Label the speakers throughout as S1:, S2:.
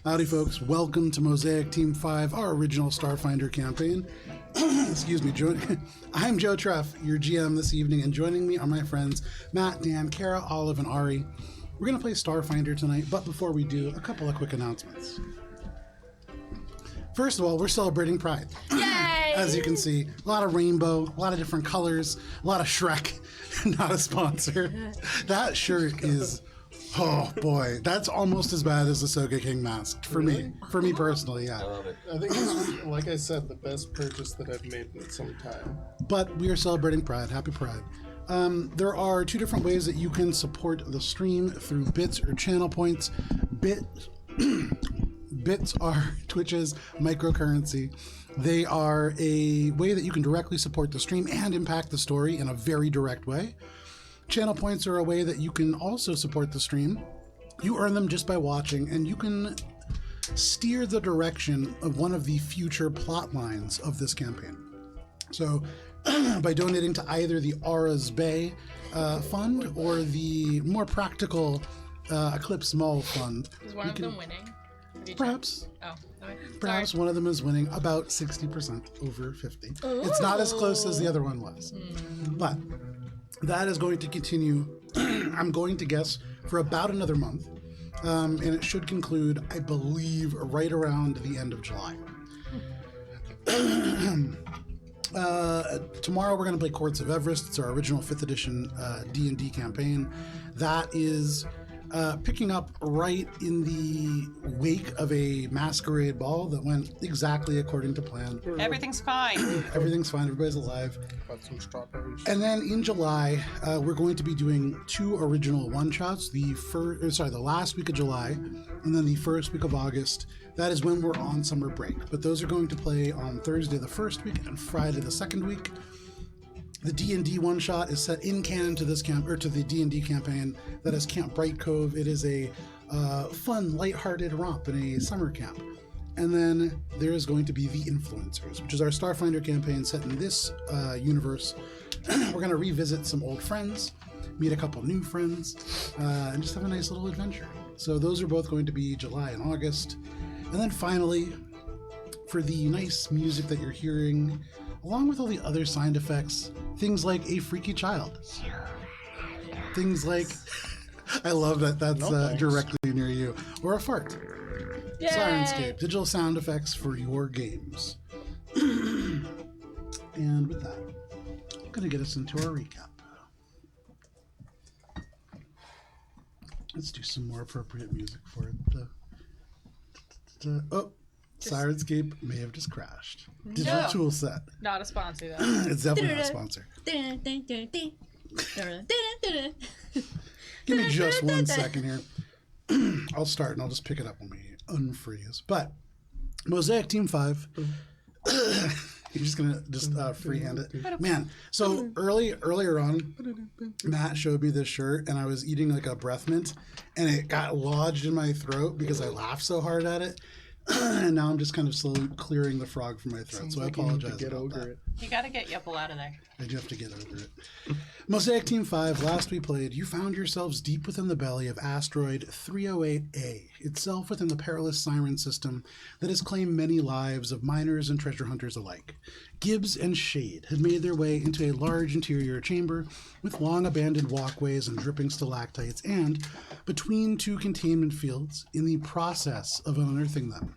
S1: Howdy, folks. Welcome to Mosaic Team 5, our original Starfinder campaign. Excuse me, I'm Joe Treff, your GM this evening, and joining me are my friends Matt, Dan, Kara, Olive, and Ari. We're going to play Starfinder tonight, but before we do, a couple of quick announcements. First of all, we're celebrating Pride.
S2: Yay!
S1: As you can see, a lot of rainbow, a lot of different colors, a lot of Shrek. Not a sponsor. That shirt is... Oh boy, that's almost as bad as the Soga King mask for me. For me personally, yeah.
S3: I love it.
S4: I think it's, like I said, the best purchase that I've made in some time.
S1: But we are celebrating Pride. Happy Pride. There are two different ways that you can support the stream through bits or channel points. Bits are Twitch's microcurrency. They are a way that you can directly support the stream and impact the story in a very direct way. Channel points are a way that you can also support the stream. You earn them just by watching, and you can steer the direction of one of the future plot lines of this campaign. So by donating to either the Aura's Bay fund or the more practical Eclipse Mall fund.
S2: Is one of them winning?
S1: Perhaps.
S2: Oh, okay.
S1: Perhaps one of them is winning about 60% over 50. Ooh. It's not as close as the other one was. But that is going to continue, I'm going to guess, for about another month. And it should conclude, I believe, right around the end of July. Tomorrow we're going to play Courts of Everest. It's our original 5th edition D&D campaign. That is picking up right in the wake of a masquerade ball that went exactly according to plan.
S5: Everything's fine.
S1: Everything's fine. Everybody's alive.
S4: Got some strawberries.
S1: And then in July, we're going to be doing 2 original one-shots. The last week of July, and then the first week of August. That is when we're on summer break. But those are going to play on Thursday the first week and Friday the second week. The D&D one-shot is set in canon to this to the D&D campaign. That is Camp Bright Cove. It is a fun, lighthearted romp in a summer camp. And then there is going to be The Influencers, which is our Starfinder campaign set in this universe. We're going to revisit some old friends, meet a couple new friends, and just have a nice little adventure. So those are both going to be July and August. And then finally, for the nice music that you're hearing, along with all the other sound effects, things like a freaky child. Things like, I love that that's directly near you. Or a fart.
S2: Yay!
S1: Sirenscape, digital sound effects for your games. And with that, I'm going to get us into our recap. Let's do some more appropriate music for it. Sirenscape may have just crashed. Digital tool set.
S2: Not a sponsor, though.
S1: It's definitely not a sponsor. Give me just 1 second here. I'll start and I'll just pick it up when we unfreeze. But Mosaic Team 5. You're just gonna freehand it, man. So earlier on, Matt showed me this shirt, and I was eating like a breath mint, and it got lodged in my throat because I laughed so hard at it. And now I'm just kind of slowly clearing the frog from my throat, so I apologize.
S4: Get over it.
S5: You gotta get Yupple out of there.
S1: I do have to get over it. Mosaic Team 5, last we played, you found yourselves deep within the belly of asteroid 308A, itself within the perilous Siren system that has claimed many lives of miners and treasure hunters alike. Gibbs and Shade had made their way into a large interior chamber with long abandoned walkways and dripping stalactites, and between 2 containment fields, in the process of unearthing them,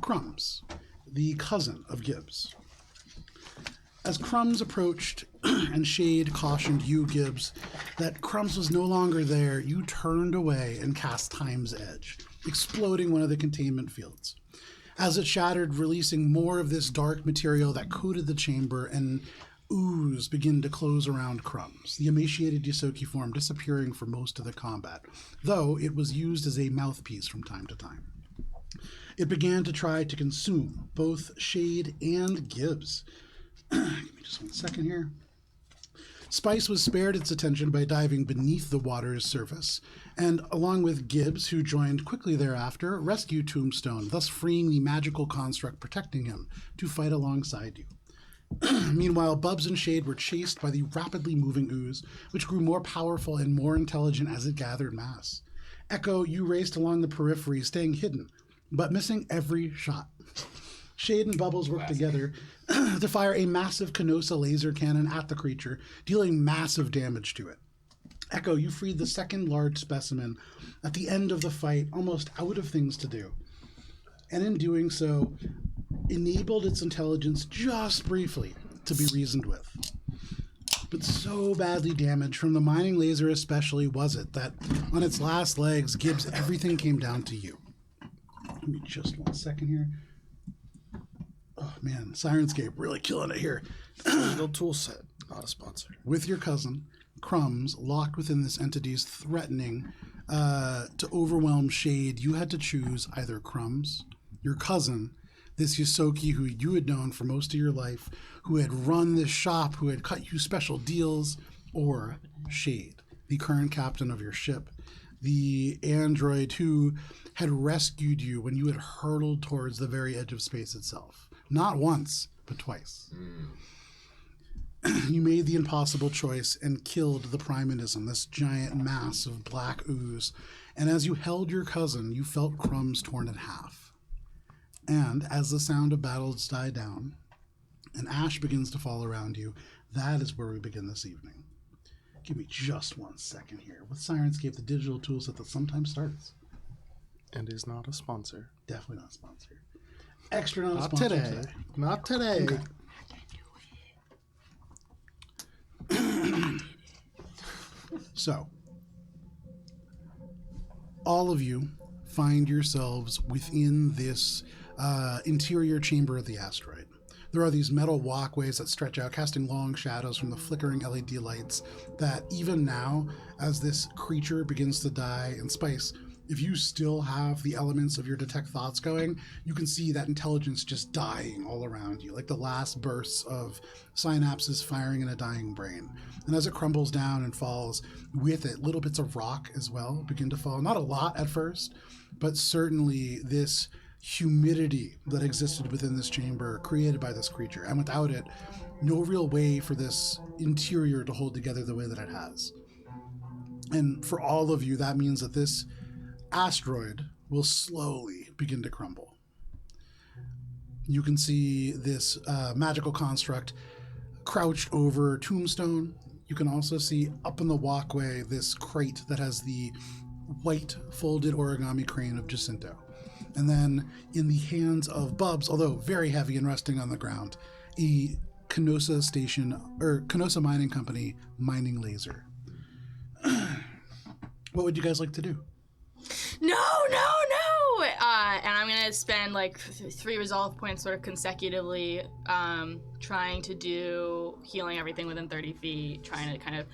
S1: Crumbs, the cousin of Gibbs. As Crumbs approached and Shade cautioned you, Gibbs, that Crumbs was no longer there, you turned away and cast Time's Edge, exploding one of the containment fields. As it shattered, releasing more of this dark material that coated the chamber, and ooze began to close around Crumbs, the emaciated Yosoki form disappearing for most of the combat, though it was used as a mouthpiece from time to time. It began to try to consume both Shade and Gibbs. Give me just 1 second here. Spice was spared its attention by diving beneath the water's surface, and along with Gibbs, who joined quickly thereafter, rescued Tombstone, thus freeing the magical construct protecting him to fight alongside you. Meanwhile, Bubs and Shade were chased by the rapidly moving ooze, which grew more powerful and more intelligent as it gathered mass. Echo, you raced along the periphery, staying hidden, but missing every shot. Shade and Bubbles work together to fire a massive Canosa laser cannon at the creature, dealing massive damage to it. Echo, you freed the second large specimen at the end of the fight, almost out of things to do. And in doing so, enabled its intelligence just briefly to be reasoned with. But so badly damaged, from the mining laser especially, was it that on its last legs, Gibbs, everything came down to you. Give me just 1 second here. Oh man, Sirenscape really killing it here.
S4: Digital tool set, not a sponsor.
S1: With your cousin, Crumbs, locked within this entity's threatening to overwhelm Shade, you had to choose either Crumbs, your cousin, this Yosoki who you had known for most of your life, who had run this shop, who had cut you special deals, or Shade, the current captain of your ship, the android who had rescued you when you had hurtled towards the very edge of space itself. Not once, but twice. You made the impossible choice and killed the Primanism, this giant mass of black ooze. And as you held your cousin, you felt Crumbs torn in half. And as the sound of battles die down and ash begins to fall around you, that is where we begin this evening. Give me just 1 second here. With Sirenscape, the digital toolset that sometimes starts.
S4: And is not a sponsor.
S1: Definitely not a sponsor. Extra not a
S4: Not
S1: sponsor
S4: today. Not today.
S1: Okay. So, all of you find yourselves within this interior chamber of the asteroid. There are these metal walkways that stretch out, casting long shadows from the flickering LED lights that even now, as this creature begins to die in space, if you still have the elements of your detect thoughts going, you can see that intelligence just dying all around you, like the last bursts of synapses firing in a dying brain. And as it crumbles down and falls, with it, little bits of rock as well begin to fall. Not a lot at first, but certainly this humidity that existed within this chamber created by this creature. And without it, no real way for this interior to hold together the way that it has. And for all of you, that means that this asteroid will slowly begin to crumble. You can see this magical construct crouched over Tombstone. You can also see up in the walkway this crate that has the white folded origami crane of Jacinto. And then in the hands of Bubs, although very heavy and resting on the ground, a Canosa station or Canosa Mining Company mining laser. What would you guys like to do?
S2: No! And I'm gonna spend like 3 resolve points sort of consecutively trying to do healing everything within 30 feet, trying to kind of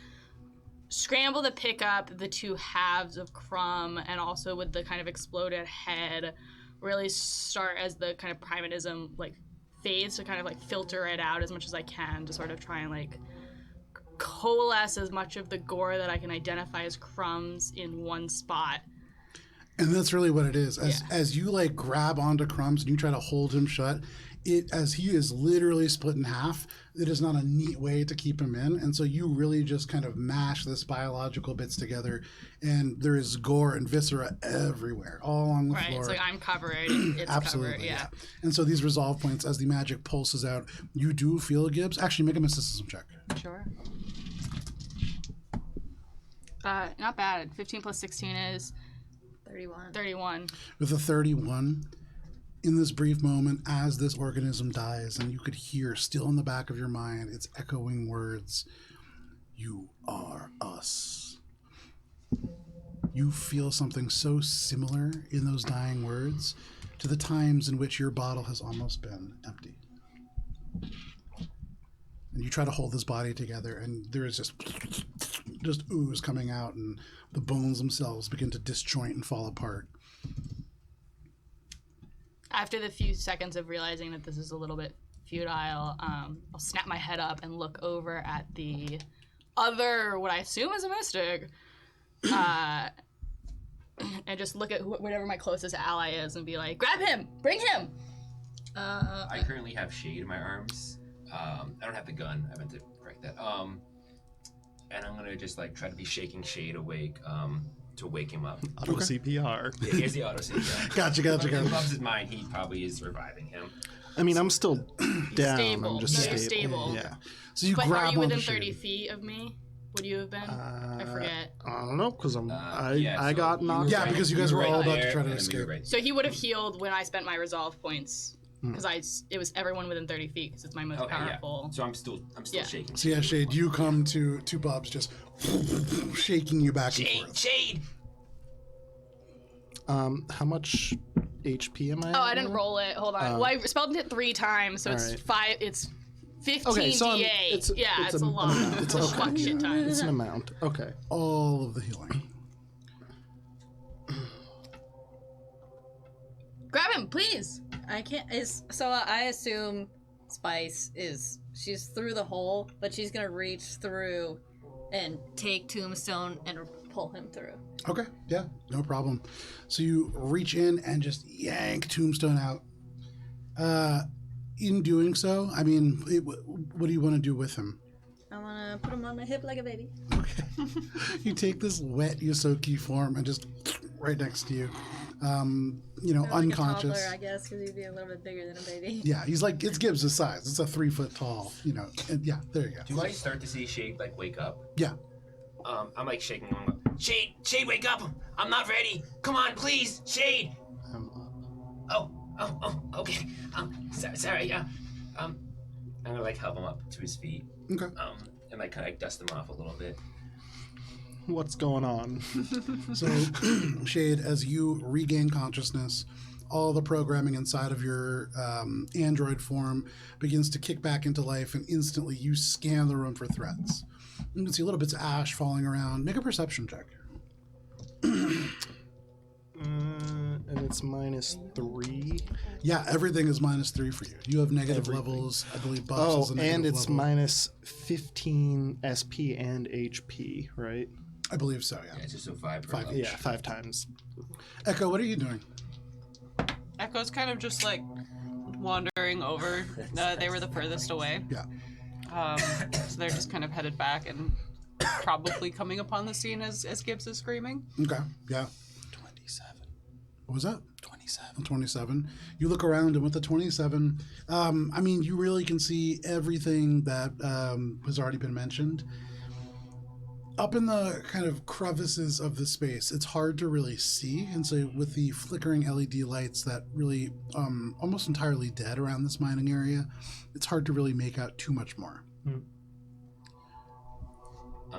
S2: scramble to pick up the 2 halves of Crumb, and also with the kind of exploded head, really start as the kind of Primanism like fades to kind of like filter it out as much as I can to sort of try and like coalesce as much of the gore that I can identify as crumbs in one spot.
S1: And that's really what it is. As you like grab onto Crumbs and you try to hold him shut, as he is literally split in half, it is not a neat way to keep him in. And so you really just kind of mash this biological bits together, and there is gore and viscera everywhere, all along the floor.
S2: Right, it's like I'm covered, it's
S1: Absolutely,
S2: covered, yeah.
S1: And so these resolve points, as the magic pulses out, you do feel Gibbs. Actually, make a mysticism check.
S2: Sure. Not bad. 15 plus 16 is 31.
S1: With a 31, in this brief moment, as this organism dies, and you could hear still in the back of your mind its echoing words, "You are us." You feel something so similar in those dying words to the times in which your bottle has almost been empty. And you try to hold this body together, and there is just ooze coming out, and the bones themselves begin to disjoint and fall apart.
S2: After the few seconds of realizing that this is a little bit futile, I'll snap my head up and look over at the other, what I assume is a mystic, and just look at whatever my closest ally is and be like, grab him! Bring him!
S3: I currently have Shade in my arms. I don't have the gun. I meant to correct that. And I'm gonna just like try to be shaking Shade awake to wake him up.
S6: Auto CPR.
S3: Yeah, here's the auto CPR.
S1: Gotcha.
S3: In Bubs' mind, he probably is reviving him.
S6: I mean, I'm still down.
S2: Stable.
S6: I'm just
S2: Very stable.
S6: Yeah.
S1: So you
S2: But
S1: grab
S2: are you within
S1: onto
S2: 30
S1: Shade.
S2: feet of me? Would you have been? I forget.
S6: I don't know, because
S3: Yeah,
S6: I
S3: so
S6: got
S3: you
S6: knocked.
S3: were
S1: Yeah,
S3: right-
S1: because you guys
S3: were
S1: were all
S3: right
S1: about to
S3: there,
S1: try to
S3: and then we were
S1: escape.
S3: right-
S2: So he would have healed when I spent my resolve points because it was everyone within 30 feet because it's my most
S3: Okay,
S2: powerful.
S3: yeah. So I'm still
S2: Yeah.
S3: shaking.
S1: So yeah, Shade, you come to Bubs just shaking you back and forth.
S3: Shade.
S6: How much HP am I?
S2: Oh,
S6: at
S2: I didn't
S6: now?
S2: roll it. Hold on. Well, I spelled it 3 times, so it's
S6: Alright.
S2: 5. It's 15
S6: Okay, so
S2: d8.
S6: it's
S2: It's a lot.
S6: It's
S2: It's
S6: okay.
S2: fuck shit time.
S6: It's an amount. Okay.
S1: All of the healing.
S2: Grab him, please.
S7: I can't. So I assume Spice she's through the hole, but she's gonna reach through and take Tombstone and pull him through.
S1: Okay, yeah, no problem. So you reach in and just yank Tombstone out. In doing so, I mean, what do you want to do with him?
S7: I wanna put him on my hip like a baby.
S1: Okay. You take this wet Yosoki form and just right next to you.
S7: Like
S1: Unconscious.
S7: a toddler, I guess, because he'd be a little bit bigger than a baby.
S1: Yeah, he's like, it's Gibbs' size. It's a 3 foot tall, and yeah, there you go.
S3: Do I start to see Shade like wake up?
S1: Yeah.
S3: I'm like shaking him. Shade, wake up! I'm not ready. Come on, please, Shade. Oh, okay. Sorry. Yeah. I'm gonna like help him up to his feet.
S1: Okay.
S3: And like kind of dust him off a little bit.
S6: What's going on?
S1: So, Shade, as you regain consciousness, all the programming inside of your android form begins to kick back into life, and instantly you scan the room for threats. You can see little bits of ash falling around. Make a perception check.
S6: And it's -3.
S1: Yeah, everything is -3 for you. You have negative
S6: Everything.
S1: levels. I believe Buffs
S6: Oh,
S1: is a negative
S6: and it's
S1: level.
S6: -15 SP and HP, right?
S1: I believe so, yeah.
S3: Yeah, it's just a 5 per
S1: 5
S3: level.
S6: Yeah, 5 times.
S1: Echo, what are you doing?
S5: Echo's kind of just like wandering over. They were the furthest away.
S1: Yeah.
S5: So they're just kind of headed back and probably coming upon the scene as Gibbs is screaming.
S1: Okay, yeah.
S6: 27.
S1: What was that?
S6: 27.
S1: 27. You look around, and with the 27, I mean, you really can see everything that has already been mentioned. Up in the kind of crevices of the space, it's hard to really see, and so with the flickering LED lights that really almost entirely dead around this mining area, it's hard to really make out too much more.
S3: I'm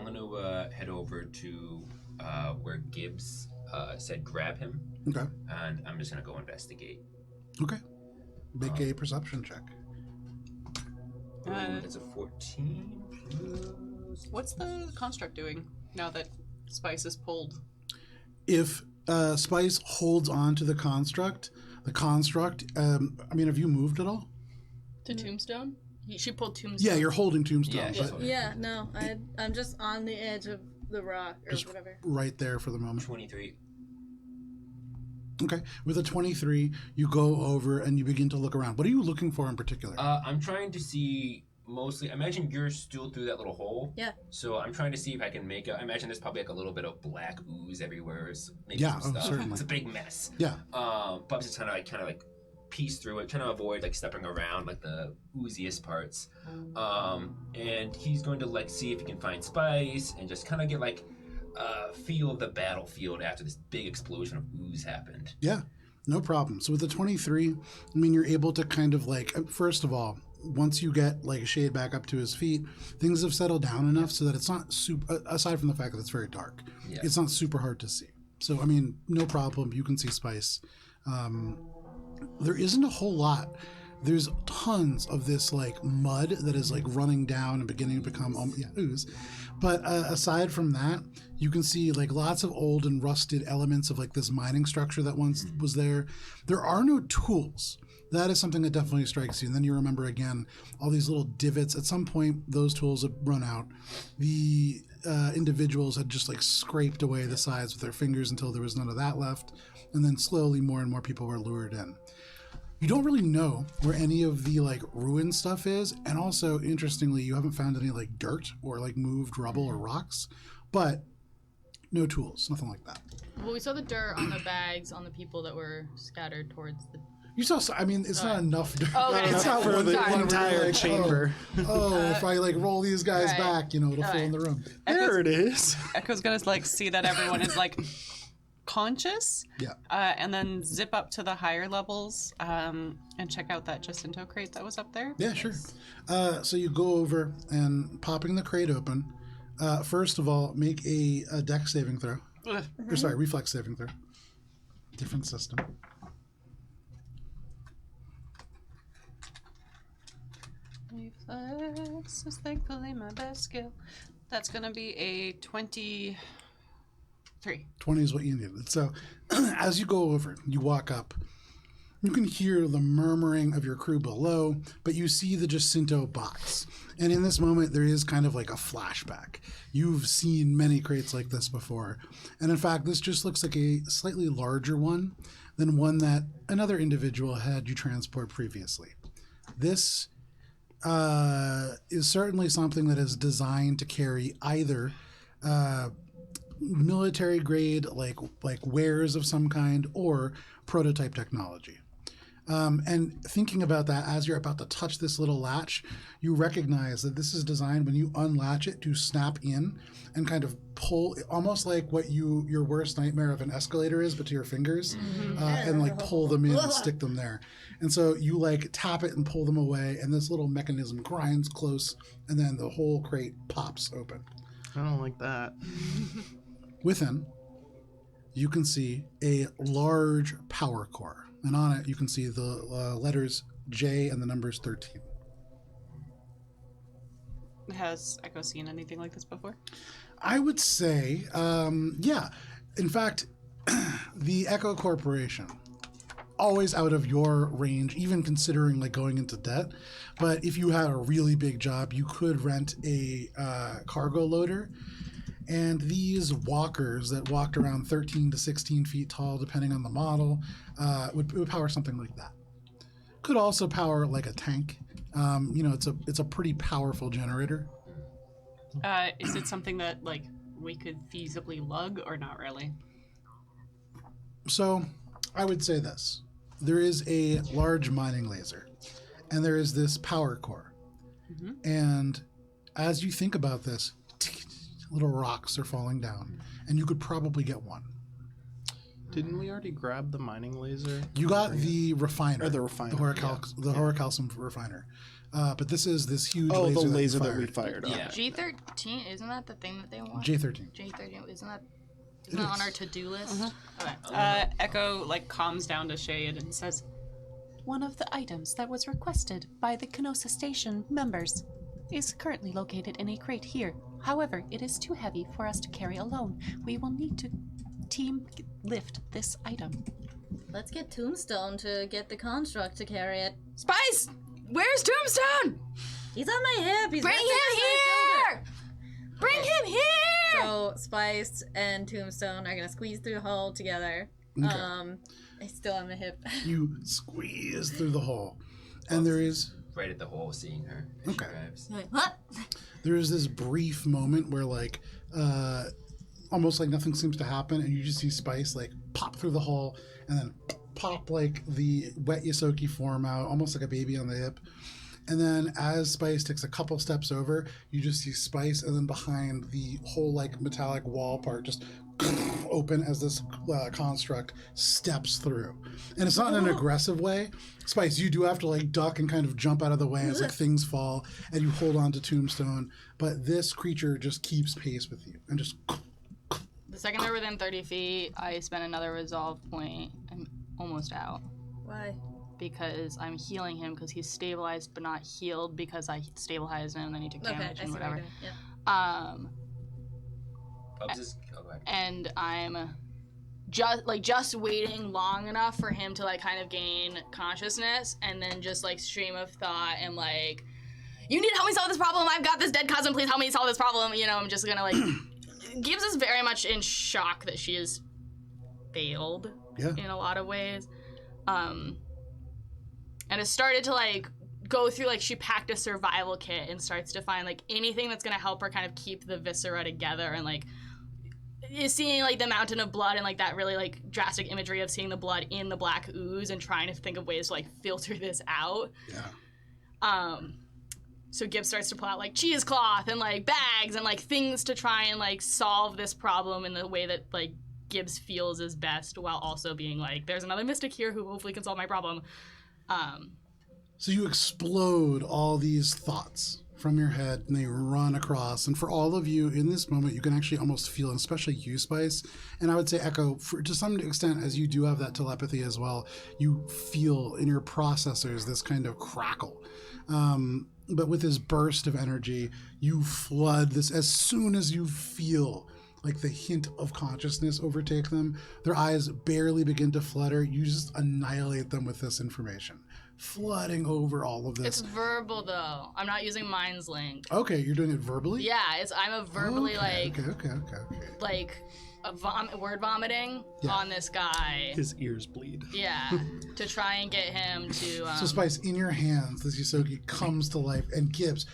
S3: gonna head over to where Gibbs said grab him,
S1: Okay.
S3: and I'm just gonna go investigate.
S1: Okay. Make a perception check.
S3: It's a 14.
S5: What's the construct doing now that Spice is pulled?
S1: If Spice holds on to the construct, I mean, have you moved at all?
S2: To Tombstone? She pulled Tombstone.
S1: Yeah, you're holding Tombstone,
S3: Yeah,
S1: but
S3: she's holding.
S7: Yeah, no, I'm just on the edge of the rock or
S1: Just-
S7: whatever.
S1: right there for the moment.
S3: 23.
S1: Okay. With a 23, you go over and you begin to look around. What are you looking for in particular?
S3: I'm trying to see mostly. I imagine you're still through that little hole.
S7: Yeah.
S3: So I'm trying to see if I can make. I imagine there's probably like a little bit of black ooze everywhere. Maybe
S1: Yeah,
S3: some stuff.
S1: certainly.
S3: It's a big mess.
S1: Yeah.
S3: Bubs is trying to like piece through it, trying to avoid like stepping around like the ooziest parts. And he's going to like see if he can find Spice and just kind of get like a feel of the battlefield after this big explosion of ooze happened.
S1: Yeah, no problem. So with the 23, I mean, you're able to kind of like, first of all, once you get like Shade back up to his feet, things have settled down enough so that it's not super, aside from the fact that it's very dark,
S3: Yeah.
S1: it's not super hard to see. So, I mean, no problem. You can see Spice. There isn't a whole lot. There's tons of this like mud that is like running down and beginning to become ooze. But aside from that, you can see like lots of old and rusted elements of like this mining structure that once was there. There are no tools. That is something that definitely strikes you. And then you remember again all these little divots. At some point, those tools have run out. The individuals had just like scraped away the sides with their fingers until there was none of that left. And then slowly more and more people were lured in. You don't really know where any of the like ruined stuff is, and also interestingly, you haven't found any like dirt or like moved rubble or rocks. But No tools, nothing like that.
S2: Well, we saw the dirt on the bags on the people that were scattered towards the.
S1: You saw, I mean, it's not enough.
S2: Okay.
S1: It's not
S6: For
S1: one
S6: the
S1: thing where you're
S6: entire
S1: like,
S6: chamber.
S1: if I like roll these guys
S2: Right.
S1: back, it'll fill in
S2: Right.
S1: the room.
S6: There it is.
S5: Echo's gonna like see that everyone is like conscious,
S1: Yeah.
S5: and then zip up to the higher levels and check out that Jacinto crate that was up there.
S1: Yeah, sure. So you go over and popping the crate open. First of all, make a dex saving throw.
S5: Ugh.
S1: Or sorry, reflex saving throw. Different system.
S5: Reflex is thankfully my best skill. That's gonna be a 23.
S1: 20 is what you needed. So as you go over, you walk up. You can hear the murmuring of your crew below, but you see the Jacinto box. And in this moment, there is kind of like a flashback. You've seen many crates like this before. And in fact, this just looks like a slightly larger one than one that another individual had you transport previously. This is certainly something that is designed to carry either military grade like wares of some kind or prototype technology. And thinking about that as you're about to touch this little latch, you recognize that this is designed when you unlatch it to snap in and kind of pull, almost like what your worst nightmare of an escalator is, but to your fingers, and like pull them in and stick them there. And so you like tap it and pull them away, and this little mechanism grinds close, and then the whole crate pops open.
S6: I don't like that.
S1: Within, you can see a large power core. And on it, you can see the letters J and the numbers 13.
S5: Has Echo seen anything like this before?
S1: I would say, yeah. In fact, the Echo Corporation, always out of your range, even considering like going into debt. But if you had a really big job, you could rent a cargo loader. And these walkers that walked around 13 to 16 feet tall, depending on the model, would power something like that. Could also power like a tank. It's a pretty powerful generator.
S5: Is it something that like we could feasibly lug or not really?
S1: So I would say this. There is a large mining laser, and there is this power core.
S5: Mm-hmm.
S1: And as you think about this, little rocks are falling down, and you could probably get one.
S6: Didn't we already grab the mining laser?
S1: You got the refiner.
S6: Or the refiner,
S1: The horocalcium refiner. But this is this huge
S6: Oh,
S1: laser
S6: the laser that we
S1: fired.
S6: fired.
S3: Yeah.
S2: G13, isn't that the thing that they want?
S1: J13.
S2: J13, isn't that
S1: It
S2: on
S1: is.
S2: our to-do list? Okay.
S5: Echo like calms down to Shade and says, "One of the items that was requested by the Kenosa Station members is currently located in a crate here. However, it is too heavy for us to carry alone. We will need to team lift this item."
S7: Let's get Tombstone to get the construct to carry it.
S2: Spice! Where's Tombstone?
S7: He's on my hip. He's
S2: Bring
S7: right
S2: him
S7: next to my
S2: here! Bring him here!
S7: shoulder. So Spice and Tombstone are gonna squeeze through the hole together.
S1: Okay.
S7: He's still on my hip.
S1: You squeeze through the hole, and there is
S3: Right at the hole, seeing her. As
S1: Okay.
S3: She arrives.
S7: What?
S1: there is this brief moment where like almost like nothing seems to happen, and you just see Spice like pop through the hole and then pop like the wet Yosoki form out, almost like a baby on the hip. And then as Spice takes a couple steps over, you just see Spice, and then behind the whole like metallic wall part just open as this construct steps through. And it's not in an aggressive way. Spice, you do have to like duck and kind of jump out of the way as like things fall, and you hold on to Tombstone. But this creature just keeps pace with you and just.
S2: The second they're within 30 feet, I spend another resolve point. I'm almost out.
S7: Why?
S2: Because I'm healing him because he's stabilized but not healed because I stabilized him and then he took
S7: Okay,
S2: damage
S7: I
S2: and
S7: see what you're
S2: whatever.
S7: doing. Yeah.
S3: I'll just go ahead.
S2: And I'm just waiting long enough for him to like kind of gain consciousness, and then just like stream of thought and like, you need to help me solve this problem. I've got this dead cousin. Please help me solve this problem. I'm just gonna like. Gives us very much in shock that she has failed
S1: Yeah.
S2: in a lot of ways, and it started to like go through like she packed a survival kit and starts to find like anything that's gonna help her kind of keep the viscera together and like is seeing like the mountain of blood and like that really like drastic imagery of seeing the blood in the black ooze and trying to think of ways to like filter this out.
S1: Yeah.
S2: So Gibbs starts to pull out like cheesecloth and like bags and like things to try and like solve this problem in the way that like Gibbs feels is best, while also being like, there's another mystic here who hopefully can solve my problem.
S1: So you explode all these thoughts from your head and they run across. And for all of you in this moment, you can actually almost feel, and especially you, Spice, and I would say Echo, to some extent, as you do have that telepathy as well, you feel in your processors this kind of crackle. But with this burst of energy, you flood this as soon as you feel like the hint of consciousness overtake them. Their eyes barely begin to flutter. You just annihilate them with this information, flooding over all of
S2: It's
S1: this.
S2: verbal though. I'm not using Mind's Link.
S1: Okay, you're doing it verbally?
S2: Yeah, I'm a verbally
S1: Okay.
S2: like word vomiting
S1: Yeah.
S2: on this guy.
S6: His ears bleed.
S2: Yeah, to try and get him to.
S1: So Spice, in your hands, this Yosogi comes to life, and Gibbs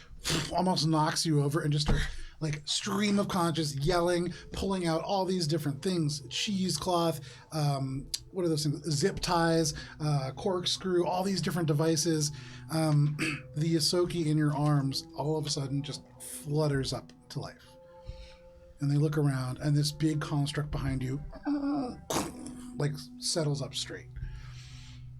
S1: almost knocks you over and just starts like stream of conscious yelling, pulling out all these different things: cheesecloth, what are those things? Zip ties, corkscrew, all these different devices. The Yosogi in your arms all of a sudden just flutters up to life. And they look around, and this big construct behind you, like, settles up straight.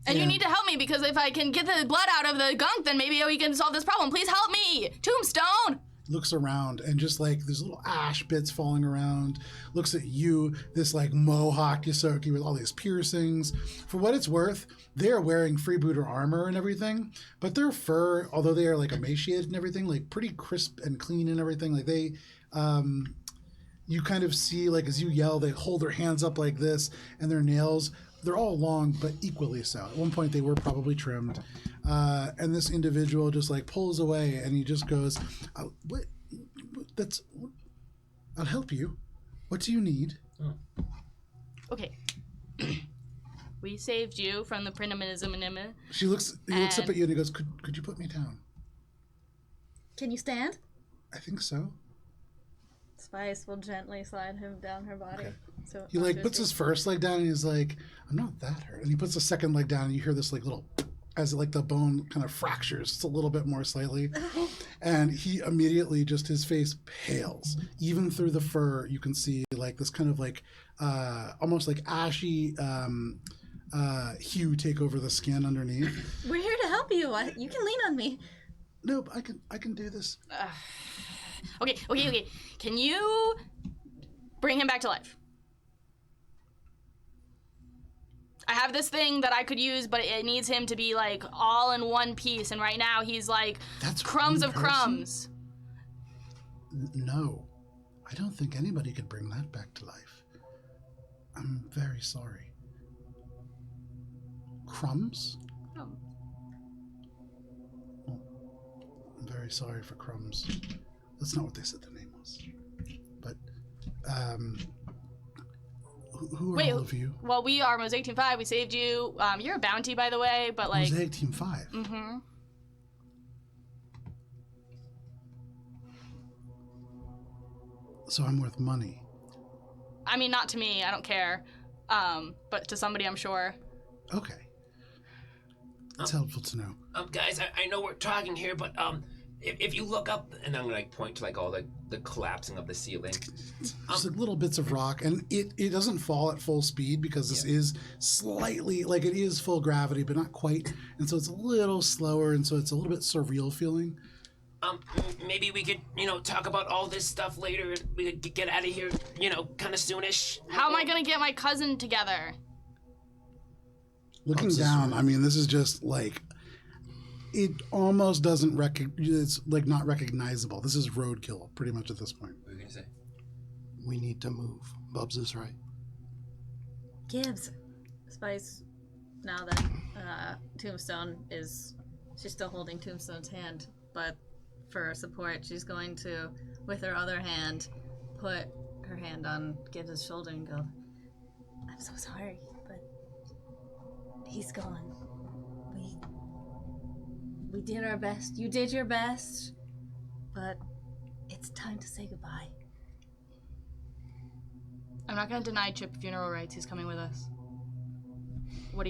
S2: And you need to help me, because if I can get the blood out of the gunk, then maybe we can solve this problem. Please help me! Tombstone!
S1: Looks around, and just like there's little ash bits falling around. Looks at you, this like mohawk Yosogi with all these piercings. For what it's worth, they are wearing freebooter armor and everything, but their fur, although they are like emaciated and everything, like pretty crisp and clean and everything. Like they, you kind of see, like, as you yell, they hold their hands up like this, and their nails, they're all long, but equally so. At one point, they were probably trimmed. And this individual just, like, pulls away, and he just goes, I'll help you. What do you need?
S2: Okay. We saved you from the Prinamism.
S1: He looks up at you, and he goes, could you put me down?
S7: Can you stand?
S1: I think so.
S7: Spice will gently slide him down her body.
S1: Okay.
S7: So
S1: He like puts his first leg down and he's like, I'm not that hurt. And he puts the second leg down and you hear this like little, as like the bone kind of fractures just a little bit more slightly. And he immediately just, his face pales. Even through the fur, you can see like this kind of like, almost like ashy hue take over the skin underneath.
S7: We're here to help you. You can lean on me.
S1: Nope, I can do this.
S2: Okay. Can you bring him back to life? I have this thing that I could use, but it needs him to be like all in one piece, and right now he's like
S1: That's
S2: crumbs
S1: one
S2: of
S1: person?
S2: crumbs.
S1: No, I don't think anybody could bring that back to life. I'm very sorry. Crumbs?
S2: Oh.
S1: Well, I'm very sorry for Crumbs. That's not what they said their name was. But, who are
S2: Wait,
S1: all of you?
S2: Well, we are Mosaic Team 5. We saved you. You're a bounty, by the way, but like...
S1: Mosaic Team 5.
S2: Mm-hmm.
S1: So I'm worth money.
S2: I mean, not to me. I don't care. But to somebody, I'm sure.
S1: Okay. It's helpful to know.
S3: Guys, I know we're talking here, but if you look up, and I'm gonna like point to like all the collapsing of the ceiling.
S1: Just like little bits of rock, and it doesn't fall at full speed because this is slightly, like it is full gravity, but not quite, and so it's a little slower, and so it's a little bit surreal feeling.
S3: Maybe we could, talk about all this stuff later. We could get out of here, kind of soonish.
S2: How am I gonna get my cousin together?
S1: Looking down, I mean, this is just like, it almost doesn't it's like not recognizable. This is roadkill pretty much at this point.
S3: What were you gonna say?
S6: We need to move. Bubs is right.
S7: Gibbs. Spice, now that Tombstone she's still holding Tombstone's hand, but for support, she's going to, with her other hand, put her hand on Gibbs' shoulder and go, I'm so sorry, but he's gone. We did our best. You did your best, but it's time to say goodbye.
S2: I'm not gonna deny Chip funeral rites. He's coming with us. What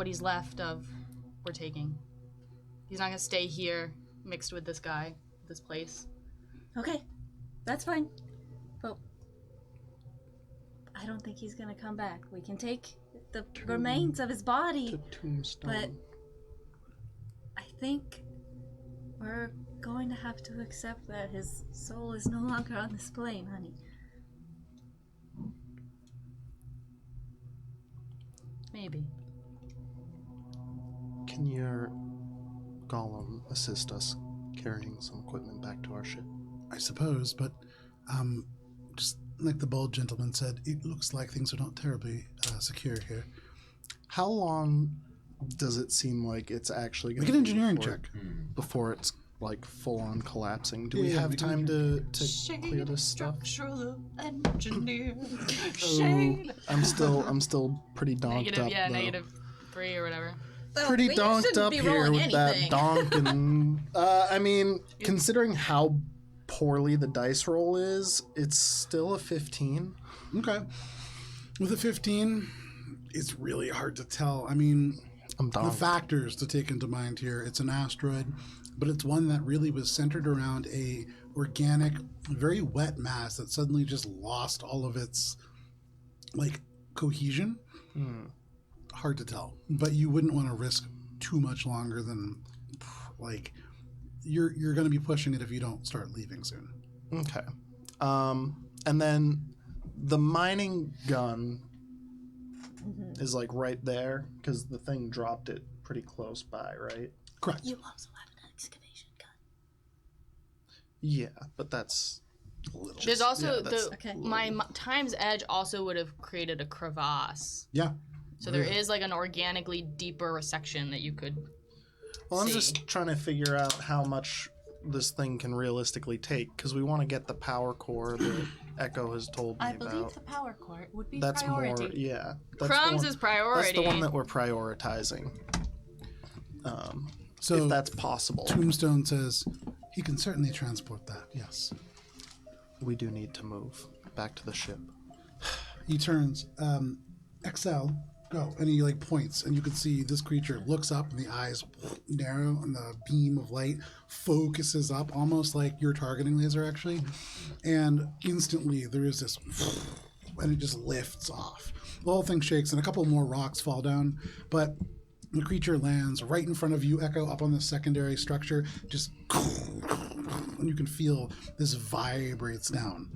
S2: he's left of, we're taking. He's not gonna stay here mixed with this guy, this place.
S7: Okay, that's fine. But I don't think he's gonna come back. We can take the remains of his body,
S6: To Tombstone.
S7: but I think we're going to have to accept that his soul is no longer on this plane, honey.
S2: Maybe.
S6: Can your golem assist us carrying some equipment back to our ship?
S1: I suppose, but just like the bald gentleman said, it looks like things are not terribly secure here.
S6: How long does it seem like it's actually going
S1: Make
S6: to
S1: an
S6: be
S1: engineering
S6: before,
S1: check.
S6: before it's like full on collapsing? Do we
S1: Yeah,
S6: have
S1: make an
S6: time to
S5: Shade
S6: clear this stuff?
S5: structural engineer.
S6: Oh,
S5: Shade.
S6: I'm still pretty donked up. though.
S2: -3 or whatever.
S6: Pretty
S7: we
S6: donked
S7: shouldn't
S6: up
S7: be
S6: here
S7: rolling
S6: with that
S7: anything.
S6: donk and I mean, considering how poorly the dice roll is, it's still a 15.
S1: Okay. With a 15, it's really hard to tell. I mean,
S6: I'm
S1: the
S6: donked.
S1: factors to take into mind here, it's an asteroid, but it's one that really was centered around a organic, very wet mass that suddenly just lost all of its like cohesion. Hard to tell, but you wouldn't want to risk too much longer than like you're going to be pushing it if you don't start leaving soon.
S6: Okay. And then the mining gun is like right there because the thing dropped it pretty close by, right?
S1: Correct.
S7: You also have an excavation gun.
S6: Yeah, but that's a little.
S2: There's also
S6: that's-
S7: Okay.
S2: my time's edge also would have created a crevasse.
S1: Yeah.
S2: So there is like an organically deeper section that you could.
S6: Well, I'm
S2: see.
S6: just trying to figure out how much this thing can realistically take because we want to get the power core that Echo has told me
S5: I believe
S6: about.
S5: the power core would be
S6: That's
S5: priority.
S6: more, yeah. That's
S2: Crumbs
S6: the
S2: is
S6: one,
S2: priority.
S6: That's the one that we're prioritizing.
S1: So
S6: If that's possible,
S1: Tombstone says he can certainly transport that. Yes.
S6: we do need to move back to the ship.
S1: He turns, XL, go, and he like points, and you can see this creature looks up, and the eyes narrow, and the beam of light focuses up, almost like your targeting laser, actually, and instantly there is this, and it just lifts off. The whole thing shakes, and a couple more rocks fall down, but the creature lands right in front of you, Echo, up on the secondary structure, just, and you can feel this vibrates down.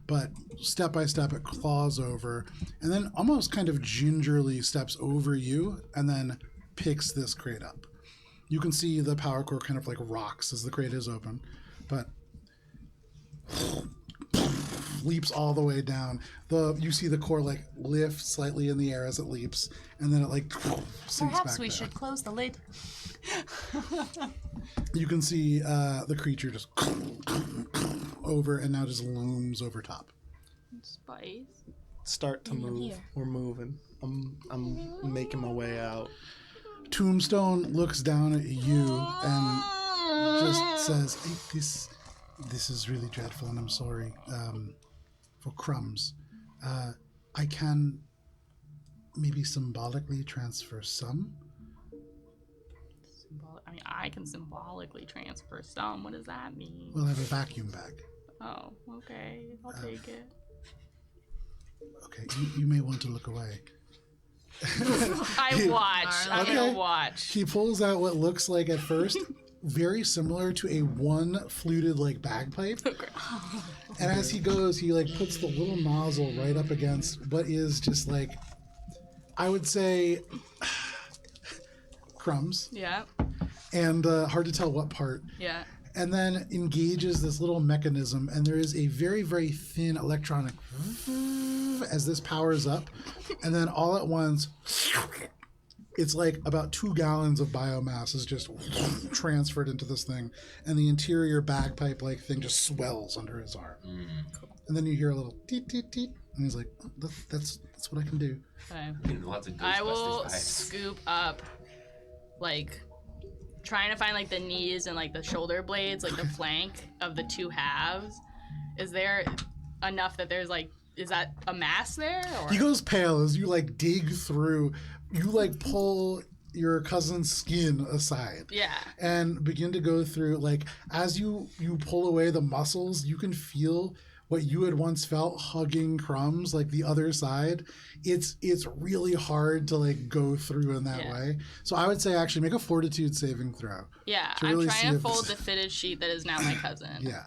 S1: But step by step, it claws over, and then almost kind of gingerly steps over you, and then picks this crate up. You can see the power core kind of like rocks as the crate is open, but leaps all the way down. You see the core like lift slightly in the air as it leaps, and then it like sinks
S5: Perhaps
S1: back
S5: we
S1: down.
S5: should close the lid.
S1: You can see the creature just over, and now just looms over top.
S2: Spice.
S6: Start to move.
S7: here.
S6: We're moving. I'm making my way out.
S1: Tombstone looks down at you and just says, hey, this is really dreadful, and I'm sorry for Crumbs. I can maybe symbolically transfer some.
S2: I mean, I can symbolically transfer some. What does that mean?
S1: We'll have a vacuum bag.
S2: Oh, okay. I'll take it.
S1: Okay, you may want to look away.
S2: I watch. I'm
S1: Okay.
S2: gonna watch.
S1: He pulls out what looks like at first very similar to a one fluted like bagpipe. And as he goes, he like puts the little nozzle right up against what is just like, I would say, Crumbs,
S2: Yeah.
S1: and hard to tell what part.
S2: Yeah.
S1: And then engages this little mechanism, and there is a very, very thin electronic as this powers up, and then all at once, it's like about 2 gallons of biomass is just transferred into this thing, and the interior bagpipe like thing just swells under his arm. And then you hear a little teet teet teet, and he's like, oh, "That's what I can do."
S2: Okay.
S3: Getting lots of
S2: I will
S3: Ghostbusters vibes.
S2: scoop up, like, trying to find like the knees and like the shoulder blades, like the flank of the two halves. Is there enough that there's like, is that a mass there? Or?
S1: He goes pale as you like dig through. You like pull your cousin's skin aside.
S2: Yeah.
S1: And begin to go through, like, as you pull away the muscles, you can feel what you had once felt hugging Crumbs, like the other side. It's really hard to like go through in that way. So I would say actually make a fortitude saving throw.
S2: Yeah,
S1: to really
S2: I'm
S1: see
S2: trying to
S1: if
S2: fold
S1: this-
S2: the fitted sheet that is now my cousin.
S1: Yeah.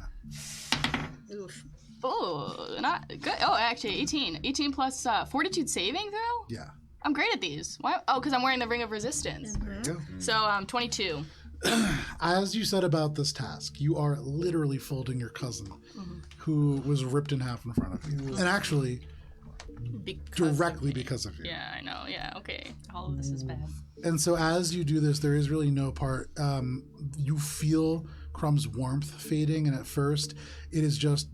S7: Oof.
S2: Oh, not good. Oh, actually, 18. 18 plus fortitude saving throw?
S1: Yeah.
S2: I'm great at these. Why? Oh, because I'm wearing the Ring of Resistance.
S1: There you go.
S2: So 22.
S1: As you said about this task, you are literally folding your cousin, who was ripped in half in front of you, and actually directly because of you.
S2: Yeah, I know. Yeah, okay.
S5: All of this is bad.
S1: And so as you do this, there is really no part. You feel Crumb's warmth fading, and at first, it is just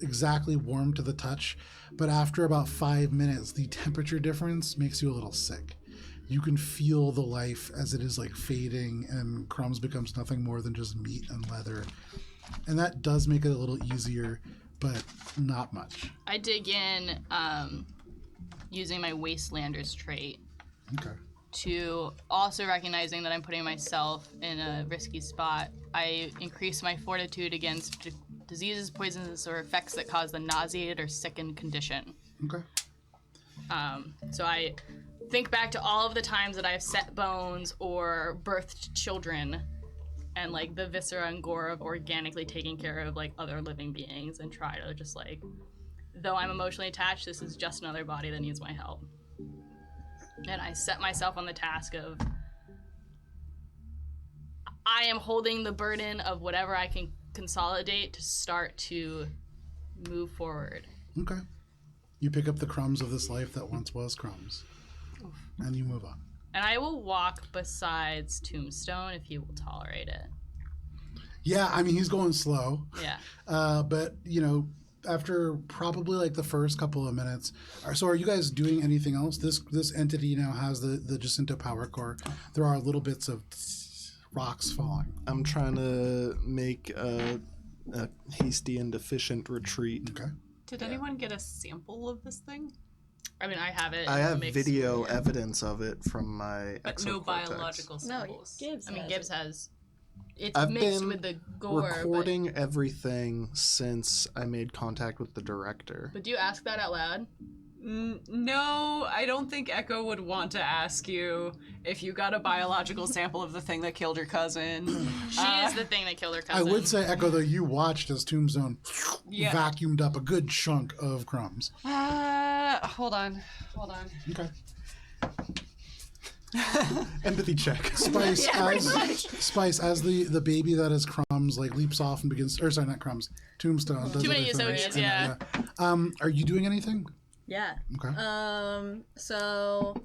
S1: exactly warm to the touch. But after about 5 minutes, the temperature difference makes you a little sick. You can feel the life as it is like fading, and Crumbs becomes nothing more than just meat and leather. And that does make it a little easier, but not much.
S2: I dig in using my Wastelander's trait
S1: Okay.
S2: to also recognizing that I'm putting myself in a risky spot. I increase my fortitude against diseases, poisons, or effects that cause the nauseated or sickened condition.
S1: Okay.
S2: So I think back to all of the times that I've set bones or birthed children, and like the viscera and gore of organically taking care of like other living beings, and try to just like, though I'm emotionally attached, this is just another body that needs my help. And I set myself on the task of, I am holding the burden of whatever I can consolidate to start to move forward.
S1: Okay. You pick up the crumbs of this life that once was Crumbs, and you move on.
S2: And I will walk besides Tombstone if he will tolerate it.
S1: Yeah, I mean, he's going slow.
S2: Yeah.
S1: But, after probably like the first couple of minutes. So are you guys doing anything else? This entity now has the Jacinto power core. There are little bits of rocks falling.
S6: I'm trying to make a hasty and efficient retreat.
S1: Okay.
S5: Did anyone get a sample of this thing?
S2: I mean, I have it.
S6: I have
S2: mixed
S6: video
S2: with-
S6: evidence of it from my
S5: But no
S6: exocortex.
S5: biological
S7: No,
S5: samples.
S7: Gibbs.
S2: I mean,
S7: has
S2: Gibbs
S7: it.
S2: has. It's
S6: I've
S2: mixed
S6: been
S2: with the gore.
S6: recording everything since I made contact with the director.
S2: But do you ask that out loud?
S5: No, I don't think Echo would want to ask you if you got a biological sample of the thing that killed your cousin.
S2: She is the thing that killed her
S1: I
S2: cousin.
S1: would say, Echo, though, you watched as Tombstone
S5: Yeah.
S1: vacuumed up a good chunk of crumbs.
S5: Hold on.
S1: Okay.
S6: Empathy check.
S1: Spice,
S7: Yeah, pretty much.
S1: Spice, as the baby that is Crumbs like leaps off and begins, or sorry, not Crumbs, Tombstone. Does
S2: Too many
S1: other things.
S2: associates, yeah.
S1: Are you doing anything?
S7: Yeah.
S1: Okay.
S7: So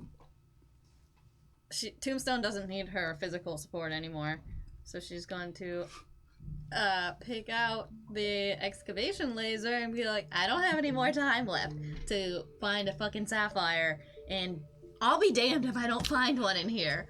S7: Tombstone doesn't need her physical support anymore, so she's going to pick out the excavation laser and be like, I don't have any more time left to find a fucking sapphire, and I'll be damned if I don't find one in here.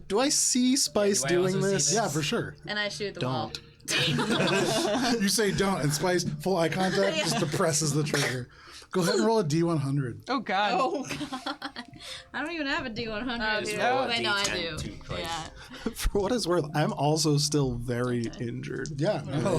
S6: Do I see Spice
S3: do I
S6: doing
S3: also see
S6: this?
S3: this?
S1: Yeah, for sure.
S7: And I shoot the wall.
S6: Don't.
S1: You say don't, and Spice, full eye contact, just depresses the trigger. Go ahead and roll a D100.
S5: Oh god.
S7: Oh god. I don't even have a D100.
S2: Oh,
S3: Just
S2: dude.
S3: roll a
S7: Wait, no, I
S3: D10
S7: do.
S3: to Christ.
S2: Yeah.
S6: For what it's worth, I'm also still very injured.
S1: Yeah, no.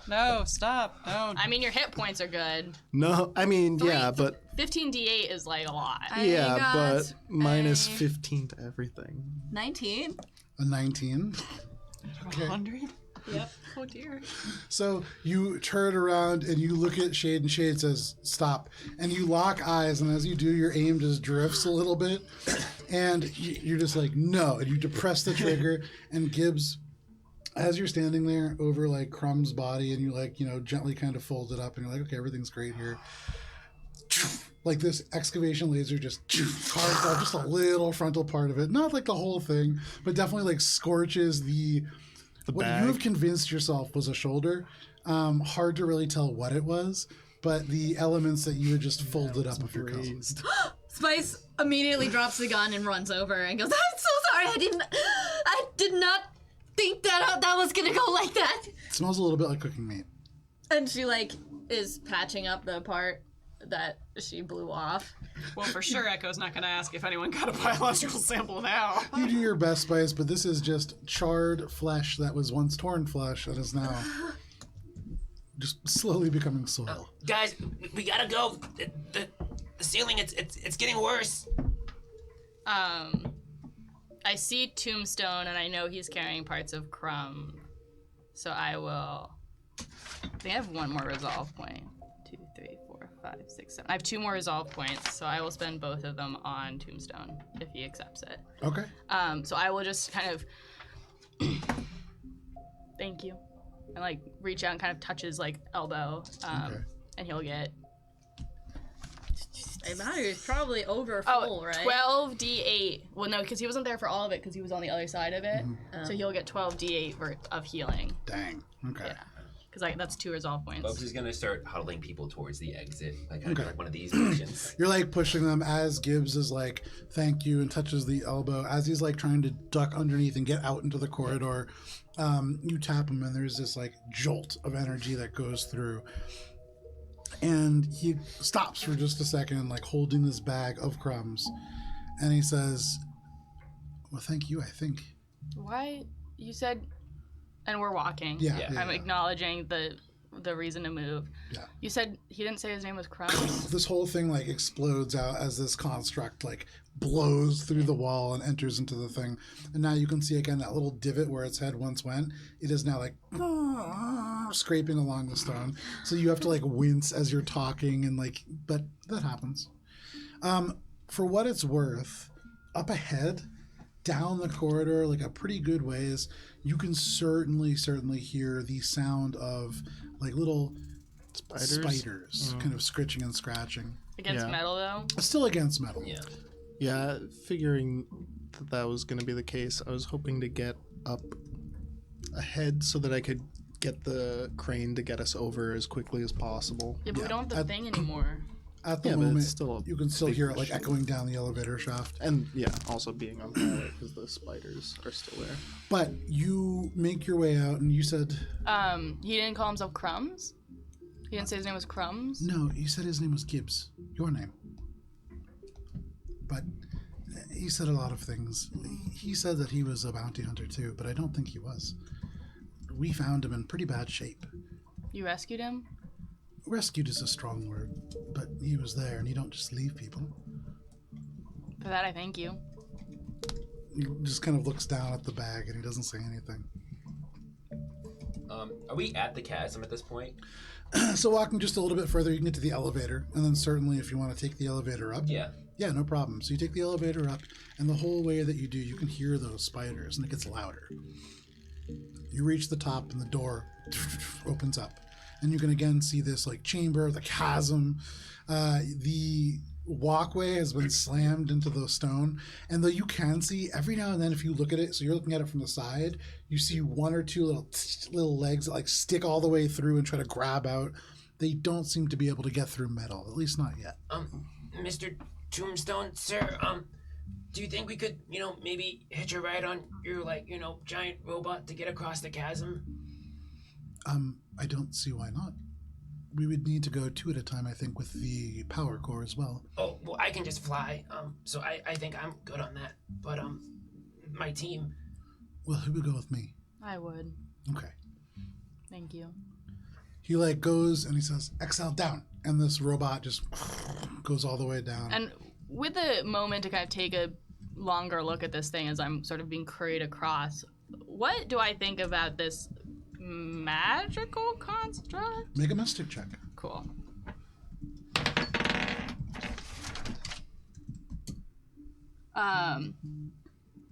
S5: No, stop. No.
S2: I mean, your hit points are good.
S6: No, I mean, yeah, but
S2: 15 D8 is like a lot.
S6: yeah,
S7: got
S6: but minus
S7: a
S6: 15 to everything.
S7: 19.
S1: A 19.
S5: 100?
S7: Yep.
S5: Oh dear.
S1: So you turn around and you look at Shade, and Shade says, stop. And you lock eyes, and as you do, your aim just drifts a little bit. And you're just like, no. And you depress the trigger, and Gibbs, as you're standing there over like Crumb's body, and you like, gently kind of fold it up, and you're like, okay, everything's great here. Like this excavation laser just carves off just a little frontal part of it. Not like the whole thing, but definitely like scorches what
S6: bag.
S1: you have convinced yourself was a shoulder. Hard to really tell what it was, but the elements that you had just folded up of your cousin.
S6: Raised.
S7: Spice immediately drops the gun and runs over and goes, I'm so sorry. I did not think that was gonna go like that.
S1: It smells a little bit like cooking meat.
S7: And she like is patching up the part that she blew off.
S5: Well, for sure, Echo's not going to ask if anyone got a biological sample now.
S1: You do your best, Spice, but this is just charred flesh that was once torn flesh that is now just slowly becoming soil.
S3: Guys, we gotta go. The ceiling, it's getting worse.
S2: I see Tombstone, and I know he's carrying parts of Crumb. So I will... I think I have one more resolve point. 2, 3, 4, 5, 6, 7. I have 2 more resolve points, so I will spend both of them on Tombstone if he accepts it.
S1: Okay.
S2: So I will just kind of... Thank you. And, like, reach out and kind of touch his, like, elbow.
S1: Okay.
S2: And he'll get...
S7: I imagine he's probably over full, right?
S2: 12 d8. Well, no, because he wasn't there for all of it because he was on the other side of it. So he'll get 12 d8 of healing.
S1: Dang. Okay.
S2: Yeah. Because that's 2 resolve points.
S3: Bubs is gonna start huddling people towards the exit, like kind of like one of these missions.
S1: You're like pushing them as Gibbs is like, thank you, and touches the elbow. As he's like trying to duck underneath and get out into the corridor, you tap him, and there's this like jolt of energy that goes through. And he stops for just a second, like holding this bag of crumbs. And he says, well, thank you, I think.
S2: Why? You said... And we're walking.
S1: Yeah.
S2: I'm acknowledging the reason to move.
S1: Yeah.
S2: You said he didn't say his name was Crumbs?
S1: This whole thing like explodes out as this construct like blows through the wall and enters into the thing. And now you can see again that little divot where its head once went. It is now like scraping along the stone. So you have to like wince as you're talking and like, but that happens. For what it's worth, up ahead, down the corridor, like a pretty good ways, you can certainly hear the sound of like little spiders kind of scritching and scratching.
S2: Against metal, though?
S1: Still against metal.
S3: Yeah.
S6: Yeah, figuring that was going to be the case, I was hoping to get up ahead so that I could get the crane to get us over as quickly as possible.
S2: Yeah, but we don't have the thing anymore.
S1: At the
S6: Yeah, but
S1: moment,
S6: it's still a
S1: you can still
S6: big
S1: hear it like
S6: machine.
S1: echoing down the elevator shaft.
S6: And yeah, also being on fire because the spiders are still there.
S1: But you make your way out, and you said,
S2: He didn't call himself Crumbs? He didn't say his name was Crumbs?
S1: no, you said his name was Gibbs. Your name. But he said a lot of things. He said that he was a bounty hunter too, but I don't think he was. We found him in pretty bad shape.
S2: You rescued him?
S1: Rescued is a strong word, but he was there, and you don't just leave people.
S2: For that, I thank you.
S1: He just kind of looks down at the bag, and he doesn't say anything.
S3: Are we at the chasm at this point?
S1: So walking just a little bit further, you can get to the elevator, and then certainly if you want to take the elevator up.
S3: Yeah.
S1: Yeah, no problem. So you take the elevator up, and the whole way that you do, you can hear those spiders, and it gets louder. You reach the top, and the door opens up. And you can again see this like chamber, the chasm. The walkway has been slammed into the stone. And though you can see every now and then, if you look at it, so you're looking at it from the side, you see 1 or 2 little legs that like stick all the way through and try to grab out. They don't seem to be able to get through metal, at least not yet.
S3: Mr. Tombstone, sir, do you think we could, maybe hitch a ride on your, giant robot to get across the chasm?
S1: I don't see why not. We would need to go 2 at a time, I think, with the power core as well.
S3: Oh, well, I can just fly, so I think I'm good on that. But, my team...
S1: Well, who would go with me?
S2: I would.
S1: Okay.
S2: Thank you.
S1: He like goes and he says, "Exhale down," and this robot just goes all the way down.
S2: And with a moment to kind of take a longer look at this thing as I'm sort of being carried across, what do I think about this magical construct?
S1: Make a mystic check.
S2: Cool.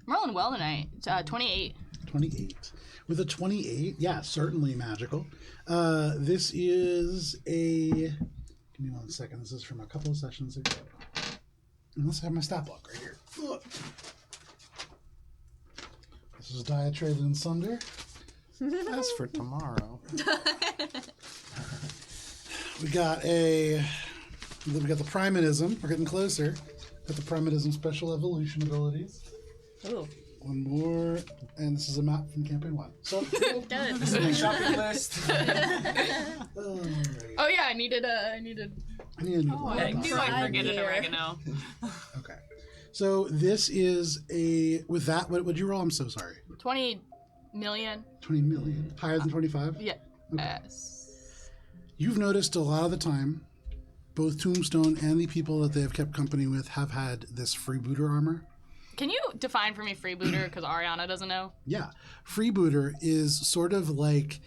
S2: Rolling well tonight. 28.
S1: 28. With a 28, yeah, certainly magical. This is a... Give me 1 second. This is from a couple of sessions ago. Unless I have my stat block right here. Ugh. This is Diatrade and Sunder.
S6: As for tomorrow.
S1: We got the Primatism. We're getting closer. Got the Primatism special evolution abilities.
S7: Ooh.
S1: one more, and this is a map from campaign 1. So,
S7: Good.
S3: This is my shopping list.
S1: alright.
S2: Oh yeah, I needed.
S1: I need a new
S5: Oh,
S1: laptop.
S5: I knew I forget
S7: Dear.
S5: oregano.
S1: Okay. So this is a with that. What would you roll? I'm so sorry.
S2: 20 million.
S1: 20 million. Higher than 25.
S2: Yeah.
S1: Okay.
S2: Yes.
S1: You've noticed a lot of the time, both Tombstone and the people that they have kept company with have had this freebooter armor.
S2: Can you define for me freebooter? Because Ariana doesn't know.
S1: Yeah, freebooter is sort of like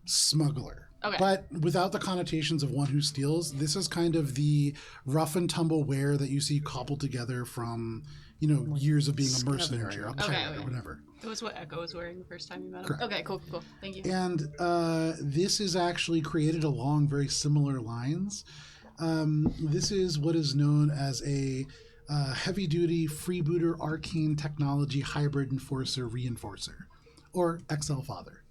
S1: smuggler.
S2: Okay.
S1: But without the connotations of one who steals, this is kind of the rough and tumble wear that you see cobbled together from, years of being a mercenary or a pirate
S2: Okay.
S1: or whatever.
S5: It was what Echo was wearing the first time you met him.
S1: Correct.
S2: Okay, cool. Thank you.
S1: And this is actually created along very similar lines. This is what is known as a heavy-duty freebooter arcane technology hybrid enforcer reinforcer, or XL Father.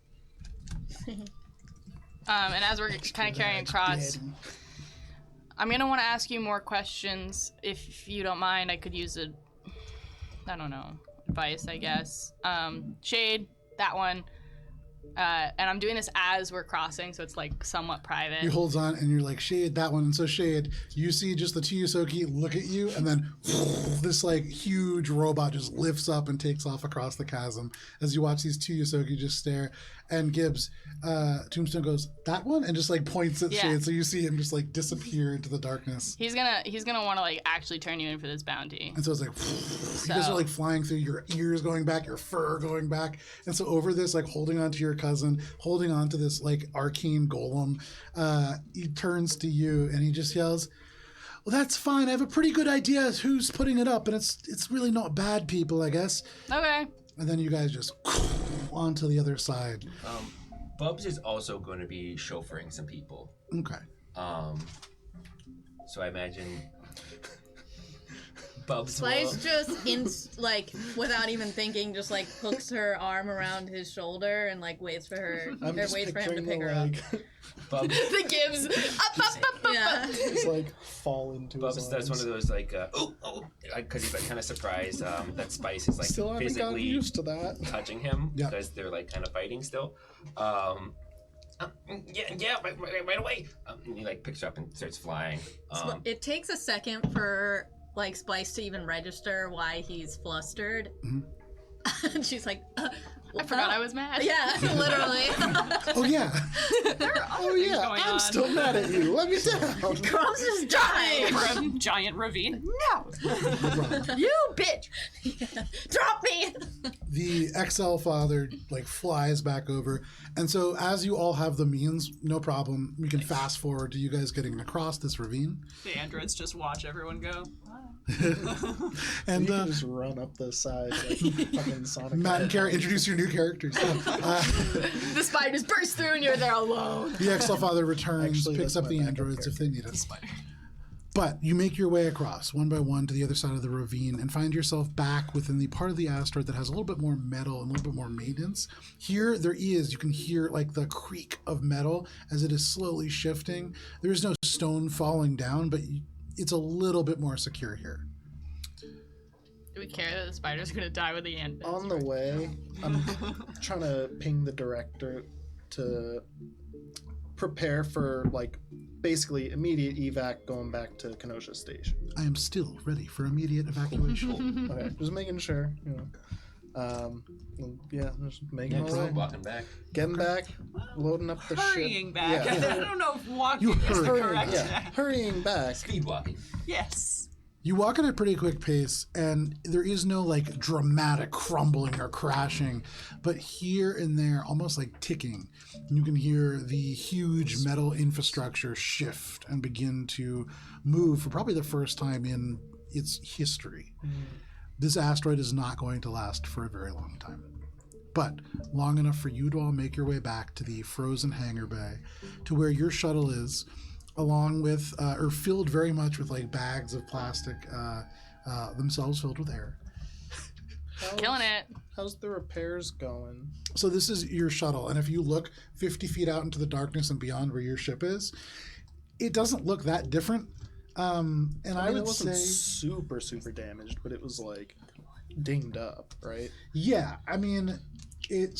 S2: And as we're kind of carrying across, I'm gonna want to ask you more questions. If you don't mind, I could use advice, I guess. Shade, that one. And I'm doing this as we're crossing, so it's like somewhat private.
S1: He holds on, and you're like, Shade, that one. And so Shade, you see just the Tuyusoki look at you, and then this like huge robot just lifts up and takes off across the chasm as you watch these Tuyusoki just stare. And Gibbs, Tombstone goes, that one? And just like points at
S2: Yeah.
S1: Shade, so you see him just like disappear into the darkness.
S2: He's gonna want to like actually turn you in for this bounty.
S1: And so it's like, you guys are like flying through, your ears going back, your fur going back. And so over this, like holding onto your cousin, holding onto this like arcane golem, he turns to you and he just yells, well, that's fine. I have a pretty good idea who's putting it up, and it's really not bad people, I guess.
S2: Okay.
S1: And then you guys just onto the other side.
S3: Bubs is also going to be chauffeuring some people.
S1: Okay.
S3: So I imagine Bubs
S7: Spice
S3: will...
S7: just without even thinking, just like hooks her arm around his shoulder and like waits for her,
S6: I'm
S7: or
S6: just
S7: waits for him to
S6: picturing
S7: pick
S6: the
S7: her up.
S6: leg
S3: Bubs,
S2: The Gibbs. Up.
S7: Yeah.
S6: just like fall into
S3: Bubs
S6: his
S3: does one of
S6: arms.
S3: those because he's like kind of surprised that Spice is like
S6: Still haven't gotten
S3: physically
S6: used to that.
S3: touching him
S1: Yeah.
S3: because they're like kind of fighting still. Right away. And he like picks her up and starts flying.
S7: It takes a second for like Spice to even register why he's flustered. And she's like,
S2: I forgot I was mad.
S7: Yeah, literally.
S1: Oh, yeah.
S6: Oh yeah,
S5: going
S6: I'm
S5: on.
S6: still mad at you. Let me down.
S7: Grum's just dying.
S5: For a giant ravine. No.
S7: You bitch! Drop me!
S1: The XL Father like flies back over, and so as you all have the means, no problem. We can fast forward to you guys getting across this ravine,
S5: The androids just watch everyone go.
S1: and
S6: You can just run up the side like fucking Sonic.
S1: Matt and Kara introduce your new characters.
S2: The spiders burst through and you're there alone.
S1: The XL Father returns,
S6: Actually,
S1: picks
S6: that's
S1: up
S6: my
S1: the
S6: backup
S1: androids if they need it.
S5: Spider.
S1: But you make your way across one by one to the other side of the ravine and find yourself back within the part of the asteroid that has a little bit more metal and a little bit more maintenance. Here, you can hear like the creak of metal as it is slowly shifting. There is no stone falling down, but it's a little bit more secure here.
S2: Do we care that the spider's gonna die with the end?
S6: On the way, I'm trying to ping the director to prepare for like basically immediate evac going back to Kenosha Station.
S1: I am still ready for immediate evacuation.
S6: Okay, just making sure, yeah, just making
S3: Yeah,
S6: my
S3: just
S6: way.
S3: walking back.
S6: Getting back, loading up the
S5: Hurrying
S6: ship.
S5: back.
S6: Yeah.
S5: I don't know if walking
S1: You
S5: is the
S1: hurry.
S5: correct.
S6: Yeah, hurrying back.
S3: Speed walking.
S5: Yes.
S1: You walk at a pretty quick pace, and there is no like dramatic crumbling or crashing, but here and there, almost like ticking, you can hear the huge metal infrastructure shift and begin to move for probably the first time in its history. This asteroid is not going to last for a very long time, but long enough for you to all make your way back to the frozen hangar bay, to where your shuttle is, along with, or filled very much with like bags of plastic, themselves filled with air.
S2: Killing it.
S6: How's the repairs going?
S1: So this is your shuttle, and if you look 50 feet out into the darkness and beyond where your ship is, it doesn't look that different. And I
S6: mean,
S1: would
S6: it wasn't
S1: say
S6: super damaged, but it was like dinged up, right?
S1: Yeah, I mean,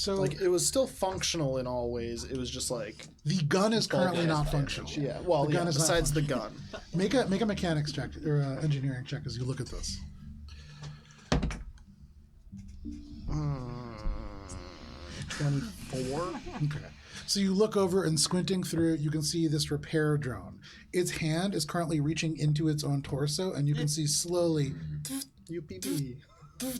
S6: Like it was still functional in all ways. It was just like
S1: the gun is currently
S3: gun is
S1: not
S3: fire
S1: functional.
S6: yeah. Well,
S1: The gun is not
S6: besides the gun.
S1: Make a mechanics check or engineering check as you look at this.
S6: 24.
S1: Okay. So you look over and squinting through it, you can see this repair drone. Its hand is currently reaching into its own torso, and you can see slowly,
S6: UPB.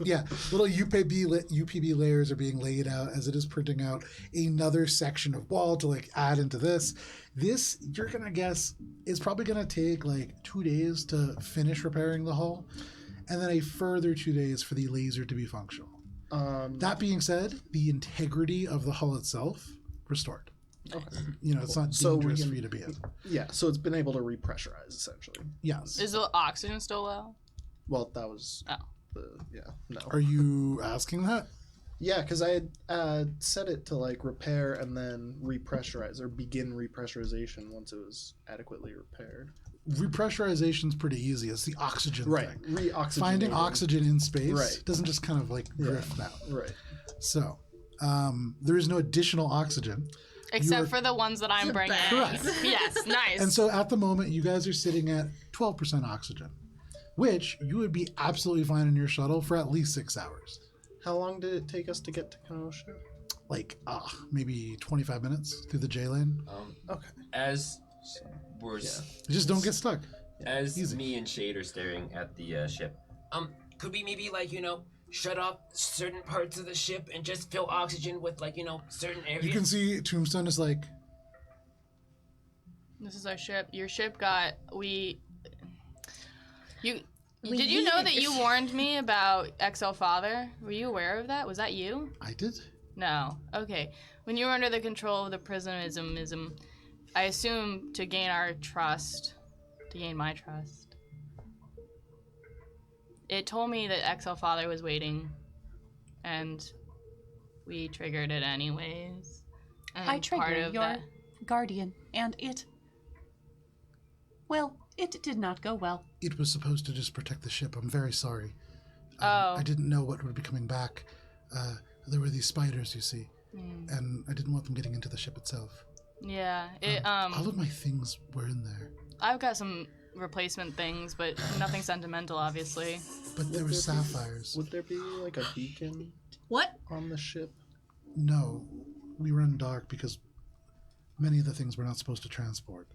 S1: yeah, little UPB layers are being laid out as it is printing out another section of wall to like add into this. This, you're gonna guess, is probably gonna take like 2 days to finish repairing the hull, and then a further 2 days for the laser to be functional. That being said, the integrity of the hull itself restored.
S6: Okay.
S1: You know, it's not
S6: So we
S1: dangerous
S6: can-
S1: for you to be in.
S6: Yeah, so it's been able to repressurize essentially.
S1: Yes.
S2: Is the oxygen still low?
S6: Well, that was
S2: Oh.
S6: no.
S1: Are you asking that?
S6: Yeah, because I had set it to like repair and then repressurize or begin repressurization once it was adequately repaired.
S1: Repressurization's pretty easy. It's the oxygen thing.
S6: Reoxygenating.
S1: Finding oxygen in space
S6: Right.
S1: doesn't just kind of like drift out.
S6: Right.
S1: So, there is no additional oxygen.
S2: Except
S1: are-
S2: for the ones that I'm bringing.
S1: Correct.
S2: Yes, nice.
S1: And so at the moment, you guys are sitting at 12% oxygen, which you would be absolutely fine in your shuttle for at least 6 hours.
S6: How long did it take us to get to Kenosha?
S1: Like, maybe 25 minutes through the J lane.
S6: Okay.
S3: As we're
S1: You just don't get stuck.
S3: as
S1: Easy.
S3: me and Shade are staring at the ship, could we maybe shut off certain parts of the ship and just fill oxygen with certain areas?
S1: You can see Tombstone is like,
S2: This is our ship. Your ship got Did you know
S7: needed
S2: that
S7: this
S2: you
S7: ship.
S2: warned me about XL Father? Were you aware of that? Was that you?
S1: I did?
S2: No. Okay. When you were under the control of the prismism, I assume to gain our trust, to gain my trust. It told me that XL Father was waiting, and we triggered it anyways. And
S5: I
S2: part
S5: triggered
S2: of
S5: your
S2: that.
S5: guardian, and it. Well, it did not go well.
S1: It was supposed to just protect the ship. I'm very sorry.
S2: Oh.
S1: I didn't know what would be coming back. There were these spiders, you see, and I didn't want them getting into the ship itself.
S2: Yeah.
S1: All of my things were in there,
S2: I've got some replacement things, but nothing sentimental, obviously.
S1: but there were sapphires.
S6: Would there be like a beacon
S7: What?
S6: on the ship?
S1: No, we run dark because many of the things we're not supposed to transport.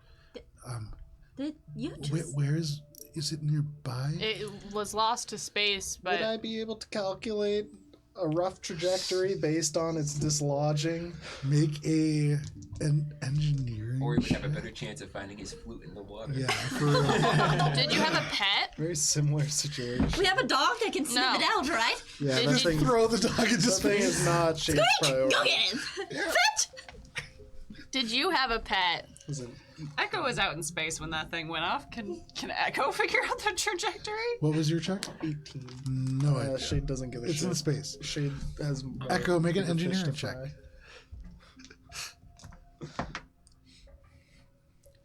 S7: Did you just...
S1: Where is it nearby?
S2: It was lost to space,
S6: Would I
S2: but
S6: be able to calculate a rough trajectory based on its dislodging?
S1: Make an engineering
S3: Or we would have a
S1: check.
S3: better chance of finding his flute in the water.
S1: Yeah, for real.
S2: did you have a pet?
S6: Very similar situation.
S7: We have a dog that can sniff
S2: No.
S7: it out, right?
S6: Yeah,
S2: Did
S6: that
S2: you
S6: thing,
S1: Throw the dog into
S6: that thing
S1: space.
S6: is not Shade's priority.
S7: Go get him! Fetch!
S2: Did you have a pet?
S6: Isn't-
S5: Echo was out in space when that thing went off. Can Echo figure out the trajectory?
S1: What was your check?
S6: 18.
S1: No idea.
S6: Shade doesn't give a
S1: It's
S6: shit.
S1: in space.
S6: Shade has
S1: Echo, make an
S6: bigger fish
S1: engineering
S6: to
S1: check.
S6: fry.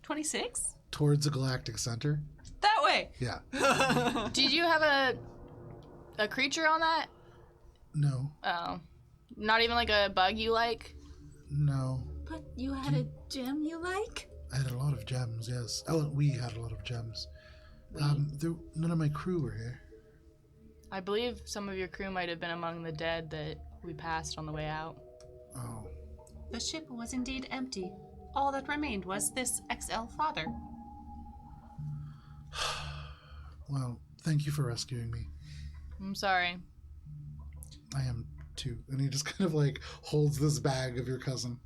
S5: 26?
S1: Towards the galactic center.
S5: That way!
S1: Yeah.
S2: Did you have a creature on that?
S1: No.
S2: Oh. Not even like a bug you like?
S1: No.
S7: But you had a gem you like?
S1: I had a lot of gems, yes. Oh, we had a lot of gems. None of my crew were here.
S2: I believe some of your crew might have been among the dead that we passed on the way out.
S1: Oh.
S5: The ship was indeed empty. All that remained was this XL Father.
S1: Well, thank you for rescuing me.
S2: I'm sorry.
S1: I am too. And he just kind of like holds this bag of your cousin.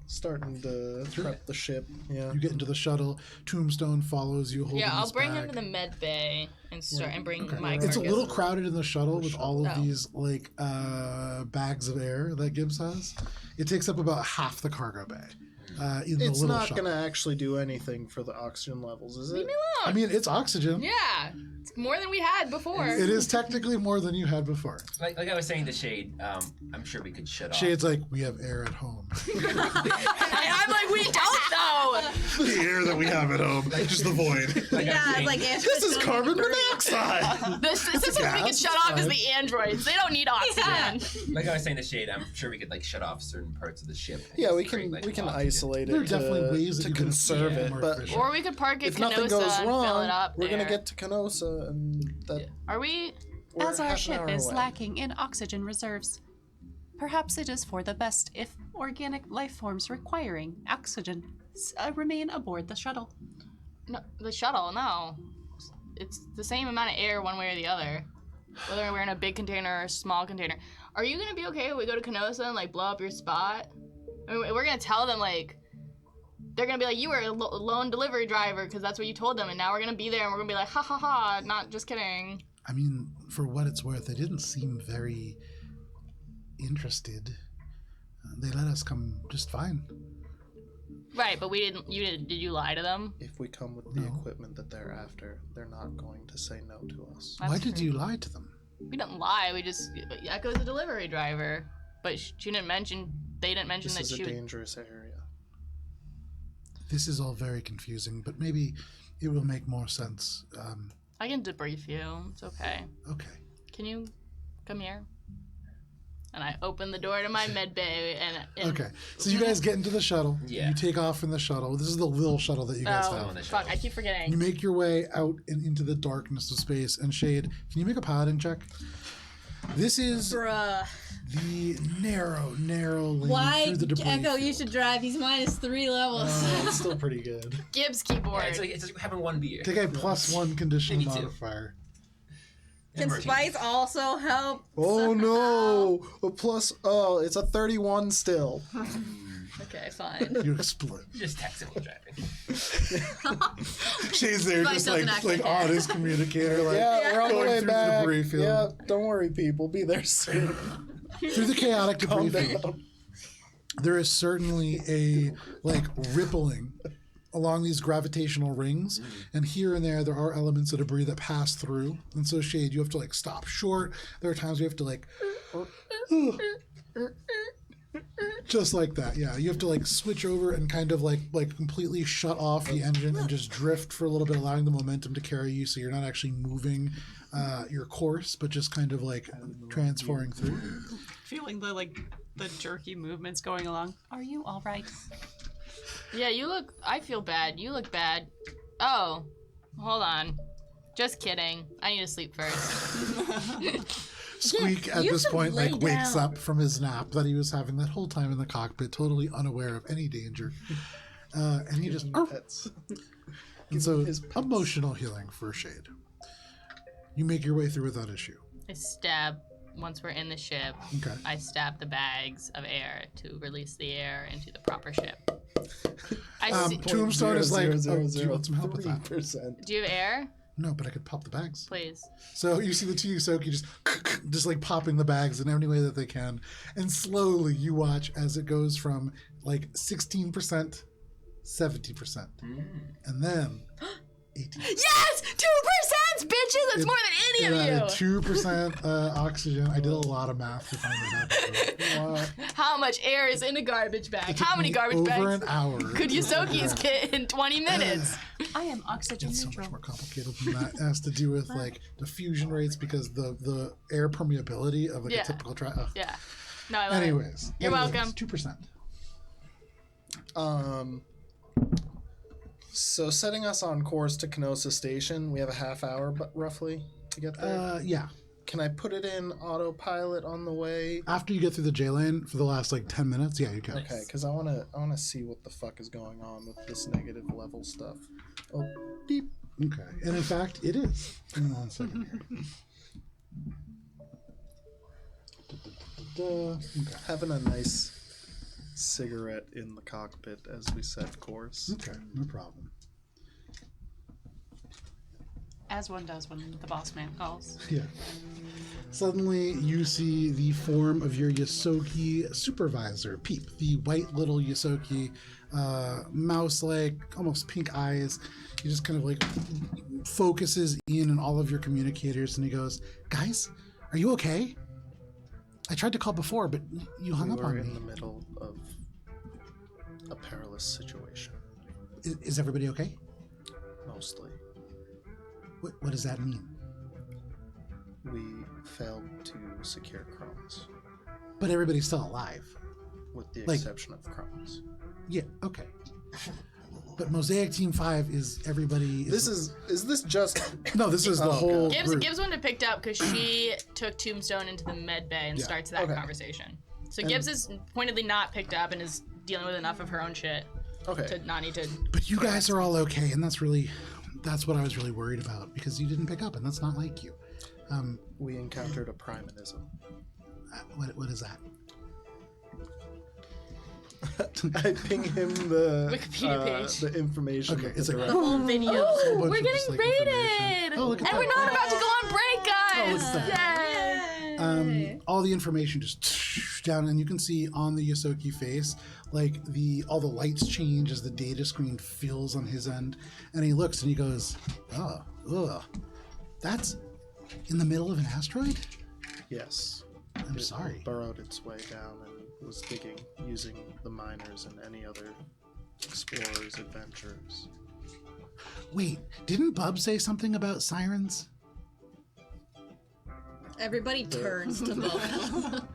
S6: Starting to prep the ship. Yeah.
S1: You get into the shuttle. Tombstone follows you holding
S2: Yeah, I'll
S1: this
S2: bring him
S1: bag.
S2: to the med bay and start and bring
S1: Okay.
S2: my
S1: It's a
S2: carcass.
S1: little crowded in the shuttle with all of
S2: Oh.
S1: these like bags of air that Gibbs has. It takes up about half the cargo bay. In the
S6: It's
S1: little
S6: not
S1: shuttle.
S6: going to actually do anything for the oxygen levels, is it?
S2: Leave me
S1: I
S2: alone.
S1: mean, it's oxygen.
S2: Yeah, it's more than we had before.
S1: It is technically more than you had before.
S3: Like I was saying to Shade, I'm sure we could shut off.
S1: Shade's like, we have air at home.
S2: I'm like, we don't though.
S1: The air that that we have at home. Just the void.
S7: Yeah, it's like
S6: This is carbon monoxide.
S2: The systems we can
S1: gas,
S2: shut
S1: it's
S2: off is
S1: fine.
S2: the androids. They don't need oxygen.
S3: Like I was saying to Shade, I'm sure we could like shut off certain parts of the ship. and
S6: Yeah,
S3: just
S6: we
S3: create,
S6: can
S3: like,
S6: we can
S3: oxygen.
S6: isolate it
S1: There are definitely ways that
S6: to
S1: you can
S6: conserve
S3: yeah,
S6: it,
S1: more
S6: but
S1: efficient.
S2: Or we could park at
S6: if nothing
S2: Canosa
S6: goes
S2: and fill it
S6: wrong,
S2: up
S6: we're gonna
S2: there.
S6: get to Canosa, and that
S2: Are we?
S6: we're
S5: As our
S6: half an
S5: ship
S6: hour
S5: is
S6: away.
S5: lacking in oxygen reserves, perhaps it is for the best if organic life forms requiring oxygen remain aboard the shuttle.
S2: No, the shuttle, no. It's the same amount of air one way or the other. Whether we're in a big container or a small container. Are you gonna be okay if we go to Canosa and like blow up your spot? I mean, we're gonna tell them like they're gonna be like, you were a lone delivery driver because that's what you told them, and now we're gonna be there and we're gonna be like, ha ha ha, not just kidding.
S1: I mean, for what it's worth, they didn't seem very interested. They let us come just fine.
S2: Right, but we didn't. You did. Did you lie to them?
S6: If we come with the
S1: No.
S6: equipment that they're after, they're not going to say no to us.
S2: That's
S1: Why did
S2: true.
S1: you lie to them?
S2: We didn't lie. We just Echo's a delivery driver, but she didn't mention. They didn't mention
S6: This
S2: that
S6: is a
S2: she.
S6: dangerous area.
S1: This is all very confusing, but maybe it will make more sense.
S2: I can debrief you. It's okay.
S1: Okay.
S2: Can you come here? And I open the door to my med bay and
S1: Okay. So you guys get into the shuttle.
S3: Yeah.
S1: You take off in the shuttle. This is the little shuttle that you guys
S2: Oh,
S1: have.
S2: fuck, I keep forgetting.
S1: You make your way out and into the darkness of space. And Shade, can you make a paladin check? This is
S7: Bruh.
S1: the narrow lane
S7: Why,
S1: through the debris.
S7: Echo, you should drive. He's -3 levels.
S6: It's still pretty good.
S2: Gibbs keyboard.
S3: Yeah, it's like having one beer.
S1: Take a +1 conditional
S3: Maybe two.
S1: modifier.
S7: Can Spice also help?
S6: Oh no! A plus. Oh, it's a 31 still.
S2: Okay, fine.
S1: You explode.
S3: Just tactical driving.
S1: Shade's there,
S7: Spice
S1: just
S7: doesn't actually
S1: like on his communicator, like
S6: Yeah, we're on the
S1: going
S6: way
S1: through
S6: back.
S1: the debris field.
S6: Yeah, don't worry, people. Be there soon.
S1: Through the chaotic debris
S6: Calm
S1: field.
S6: down.
S1: There is certainly a rippling along these gravitational rings, and here and there are elements of debris that pass through. And so, Shade, you have to stop short. There are times you have to just like that. Yeah, you have to switch over and kind of completely shut off the engine and just drift for a little bit, allowing the momentum to carry you, so you're not actually moving your course, but just kind of transferring through.
S5: Feeling the jerky movements going along. Are you all right?
S2: Yeah, you look. I feel bad. You look bad. Oh, hold on. Just kidding. I need to sleep first.
S1: Squeak at
S7: you
S1: this
S7: should
S1: point
S7: lay
S1: wakes
S7: down.
S1: up from his nap that he was having that whole time in the cockpit, totally unaware of any danger, and he just
S6: Pets.
S1: and so
S6: his pets.
S1: emotional healing for Shade. You make your way through without issue.
S2: I stab. Once we're in the ship,
S1: Okay.
S2: I stab the bags of air to release the air into the proper ship. I see.
S1: Tombstone is like,
S6: Zero,
S1: oh,
S6: zero,
S1: do you want some help with that?
S6: 3%.
S2: Do you have air?
S1: No, but I could pop the bags.
S2: Please.
S1: So you see the two Yusoki just popping the bags in any way that they can, and slowly you watch as it goes from 16%, 70%, and then 18%.
S2: Yes! 2%, bitches! That's more than any of you!
S1: 2% oxygen. I did a lot of math to find that out.
S6: Wow.
S2: How much air is in a garbage bag? How many garbage
S1: Over
S2: bags
S1: an hour.
S2: could Yosokis get in 20 minutes?
S5: I am oxygen
S1: It's so
S5: neutral.
S1: much more complicated than that. It has to do with diffusion rates because the air permeability of
S2: Yeah.
S1: a typical
S2: Yeah. No, I love it.
S1: Anyways,
S2: You're welcome.
S1: 2%.
S6: So setting us on course to Canosa Station, we have a half hour, roughly, to get there.
S1: Yeah.
S6: Can I put it in autopilot on the way?
S1: After you get through the J lane for the last 10 minutes, yeah, you can.
S6: Okay, because I wanna see what the fuck is going on with this negative level stuff. Oh, beep.
S1: Okay. And in fact, it is. Give me 1 second here. Okay.
S6: Having a nice cigarette in the cockpit as we set course.
S1: Okay, no problem.
S5: As one does when the boss man calls.
S1: Yeah. Suddenly, you see the form of your Yosoki supervisor, Peep, the white little Yosoki, mouse-like, almost pink eyes. He just kind of focuses in on all of your communicators, and he goes, "Guys, are you okay? I tried to call before, but you hung
S6: We
S1: up
S6: were
S1: on
S6: in
S1: me."
S6: the middle of a perilous situation.
S1: Is everybody okay?
S6: Mostly.
S1: What does that mean?
S6: We failed to secure Crumbs,
S1: But everybody's still alive.
S6: with the
S1: Like-
S6: exception of Crumbs.
S1: Yeah, okay. But Mosaic Team 5 is everybody...
S6: Is this just...
S1: No, this is the
S6: Oh,
S1: whole
S6: God.
S1: group.
S2: Gibbs wouldn't have picked up because she took Tombstone into the med bay and
S1: Yeah.
S2: starts that
S6: Okay.
S2: conversation. So Gibbs is pointedly not picked up and is dealing with enough of her own shit
S6: Okay.
S2: to not need to.
S1: But you guys are all okay, and that's what I was really worried about, because you didn't pick up, and that's not like you.
S6: We encountered a primanism.
S1: What is that?
S6: I ping him the
S2: Wikipedia page.
S6: the information.
S1: Okay,
S6: of the
S1: it's like-
S6: direct-
S7: Whole video.
S1: whole bunch
S2: We're
S1: of
S2: getting
S1: just, like,
S2: raided!
S1: information. Oh, look at
S2: And
S1: that.
S2: we're not about to go on break, guys!
S1: Oh, look at that.
S2: Yay!
S1: All the information just down, and you can see on the Yosoki face, like all the lights change as the data screen fills on his end, and he looks and he goes, "Oh, that's in the middle of an asteroid."
S6: Yes.
S1: I'm
S6: It
S1: sorry.
S6: burrowed its way down and was digging using the miners and any other explorers' adventures.
S1: Wait, didn't Bub say something about sirens?
S7: Everybody turns to Bob.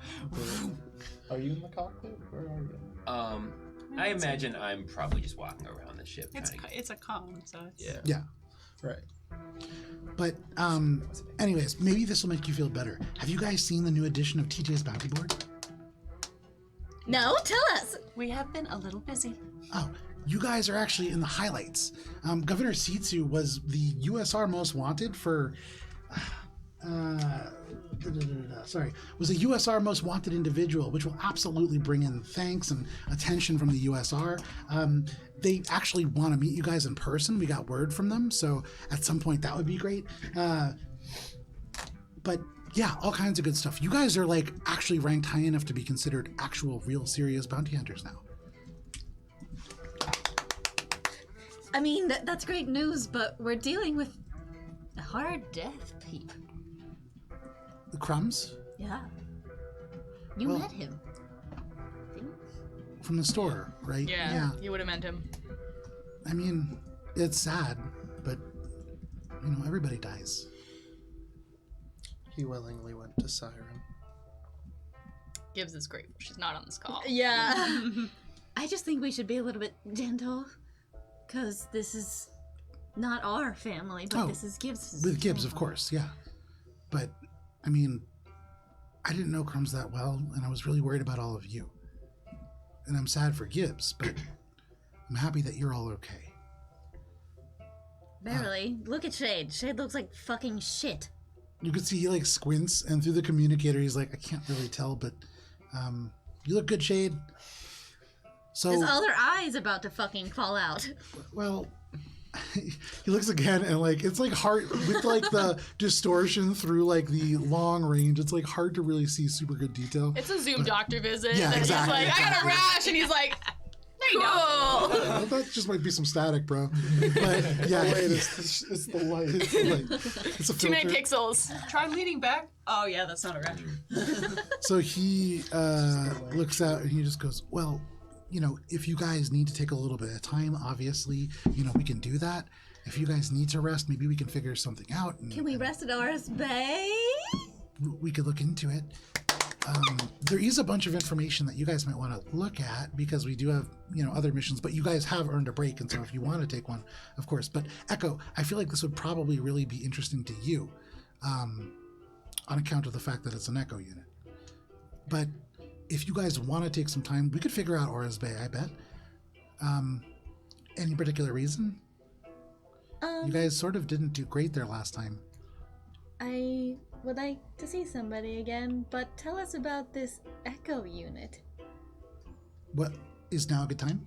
S6: Are you in the cockpit? Where are you?
S3: I imagine I'm probably just walking around the ship.
S5: It's
S3: trying to
S5: it's a comm, so it's
S3: yeah.
S1: Yeah.
S6: Right.
S1: But anyways, maybe this will make you feel better. Have you guys seen the new edition of TJ's Bounty Board?
S7: No, tell us.
S5: we have been a little busy.
S1: Oh, you guys are actually in the highlights. Governor Sitsu was the USR most wanted for. Was a USR most wanted individual, which will absolutely bring in thanks and attention from the USR. They actually want to meet you guys in person. We got word from them, so at some point that would be great. But yeah, all kinds of good stuff. You guys are like actually ranked high enough to be considered actual, real, serious bounty hunters now.
S7: I mean, that's great news, but we're dealing with a hard death, Pete.
S1: The Crumbs
S7: Yeah. You
S1: Well-
S7: met him. Didn't you?
S1: from the store, right?
S2: Yeah, you would have meant him.
S1: I mean, it's sad, but everybody dies.
S6: He willingly went to Siren.
S2: Gibbs is grateful she's not on this call.
S7: Yeah. I just think we should be a little bit gentle, because this is not our family, but
S1: Oh,
S7: this is Gibbs'
S1: With Gibbs, of
S7: family.
S1: course, yeah. But I mean, I didn't know Crumbs that well, and I was really worried about all of you. And I'm sad for Gibbs, but I'm happy that you're all okay.
S7: Barely. Look at Shade. Shade looks like fucking shit.
S1: You can see he like squints, and through the communicator, he's like, I can't really tell, but you look good, Shade. So,
S7: His other eye's about to fucking fall out.
S1: well, he looks again, and like it's like hard with like the distortion through like the long range. It's like hard to really see super good detail.
S2: It's a Zoom doctor visit.
S1: Yeah,
S2: and
S1: exactly,
S2: he's like, I got a
S1: exactly.
S2: rash, and he's like, cool.
S1: That just might be some static, bro. But yeah,
S6: Wait, it's the light.
S1: it's a
S2: Too many
S1: filter.
S2: pixels.
S5: Try leaning back. Oh yeah, that's not a rash.
S1: So he looks out and he just goes, well, if you guys need to take a little bit of time, obviously, we can do that. If you guys need to rest, maybe we can figure something out. And,
S7: Can we rest at Oris Bay?
S1: we could look into it. There is a bunch of information that you guys might want to look at, because we do have, other missions, but you guys have earned a break. And so if you want to take one, of course. But Echo, I feel like this would probably really be interesting to you, on account of the fact that it's an Echo unit. But if you guys want to take some time, we could figure out Aura's Bay, I bet. Any particular reason? You guys sort of didn't do great there last time.
S7: I would like to see somebody again, but tell us about this Echo unit.
S1: What is now a good time?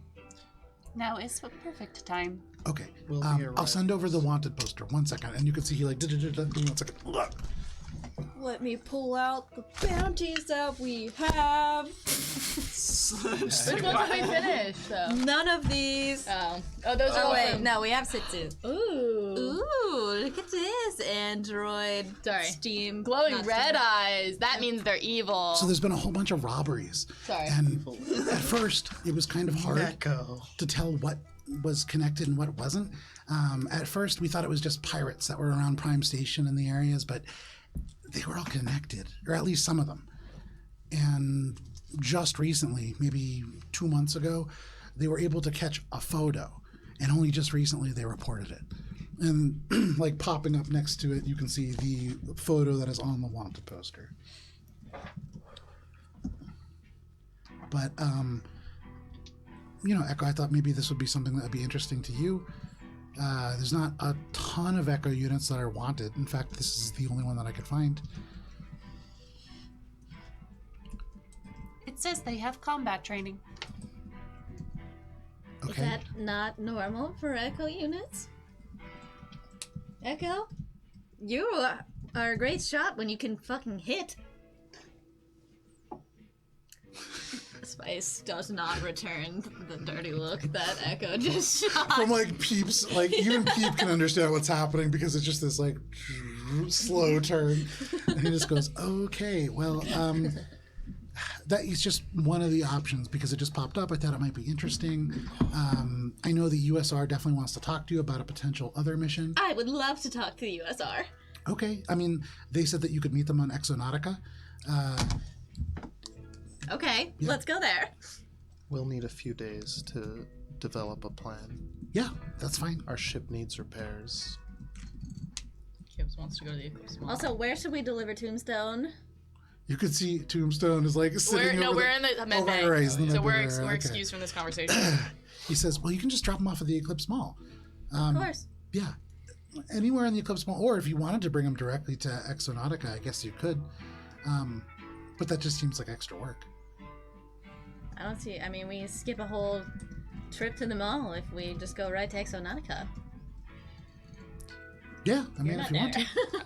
S5: Now is a perfect time.
S1: Okay.
S6: We'll be here
S1: I'll
S6: right
S1: send over the wanted poster. 1 second. And you can see he like, give me 1 second.
S8: Let me pull out the bounties that we have.
S2: Which ones have we finished, though?
S8: None of these.
S2: Oh, those are
S8: Oh
S2: all
S8: wait,
S2: from-
S8: no, we have Sitsu.
S2: Ooh.
S8: Ooh, look at this. Android.
S2: Sorry.
S8: Steam.
S2: Glowing
S8: not
S2: red
S8: Steam.
S2: eyes. That means they're evil.
S1: So there's been a whole bunch of robberies.
S2: Sorry.
S1: And at first, it was kind of hard
S6: Echo.
S1: to tell what was connected and what wasn't. At first, we thought it was just pirates that were around Prime Station in the areas, but they were all connected, or at least some of them. And just recently, maybe 2 months ago, they were able to catch a photo, and only just recently they reported it. And like popping up next to it, you can see the photo that is on the wanted poster. But, Echo, I thought maybe this would be something that would be interesting to you. There's not a ton of Echo units that are wanted. In fact, this is the only one that I could find.
S5: It says they have combat training.
S7: Is
S1: Okay.
S7: that not normal for Echo units? Echo, you are a great shot when you can fucking hit. Spice does not return the dirty look that Echo just shot.
S1: From like Peeps, like even Peep can understand what's happening because it's just this like slow turn. And he just goes, okay, well, that is just one of the options because it just popped up. I thought it might be interesting. I know the USR definitely wants to talk to you about a potential other mission.
S7: I would love to talk to the USR.
S1: Okay, I mean, they said that you could meet them on Exonautica.
S7: Okay, let's go there.
S6: We'll need a few days to develop a plan.
S1: Yeah, that's fine.
S6: Our ship needs repairs.
S2: Gibbs wants to go to the Eclipse Mall.
S7: Also, where should we deliver Tombstone?
S1: You could see Tombstone is like sitting
S2: we're in the med bay.
S1: right, he's in the
S2: So
S1: med
S2: we're,
S1: bay,
S2: we're
S1: okay.
S2: excused from this conversation.
S1: He says, well, you can just drop them off at the Eclipse Mall.
S7: Of course.
S1: Yeah, anywhere in the Eclipse Mall, or if you wanted to bring them directly to Exonautica, I guess you could. But that just seems like extra work.
S7: I don't see. I mean, we skip a whole trip to the mall if we just go right to Exonautica.
S1: Yeah, I mean,
S7: You're
S1: if
S7: not
S1: you want
S7: there.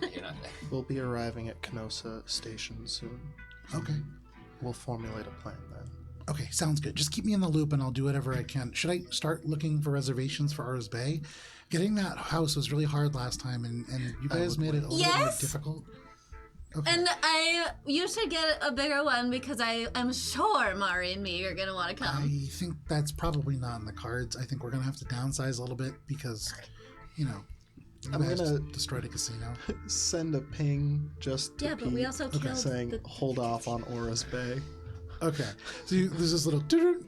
S1: to.
S3: You're not there.
S6: We'll be arriving at Canossa Station soon.
S1: Okay.
S6: We'll formulate a plan then.
S1: Okay, sounds good. Just keep me in the loop and I'll do whatever I can. Should I start looking for reservations for Ars Bay? Getting that house was really hard last time and you guys made it a little bit more
S7: Yes?
S1: difficult. Okay.
S7: And you should get a bigger one because I am sure Mari and me are gonna want to come.
S1: I think that's probably not in the cards. I think we're going to have to downsize a little bit because, you
S6: I'm
S1: guys
S6: gonna
S1: destroyed a casino.
S6: send a ping just to
S7: Yeah, but we
S6: Pete
S7: also killed
S6: saying
S7: the-
S6: hold off on Oris Bay.
S1: Okay. So there's this little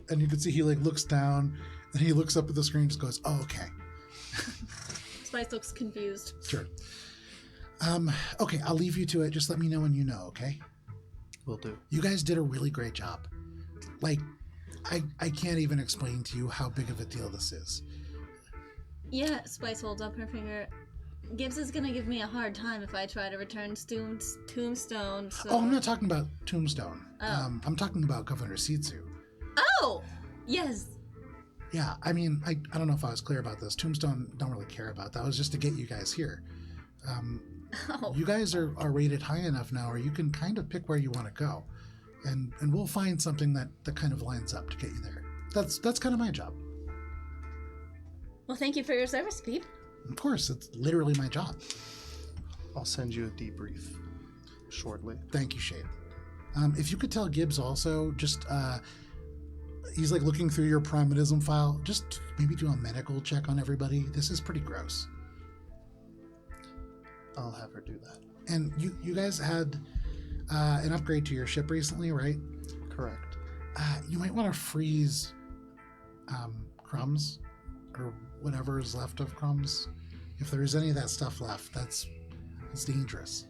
S1: and you can see he like looks down and he looks up at the screen and just goes, oh, okay.
S7: Spice looks confused.
S1: Sure. Okay, I'll leave you to it. Just let me know when you know, okay?
S6: Will do.
S1: You guys did a really great job. Like, I can't even explain to you how big of a deal this is.
S7: Yeah, Spice holds up her finger. Gibbs is gonna give me a hard time if I try to return Tombstone. So...
S1: Oh, I'm not talking about Tombstone.
S7: Oh.
S1: I'm talking about Governor Seetsu.
S7: Oh! Yes.
S1: Yeah, I mean, I don't know if I was clear about this. Tombstone don't really care about that. It was just to get you guys here.
S7: Oh.
S1: You guys are rated high enough now where you can kind of pick where you want to go. And we'll find something that kind of lines up to get you there. That's kind of my job.
S7: Well, thank you for your service, Pete.
S1: Of course, it's literally my job.
S6: I'll send you a debrief shortly.
S1: Thank you, Shade. If you could tell Gibbs also, just, he's like looking through your Primatism file, just maybe do a medical check on everybody. This is pretty gross.
S6: I'll have her do that.
S1: And you guys had an upgrade to your ship recently, right?
S6: Correct.
S1: You might want to freeze crumbs or whatever is left of crumbs. If there's any of that stuff left, it's dangerous.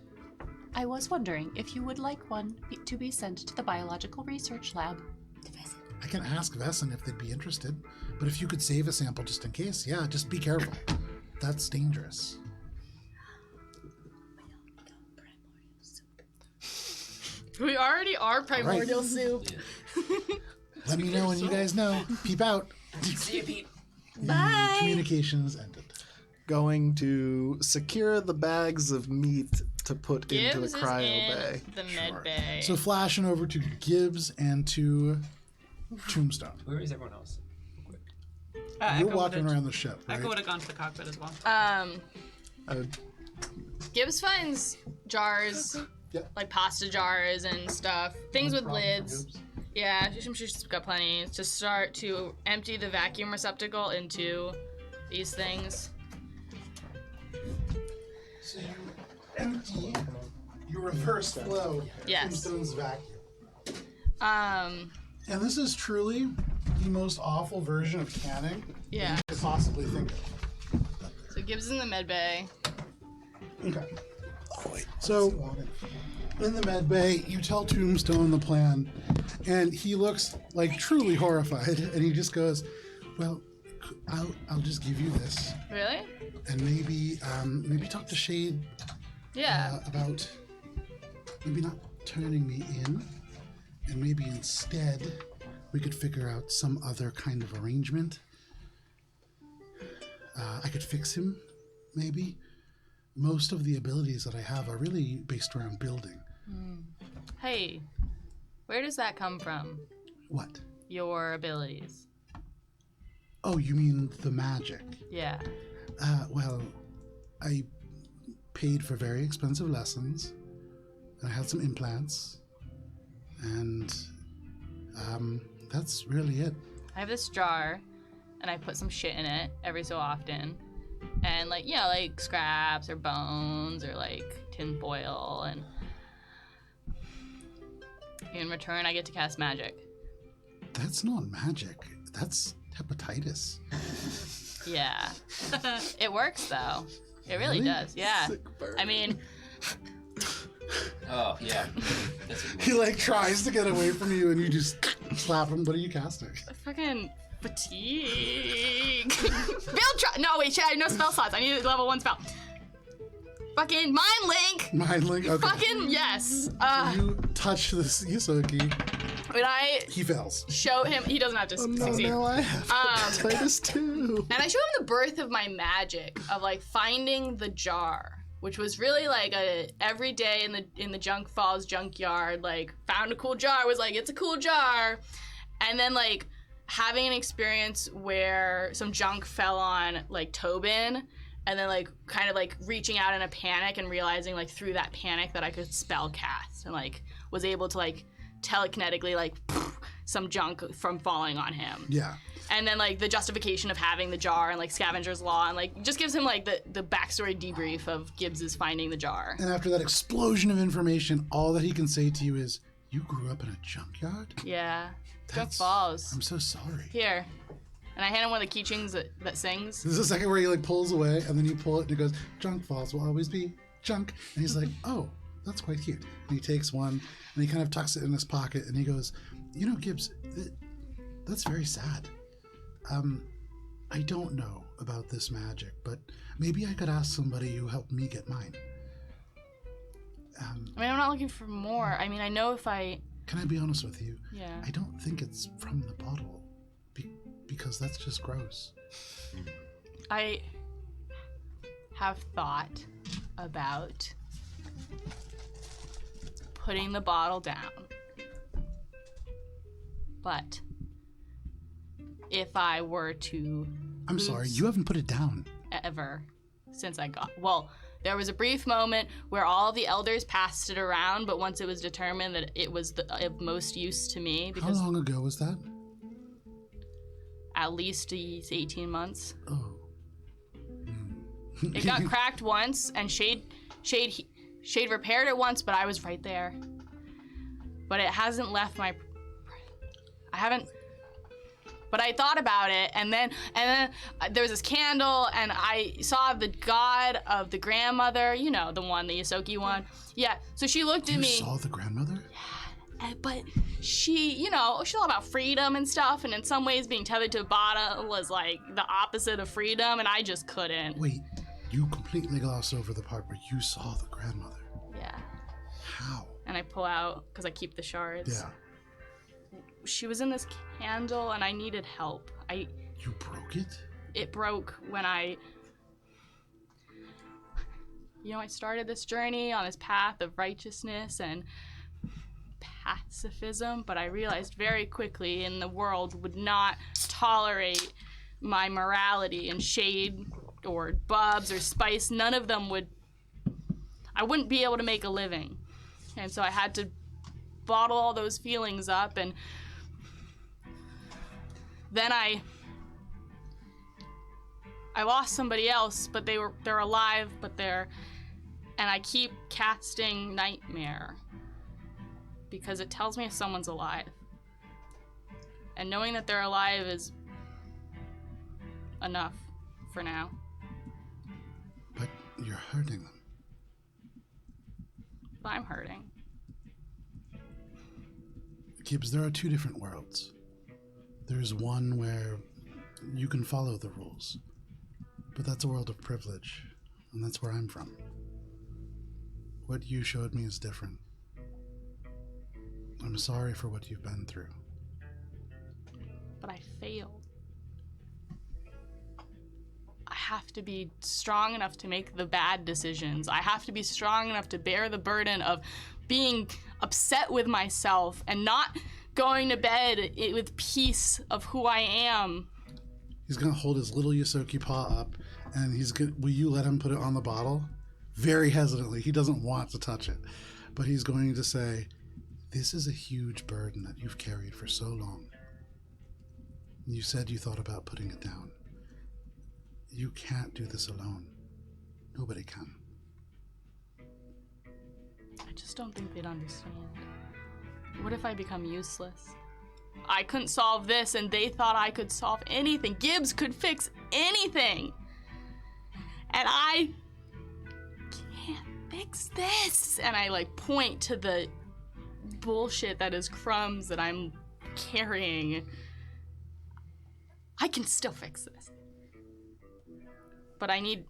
S5: I was wondering if you would like one to be sent to the biological research lab.
S1: I can ask Vesson if they'd be interested, but if you could save a sample just in case, yeah, just be careful. That's dangerous.
S2: We already are primordial soup.
S1: Let me know when you guys know. Peep out.
S3: See you, Pete.
S7: Bye.
S1: Communications ended.
S6: Going to secure the bags of meat to put into the
S2: Gibbs is
S6: cryo
S2: in
S6: bay.
S2: the med bay.
S1: So flashing over to Gibbs and to Tombstone.
S3: Where is everyone else?
S1: You're walking around the ship, right?
S5: Echo would have gone to the cockpit as well.
S6: I would
S2: Gibbs finds jars,
S1: Yep.
S2: like pasta jars and stuff, things with lids. Yeah, she's got plenty. To start to empty the vacuum receptacle into these things.
S1: So you empty, you reverse flow
S2: Yes.
S1: Tombstone's vacuum.
S2: And
S1: this is truly the most awful version of canning
S2: Yeah.
S1: you could possibly think of.
S2: So Gibbs is in the med bay.
S1: Okay. So, in the med bay, you tell Tombstone the plan, and he looks like truly horrified, and he just goes, "Well, I'll just give you this,
S2: Really?
S1: and maybe talk to Shade
S2: Yeah.
S1: about maybe not turning me in, and maybe instead we could figure out some other kind of arrangement. I could fix him, maybe." Most of the abilities that I have are really based around building.
S2: Hey, where does that come from?
S1: What?
S2: Your abilities.
S1: Oh, you mean the magic?
S2: Yeah.
S1: Well, I paid for very expensive lessons. And I had some implants. And that's really it.
S2: I have this jar, and I put some shit in it every so often. And like scraps or bones or like tin foil, and in return I get to cast magic.
S1: That's not magic. That's hepatitis.
S2: Yeah. It works though. It really does. Yeah. I mean,
S3: Oh, yeah. That's what
S1: He like tries to get away from you and you just slap him. What are you casting?
S2: fucking fatigue. No, wait, shit, I have no spell slots. I need a level 1 spell. Fucking mind link.
S1: Mind link. Okay.
S2: Fucking yes.
S1: You touch this Yusoki.
S2: When I
S1: He fails.
S2: show him, he doesn't have to succeed.
S6: I have hepatitis too.
S2: And I show him the birth of my magic of like finding the jar, which was really like a every day in the Junk Falls junkyard, like found a cool jar, was like, it's a cool jar. And then like having an experience where some junk fell on like Tobin, and then like kind of like reaching out in a panic and realizing like through that panic that I could spell cast, and like was able to like telekinetically like some junk from falling on him.
S1: Yeah.
S2: And then like the justification of having the jar and like scavenger's law, and like just gives him like the backstory debrief of Gibbs's finding the jar.
S1: And after that explosion of information, all that he can say to you is, "You grew up in a junkyard?"
S2: Yeah. Junk
S1: That's-
S2: Falls.
S1: I'm so sorry.
S2: Here. And I hand him one of the keychains that sings.
S1: There's a second where he like pulls away, and then you pull it, and it goes, "Junk Falls will always be junk." And he's like, "Oh, that's quite cute." And he takes one, and he kind of tucks it in his pocket, and he goes, "You know, Gibbs, that's very sad. I don't know about this magic, but maybe I could ask somebody who helped me get mine."
S2: I mean, I'm not looking for more. I mean, I know if I...
S1: Can I be honest with you?
S2: Yeah.
S1: I don't think it's from the bottle, because that's just gross.
S2: I have thought about putting the bottle down. But if I were to
S1: I'm sorry, you haven't put it down.
S2: ever since I got... Well, there was a brief moment where all the elders passed it around, but once it was determined that it was of most use to me,
S1: How
S2: because
S1: long ago was that?
S2: at least 18 months.
S1: Oh.
S2: It got cracked once, and Shade repaired it once, but I was right there. But it hasn't left my... I haven't... But I thought about it, and then there was this candle, and I saw the god of the grandmother, you know, the one, the Yosoki one. Yeah, so she looked at
S1: You
S2: me.
S1: saw the grandmother?
S2: But she, you know, she's all about freedom and stuff, and in some ways being tethered to a bottle was like the opposite of freedom, and I just couldn't.
S1: Wait, you completely glossed over the part where you saw the grandmother.
S2: Yeah.
S1: How?
S2: And I pull out, because I keep the shards.
S1: Yeah.
S2: She was in this candle, and I needed help.
S1: You broke it?
S2: It broke when I started this journey on this path of righteousness and pacifism, but I realized very quickly the world would not tolerate my morality, and Shade or Bubs or Spice, none of them I wouldn't be able to make a living. And so I had to bottle all those feelings up and then I lost somebody else, but they're alive, and I keep casting Nightmare because it tells me if someone's alive. And knowing that they're alive is enough for now.
S1: But you're hurting them.
S2: But I'm hurting.
S1: Gibbs, there are two different worlds. There's one where you can follow the rules, but that's a world of privilege, and that's where I'm from. What you showed me is different. I'm sorry for what you've been through.
S2: But I failed. I have to be strong enough to make the bad decisions. I have to be strong enough to bear the burden of being upset with myself and not going to bed with peace of who I am.
S1: He's gonna hold his little Yosoki paw up, and will you let him put it on the bottle? Very hesitantly. He doesn't want to touch it, but he's going to say, this is a huge burden that you've carried for so long. You said you thought about putting it down. You can't do this alone. Nobody can.
S2: I just don't think they'd understand. What if I become useless? I couldn't solve this, and they thought I could solve anything. Gibbs could fix anything. And I can't fix this. And I point to the bullshit that is crumbs that I'm carrying. I can still fix this. But I need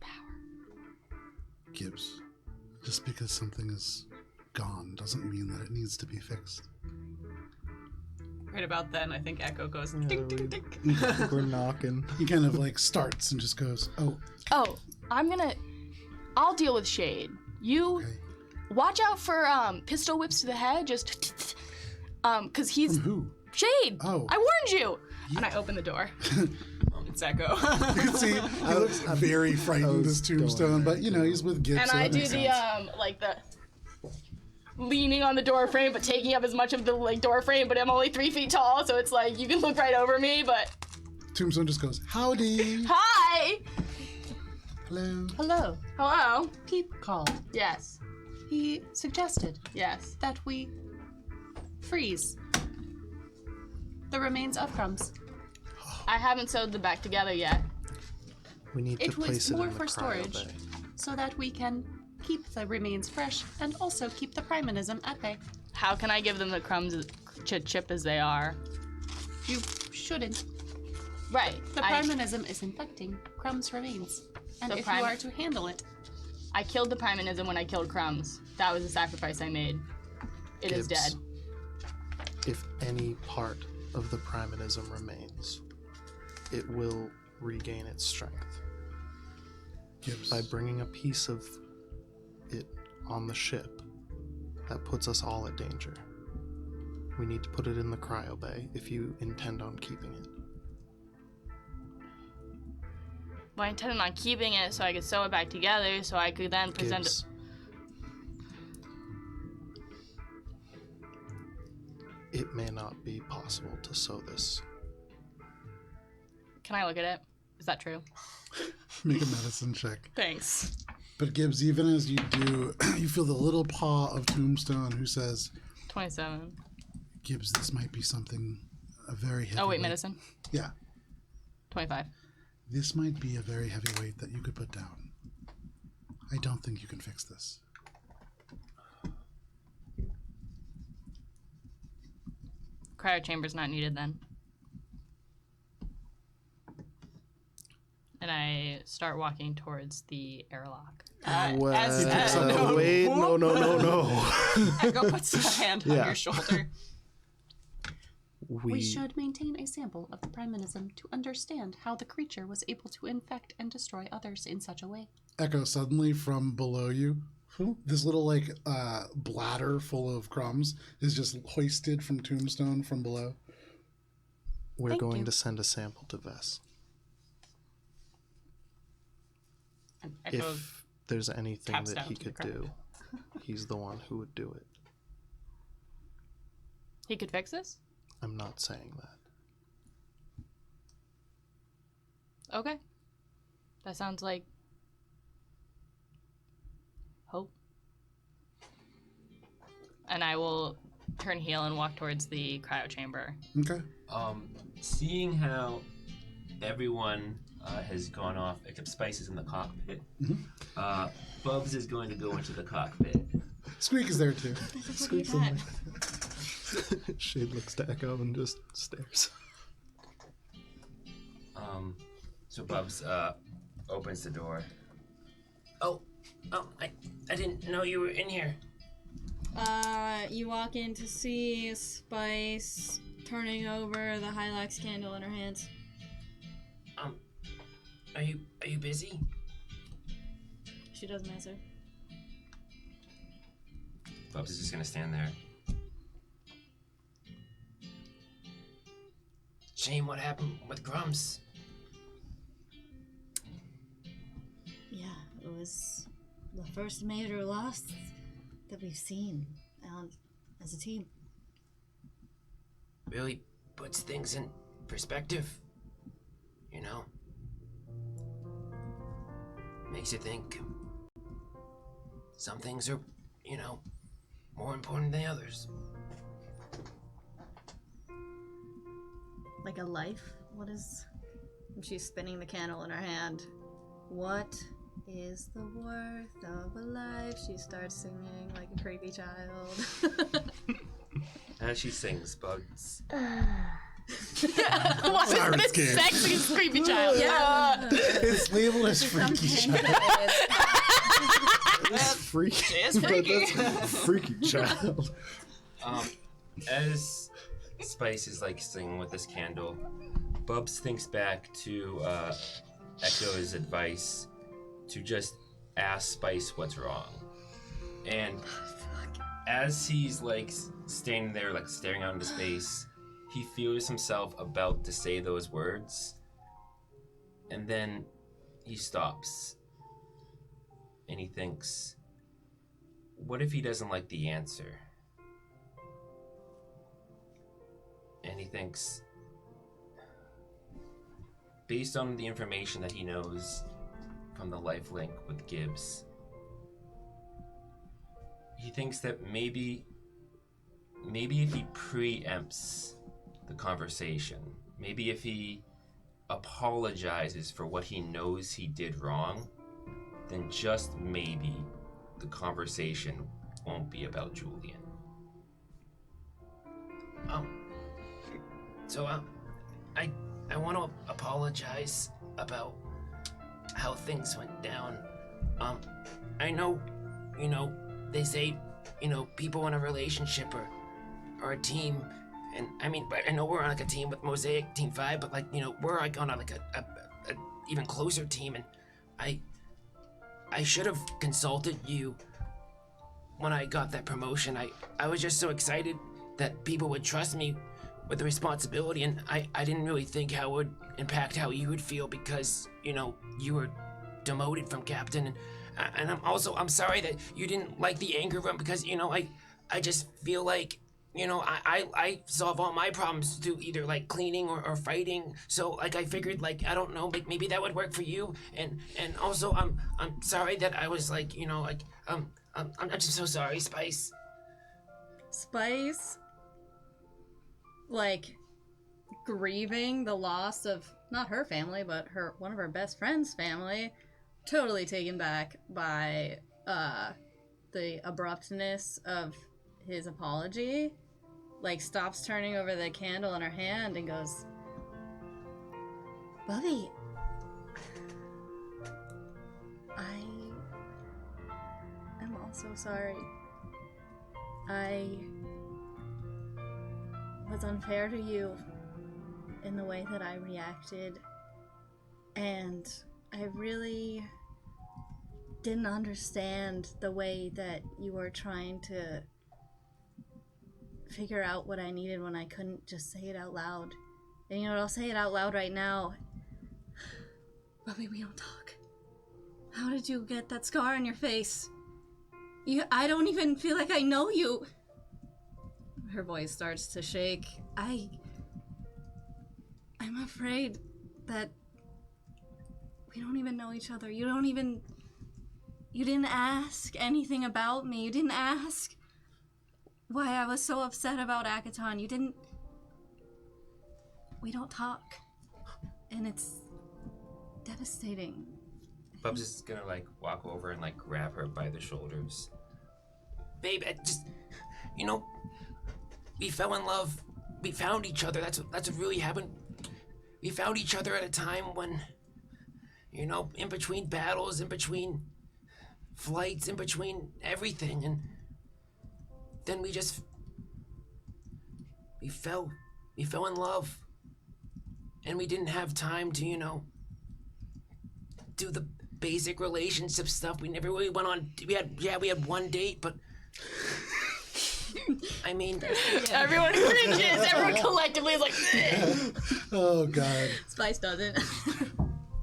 S2: power.
S1: Gibbs, just because something is gone doesn't mean that it needs to be fixed.
S5: Right about then, I think Echo goes ding, ding, ding.
S6: We're knocking.
S1: He kind of starts and just goes, oh.
S2: Oh, I'll deal with Shade. You
S1: Okay.
S2: watch out for pistol whips to the head, just cause he's
S1: From who?
S2: Shade.
S1: Oh.
S2: I warned you. And I open the door.
S5: It's Echo.
S1: You can see he looks very frightened as Tombstone, but he's with Gibbs.
S2: And
S1: so
S2: I
S1: that
S2: do
S1: makes
S2: the
S1: sense.
S2: the leaning on the door frame, but taking up as much of the door frame. But I'm only 3 feet tall, so it's you can look right over me. But
S1: Tombstone just goes, howdy.
S2: hi,
S1: Hello.
S5: Hello.
S2: hello.
S5: Peep called.
S2: Yes,
S5: He suggested
S2: yes.
S5: that we freeze the remains of Crumbs.
S2: I haven't sewed them back together yet.
S6: We need to
S5: It was
S6: place it
S5: more
S6: in the
S5: for
S6: cryo
S5: storage,
S6: bay.
S5: so that we can keep the remains fresh and also keep the primanism at bay.
S2: How can I give them the crumbs chip as they are?
S5: You shouldn't.
S2: Right.
S5: The primanism is infecting Crumbs' remains. And
S2: The
S5: if you are to handle it,
S2: I killed the primanism when I killed Crumbs. That was the sacrifice I made. It is
S6: Gibbs,
S2: dead.
S6: If any part of the primanism remains, it will regain its strength.
S1: Gibbs.
S6: By bringing a piece of it on the ship, that puts us all at danger. We need to put it in the cryo bay if you intend on keeping it.
S2: Well, I intended on keeping it so I could sew it back together so I could then present
S6: Gibbs, it may not be possible to sew this.
S2: Can I look at it? Is that true?
S1: Make a medicine check.
S2: Thanks.
S1: But Gibbs, even as you do, you feel the little paw of Tombstone who says,
S2: 27.
S1: Gibbs, this might be something a very heavy
S2: Oh, wait,
S1: weight.
S2: medicine?
S1: Yeah.
S2: 25.
S1: This might be a very heavy weight that you could put down. I don't think you can fix this.
S2: Cryo chamber's not needed then. And I start walking towards the airlock.
S6: Well,
S5: as-
S6: wait, no.
S5: Echo puts a hand on
S6: Yeah.
S5: your shoulder.
S6: We
S5: We should maintain a sample of the primanism to understand how the creature was able to infect and destroy others in such a way.
S1: Echo, suddenly from below you, this little bladder full of crumbs is just hoisted from Tombstone from below.
S6: We're
S5: Thank
S6: going
S5: you.
S6: to send a sample to Vess.
S5: And Echo
S6: If there's anything
S5: taps
S6: that
S5: down
S6: he
S5: to the
S6: could
S5: ground.
S6: do, he's the one who would do it.
S2: He could fix this?
S6: I'm not saying that.
S2: Okay. That sounds like hope. And I will turn heel and walk towards the cryo chamber.
S1: Okay.
S3: Seeing how everyone has gone off except Spice is in the cockpit, Bubs is going to go into the cockpit.
S1: Squeak is there too.
S6: Squeaks in there. Shade looks to Echo and just stares.
S3: So Bubs opens the door. Oh, I didn't know you were in here.
S8: You walk in to see Spice turning over the Hylax candle in her hands.
S3: Are you busy?
S8: She doesn't answer.
S3: Bubs is just gonna stand there. Shame, what happened with Grumps?
S8: Yeah, it was the first major loss that we've seen as a team.
S3: Really puts things in perspective, you know? Makes you think some things are, you know, more important than others.
S7: Like a life? What is... And she's spinning the candle in her hand. What is the worth of a life? She starts singing like a creepy child.
S3: As she sings, Bugs.
S2: What is
S1: Siren's
S2: this
S1: scared.
S2: sexy creepy child?
S7: Yeah.
S1: It's labeled as freaky child.
S6: It's freaky.
S2: It's freaky.
S6: That's freaky child.
S3: As Spice is like singing with this candle, Bubs thinks back to Echo's advice to just ask Spice what's wrong. And as he's like standing there, like staring out into space, he feels himself about to say those words, and then he stops. And he thinks, what if he doesn't like the answer? And he thinks, based on the information that he knows from the lifelink with Gibbs, he thinks that maybe if he preempts the conversation, maybe if he apologizes for what he knows he did wrong, then just maybe the conversation won't be about Julian. I want to apologize about how things went down. I know, they say, people in a relationship are a team, and but I know we're on like a team with Mosaic Team 5, but we're like on like a even closer team, and I should have consulted you when I got that promotion. I was just so excited that people would trust me with the responsibility, and I didn't really think how it would impact how you would feel because, you were demoted from captain, and I'm sorry that you didn't like the anger room because, I just feel like, I solve all my problems through either like cleaning or fighting, so like I figured like, I don't know, maybe that would work for you, and also I'm sorry that I was like, I'm just so sorry, Spice.
S7: Spice, like, grieving the loss of not her family, but one of her best friend's family, totally taken back by the abruptness of his apology, like stops turning over the candle in her hand and goes, Bubby, I am also sorry. I was unfair to you in the way that I reacted, and I really didn't understand the way that you were trying to figure out what I needed when I couldn't just say it out loud. And I'll say it out loud right now. Bubby, we don't talk. How did you get that scar on your face? I don't even feel like I know you. Her voice starts to shake. I'm afraid that We don't even know each other. You didn't ask anything about me. You didn't ask why I was so upset about Akaton. We don't talk. And it's devastating.
S3: Bubs is gonna like walk over and like grab her by the shoulders. Babe, we fell in love. We found each other. That's what really happened. We found each other at a time when, in between battles, in between flights, in between everything, and then we fell in love, and we didn't have time to, do the basic relationship stuff. We never really went on. We had one date, but I mean,
S2: Everyone cringes. Everyone collectively is like,
S1: Oh God.
S7: Spice doesn't.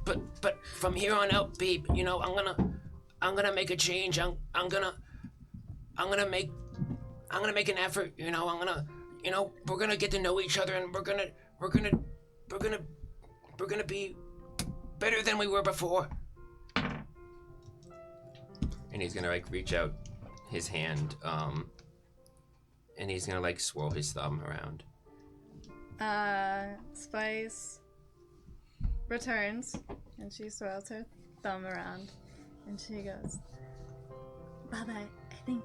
S3: but from here on out, babe, I'm gonna make a change. I'm gonna make an effort. We're gonna get to know each other, and we're gonna be better than we were before. And he's gonna like reach out his hand, and he's gonna like swirl his thumb around.
S7: Spice returns, and she swirls her thumb around, and she goes, Baba, I think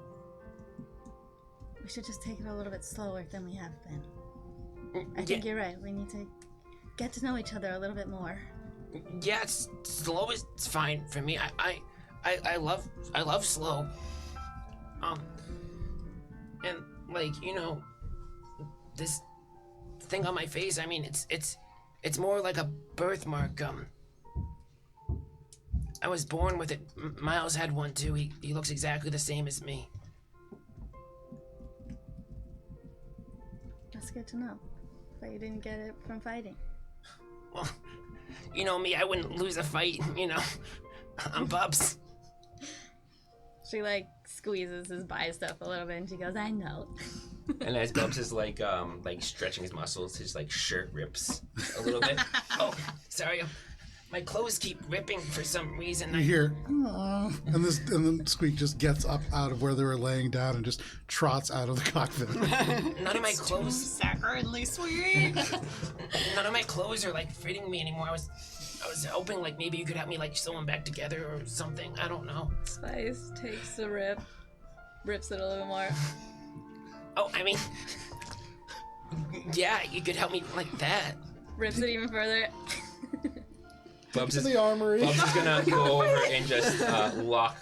S7: we should just take it a little bit slower than we have been. I think you're right. We need to get to know each other a little bit more.
S3: Yeah, it's slow is fine for me. I love slow. And like, this thing on my face, I mean, it's more like a birthmark. I was born with it. Miles had one too. He looks exactly the same as me.
S7: That's good to know. But you didn't get it from fighting.
S3: Well, you know me, I wouldn't lose a fight, I'm Bubs.
S7: She like squeezes his bicep a little bit, and she goes, I know.
S3: And as Bubs is like stretching his muscles, his like shirt rips a little bit. Oh, sorry. My clothes keep ripping for some reason.
S1: You hear, "Aw," and then Squeak just gets up out of where they were laying down and just trots out of the cockpit.
S3: None of my clothes,
S5: Saccharidly sweet.
S3: none of my clothes are like fitting me anymore. I was hoping like maybe you could help me like sew them back together or something. I don't know.
S7: Spice takes the rips it a little more.
S3: Oh, I mean, yeah, you could help me like that.
S7: Rips it even further.
S3: Bubs
S4: To
S3: is,
S4: the armory.
S3: Bubs is gonna go over and just lock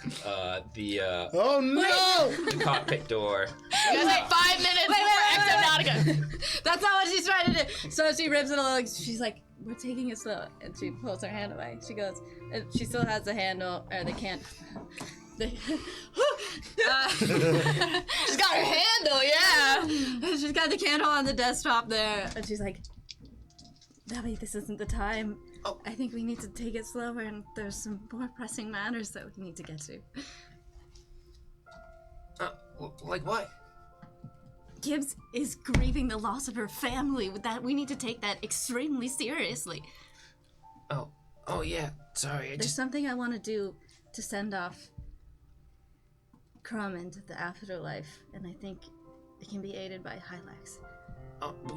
S3: the
S4: Oh no!
S3: cockpit door.
S2: you guys have 5 minutes before Exonautica.
S7: That's not what she's trying to do. So she rips it a little. She's like, we're taking it slow. And she pulls her hand away. She goes, and she still has the handle, or the can't.
S2: She's got her handle, yeah.
S7: She's got the candle on the desktop there. And she's like, Debbie, this isn't the time.
S3: Oh.
S7: I think we need to take it slower, and there's some more pressing matters that we need to get to.
S3: Like what?
S7: Gibbs is grieving the loss of her family. With that, we need to take that extremely seriously.
S3: Oh yeah. Sorry,
S7: There's something I want to do to send off Crumb into the afterlife, and I think it can be aided by Hylax.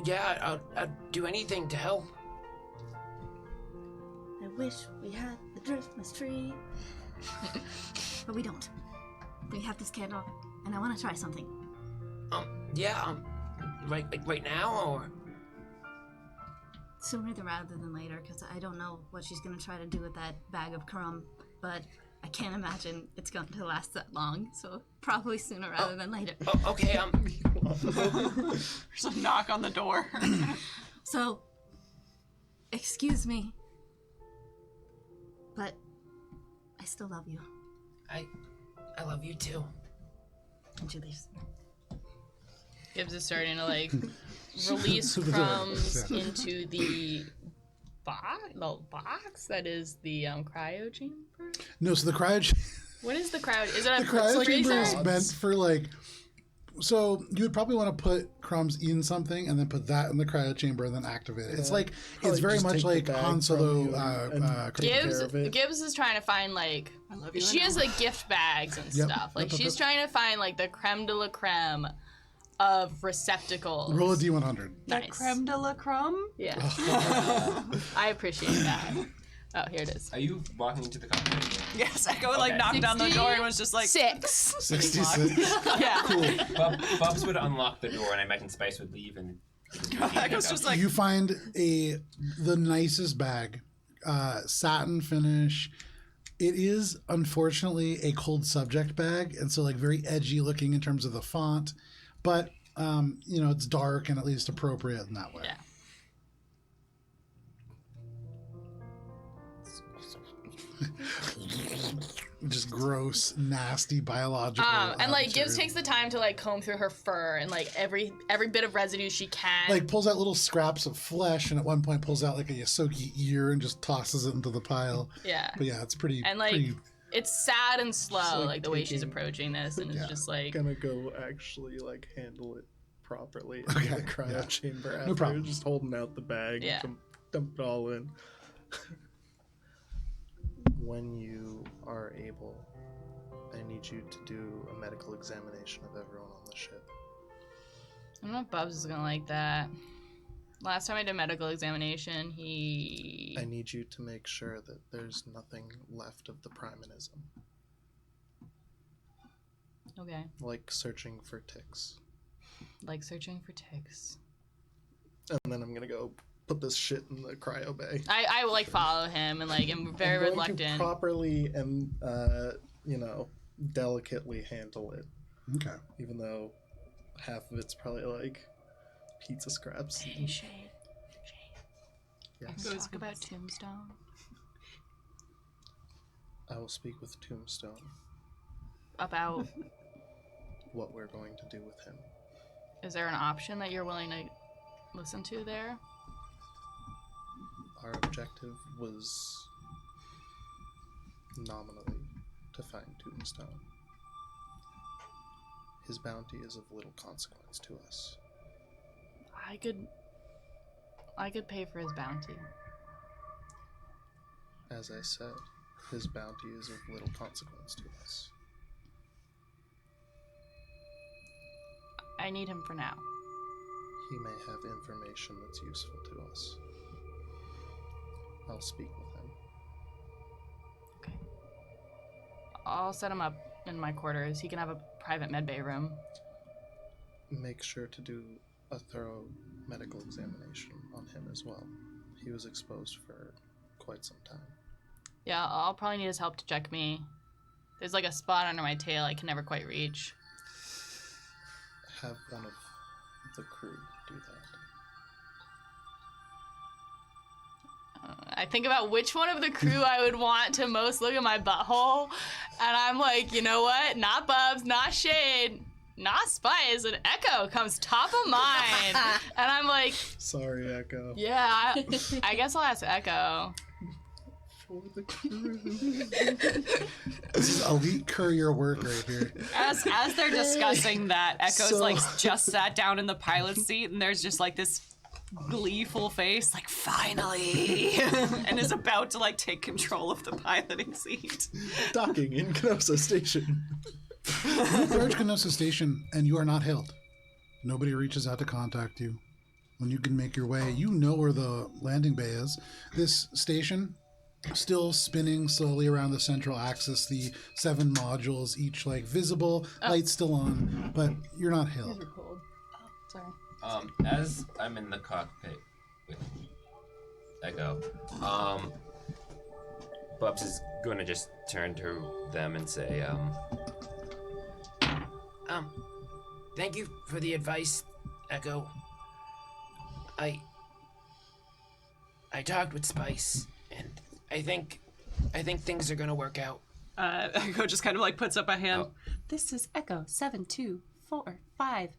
S3: Yeah, I'll do anything to help.
S7: I wish we had the Driftmas tree, but we don't. We have this candle, and I want to try something.
S3: Yeah, right now, or?
S7: Sooner rather than later, because I don't know what she's going to try to do with that bag of crumb, but I can't imagine it's going to last that long, so probably sooner rather than later.
S3: Okay,
S5: There's a knock on the door.
S7: So, excuse me, but I still love you.
S3: I love you too.
S7: And she leaves.
S2: Gibbs is starting to like release crumbs into the box that is the cryo chamber.
S1: No, so the cryo
S2: What is the cryo? Is it a
S1: chamber is
S2: freezer?
S1: meant for like So you would probably want to put crumbs in something and then put that in the cryo chamber and then activate it. It's like
S6: Probably
S1: it's very
S6: just
S1: much
S6: take the
S1: like
S6: bag
S1: Han
S6: from
S1: Solo.
S6: you and take care of it.
S2: Gibbs is trying to find like
S5: I love you.
S2: she has like gift bags and
S1: Yep.
S2: stuff. Like
S1: Yep.
S2: she's trying to find like the creme de la creme of receptacles.
S1: Roll a d100.
S2: Nice.
S5: Creme de la creme.
S2: Yeah. I appreciate that. Oh, here it is.
S3: Are you walking into the cockpit?
S5: Yes, Echo like
S3: Okay.
S5: knocked on the door and was just like,
S2: 6.
S1: 66.
S5: yeah.
S1: Cool.
S3: Bubs would unlock the door, and I imagine Spice would leave, and
S5: Echo's just like,
S1: You find the nicest bag, satin finish. It is unfortunately a cold subject bag, and so like very edgy looking in terms of the font, but it's dark and at least appropriate in that way.
S2: Yeah.
S1: Just gross, nasty biological.
S2: And like Gibbs
S1: material.
S2: takes the time to like comb through her fur and like every bit of residue she can.
S1: Like pulls out little scraps of flesh, and at one point pulls out like a Yosoki ear and just tosses it into the pile.
S2: Yeah.
S1: But yeah, it's pretty.
S2: And like
S1: pretty,
S2: it's sad and slow,
S6: like
S2: like the way she's
S6: taking-
S2: approaching this, and it's
S1: Yeah.
S2: just like
S6: Gonna go actually like handle it properly in
S1: Okay,
S6: the cryo
S1: yeah.
S6: chamber
S1: No
S6: after.
S1: problem.
S6: Just holding out the bag.
S2: Yeah.
S6: Dump it all in. When you are able, I need you to do a medical examination of everyone on the ship.
S2: I don't know if Bubs is gonna like that. Last time I did a medical examination, he
S6: I need you to make sure that there's nothing left of the primanism,
S2: okay,
S6: like searching for ticks.
S2: like searching for ticks.
S6: And then I'm gonna go put this shit in the cryo bay.
S2: I will like follow him and like I'm very
S6: I'm going
S2: reluctant.
S6: to properly and delicately handle it,
S1: okay.
S6: even though half of it's probably like pizza scraps.
S2: Hey, Shade.
S6: Yes.
S2: Can we talk about Tombstone?
S6: I will speak with Tombstone
S2: About
S6: what we're going to do with him.
S2: is there an option that you're willing to listen to there?
S6: Our objective was nominally to find Tombstone. His bounty is of little consequence to us.
S2: I could pay for his bounty.
S6: As I said, his bounty is of little consequence to us.
S2: I need him for now.
S6: He may have information that's useful to us. I'll speak with him.
S2: Okay. I'll set him up in my quarters. He can have a private medbay room.
S6: Make sure to do a thorough medical examination on him as well. He was exposed for quite some time.
S2: Yeah, I'll probably need his help to check me. There's like a spot under my tail I can never quite reach.
S6: Have one of the crew do that.
S2: I think about which one of the crew I would want to most look at my butthole, and I'm like, you know what? Not Bubs, not Shade, not Spice, and Echo comes top of mind. And I'm like,
S6: Sorry, Echo.
S2: yeah, I guess I'll ask Echo.
S6: For the crew.
S1: This is elite courier work right here.
S5: As they're discussing that, Echo's
S6: So-
S5: like just sat down in the pilot seat, and there's just like this gleeful face, like finally, and is about to like take control of the piloting seat.
S6: Docking in Kenosa Station.
S1: You approach Kenosa Station and you are not hailed. Nobody reaches out to contact you. When you can make your way, you know where the landing bay is. This station, still spinning slowly around the central axis, the 7 modules, each like visible, lights still on, but you're not hailed.
S2: Sorry.
S3: As I'm in the cockpit with Echo, Bubs is gonna just turn to them and say, thank you for the advice, Echo. I talked with Spice, and I think things are gonna work out.
S5: Echo just kind of like puts up a hand.
S3: Oh.
S5: This is Echo 7245.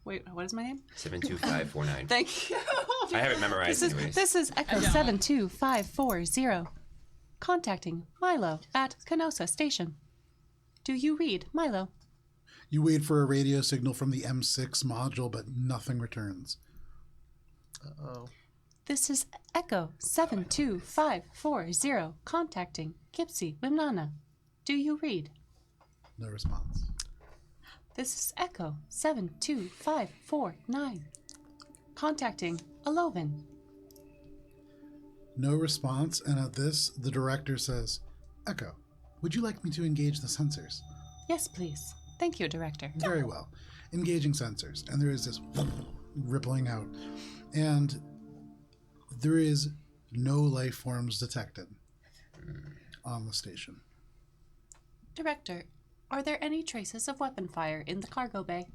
S5: Wait, what is my name?
S3: 72549.
S5: Thank you.
S3: I have it memorized anyways.
S5: This is Echo 72540. Contacting Milo at Kenosa Station. Do you read Milo?
S1: You wait for a radio signal from the M6 module, but nothing returns.
S6: Uh-oh.
S5: This is Echo 72540 contacting Gipsy Wimnana. Do you read?
S1: No response.
S5: This is Echo 72549 contacting Alovin.
S1: No response, and at this, the director says, Echo, would you like me to engage the sensors?
S5: Yes, please. Thank you, Director.
S1: Very well. Engaging sensors, and there is this rippling out, and there is no life forms detected on the station.
S5: Director, are there any traces of weapon fire in the cargo bay?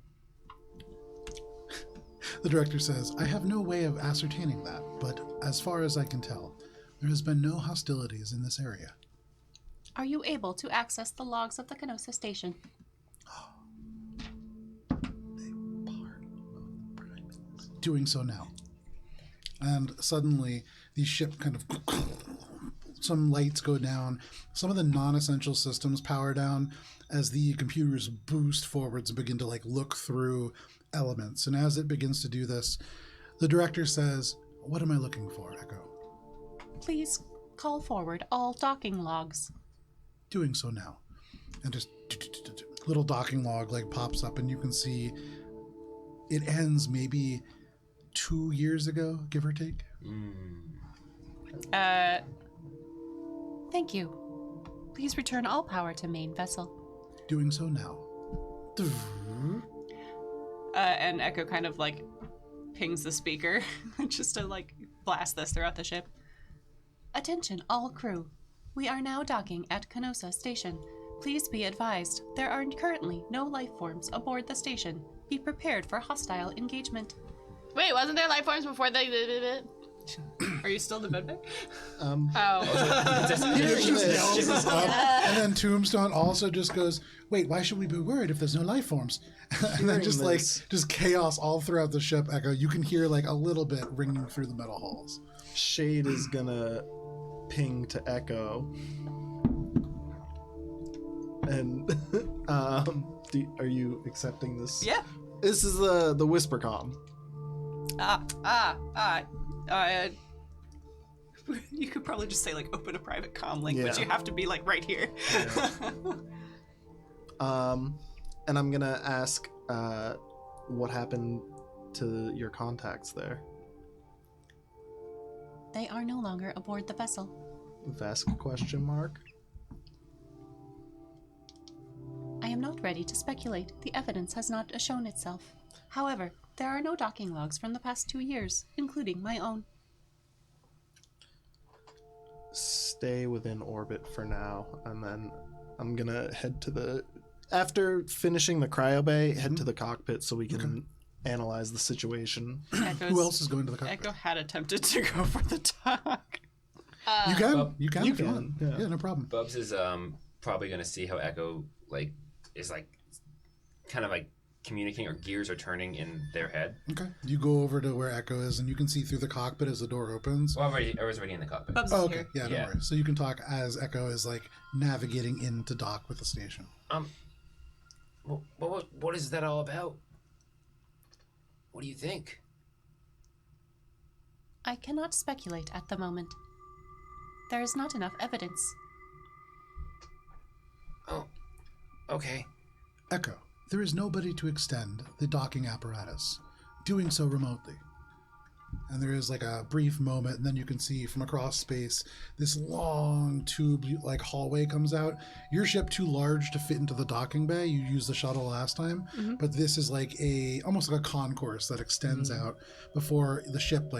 S1: The director says, I have no way of ascertaining that, but as far as I can tell, there has been no hostilities in this area.
S5: Are you able to access the logs of the Canosa station?
S1: Doing so now. And suddenly, the ship kind of... some lights go down. Some of the non-essential systems power down as the computers boost forwards and begin to look through elements. And as it begins to do this, the director says, what am I looking for, Echo?
S5: Please call forward all docking logs.
S1: Doing so now. And just little docking log pops up, and you can see it ends maybe 2 years ago, give or take.
S5: Thank you. Please return all power to main vessel.
S1: Doing so now.
S5: And Echo kind of pings the speaker just to blast this throughout the ship. Attention all crew. We are now docking at Canosa Station. Please be advised, there are currently no life forms aboard the station. Be prepared for hostile engagement.
S2: Wait, wasn't there life forms before they did it?
S5: Are you still the bedbug?
S2: Oh.
S1: And then Tombstone also just goes, wait, why should we be worried if there's no life forms? And then just just chaos all throughout the ship, Echo. You can hear a little bit ringing through the metal halls.
S6: Shade is gonna ping to Echo. And are you accepting this?
S5: Yeah.
S6: This is the whisper comm.
S5: You could probably just say open a private comm link, but
S6: Yeah.
S5: you have to be right here.
S6: And I'm gonna ask what happened to your contacts there.
S5: They are no longer aboard the vessel.
S6: Vesk question mark.
S5: I am not ready to speculate. The evidence has not shown itself. However, there are no docking logs from the past 2 years, including my own.
S6: Stay within orbit for now, and then I'm gonna head to the... After finishing the cryo bay, head to the cockpit so we can analyze the situation.
S1: Who else is going to the cockpit?
S5: Echo had attempted to go for the dock.
S1: You can.
S3: Bub-
S1: You can.
S6: you
S1: if you
S6: can,
S1: want.
S6: yeah.
S1: Yeah, no problem.
S3: Bubs is probably gonna see how Echo is kind of communicating, or gears are turning in their head.
S1: Okay. You go over to where Echo is, and you can see through the cockpit as the door opens.
S3: Well, I was already in the cockpit.
S5: Bubs
S1: Oh,
S5: is
S1: okay.
S5: here.
S1: Yeah, no
S3: Yeah.
S1: worries. So you can talk as Echo is navigating in to dock with the station.
S3: What is that all about? What do you think?
S5: I cannot speculate at the moment. There is not enough evidence.
S3: Oh, okay.
S1: Echo, there is nobody to extend the docking apparatus, doing so remotely. And there is a brief moment, and then you can see from across space this long tube hallway comes out. Your ship too large to fit into the docking bay. You used the shuttle last time, but this is almost like a concourse that extends out before the ship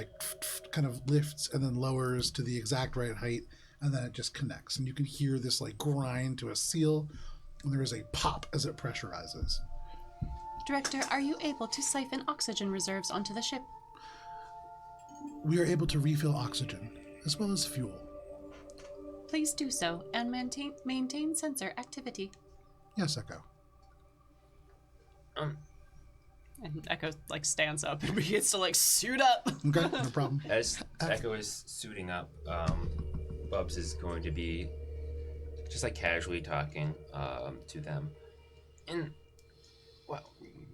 S1: kind of lifts and then lowers to the exact right height, and then it just connects. And you can hear this grind to a seal, and there is a pop as it pressurizes.
S5: Director, are you able to siphon oxygen reserves onto the ship?
S1: We are able to refill oxygen, as well as fuel.
S5: Please do so and maintain sensor activity.
S1: Yes, Echo.
S5: And Echo stands up and begins to suit up.
S1: Okay, no problem.
S3: As Echo is suiting up, Bubs is going to be just casually talking to them. And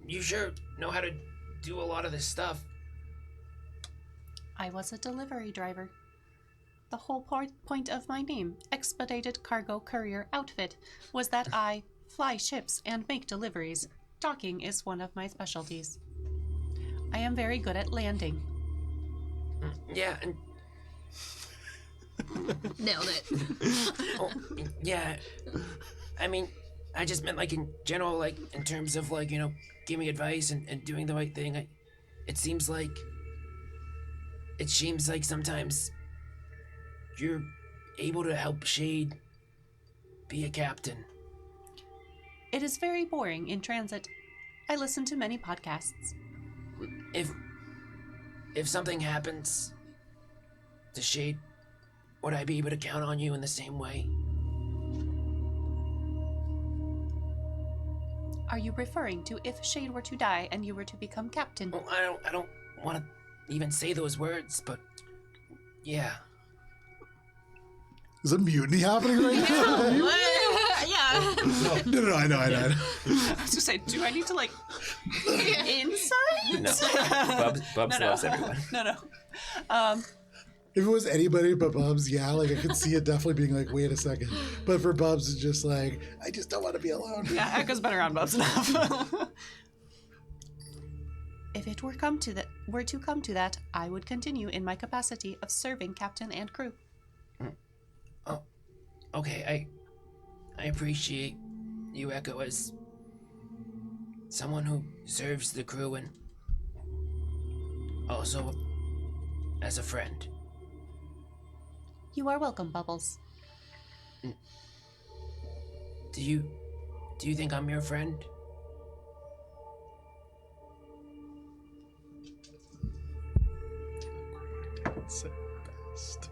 S3: you sure know how to do a lot of this stuff.
S5: I was a delivery driver. The whole point of my name, Expedited Cargo Courier Outfit, was that I fly ships and make deliveries. Docking is one of my specialties. I am very good at landing.
S3: Yeah, and
S7: Nailed it.
S3: oh, yeah. I mean, I just meant like in general, like in terms of like, giving advice and doing the right thing. It seems like sometimes you're able to help Shade be a captain.
S5: It is very boring in transit. I listen to many podcasts.
S3: If something happens to Shade, would I be able to count on you in the same way?
S5: Are you referring to if Shade were to die and you were to become captain?
S3: Well, I don't want to even say those words, but yeah.
S1: Is a mutiny happening right now?
S7: Yeah.
S1: No, I know.
S5: I was gonna say, do I need to insight?
S3: No. Bubs loves everyone.
S5: No.
S1: If it was anybody but Bubs, yeah, like I could see it definitely being like, wait a second. But for Bubs, it's just like, I just don't want to be alone.
S5: Yeah, Echo's been around Bubs enough. If it were to come to that, I would continue in my capacity of serving captain and crew.
S3: Oh, okay. I appreciate you, Echo, as someone who serves the crew and also as a friend.
S5: You are welcome, Bubbles.
S3: Do you think I'm your friend?
S6: Say best.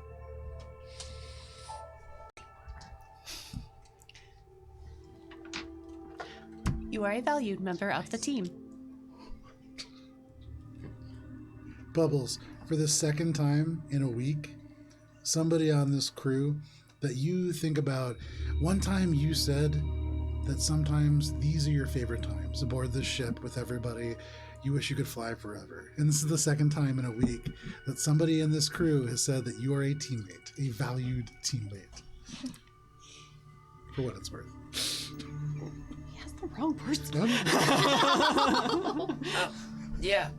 S5: You are a valued member of the team.
S1: Bubbles, for the second time in a week, somebody on this crew that you think about, one time you said that sometimes these are your favorite times aboard this ship with everybody. You wish you could fly forever. And this is the second time in a week that somebody in this crew has said that you are a teammate, a valued teammate. For what it's worth.
S5: He has the wrong person.
S3: Yeah.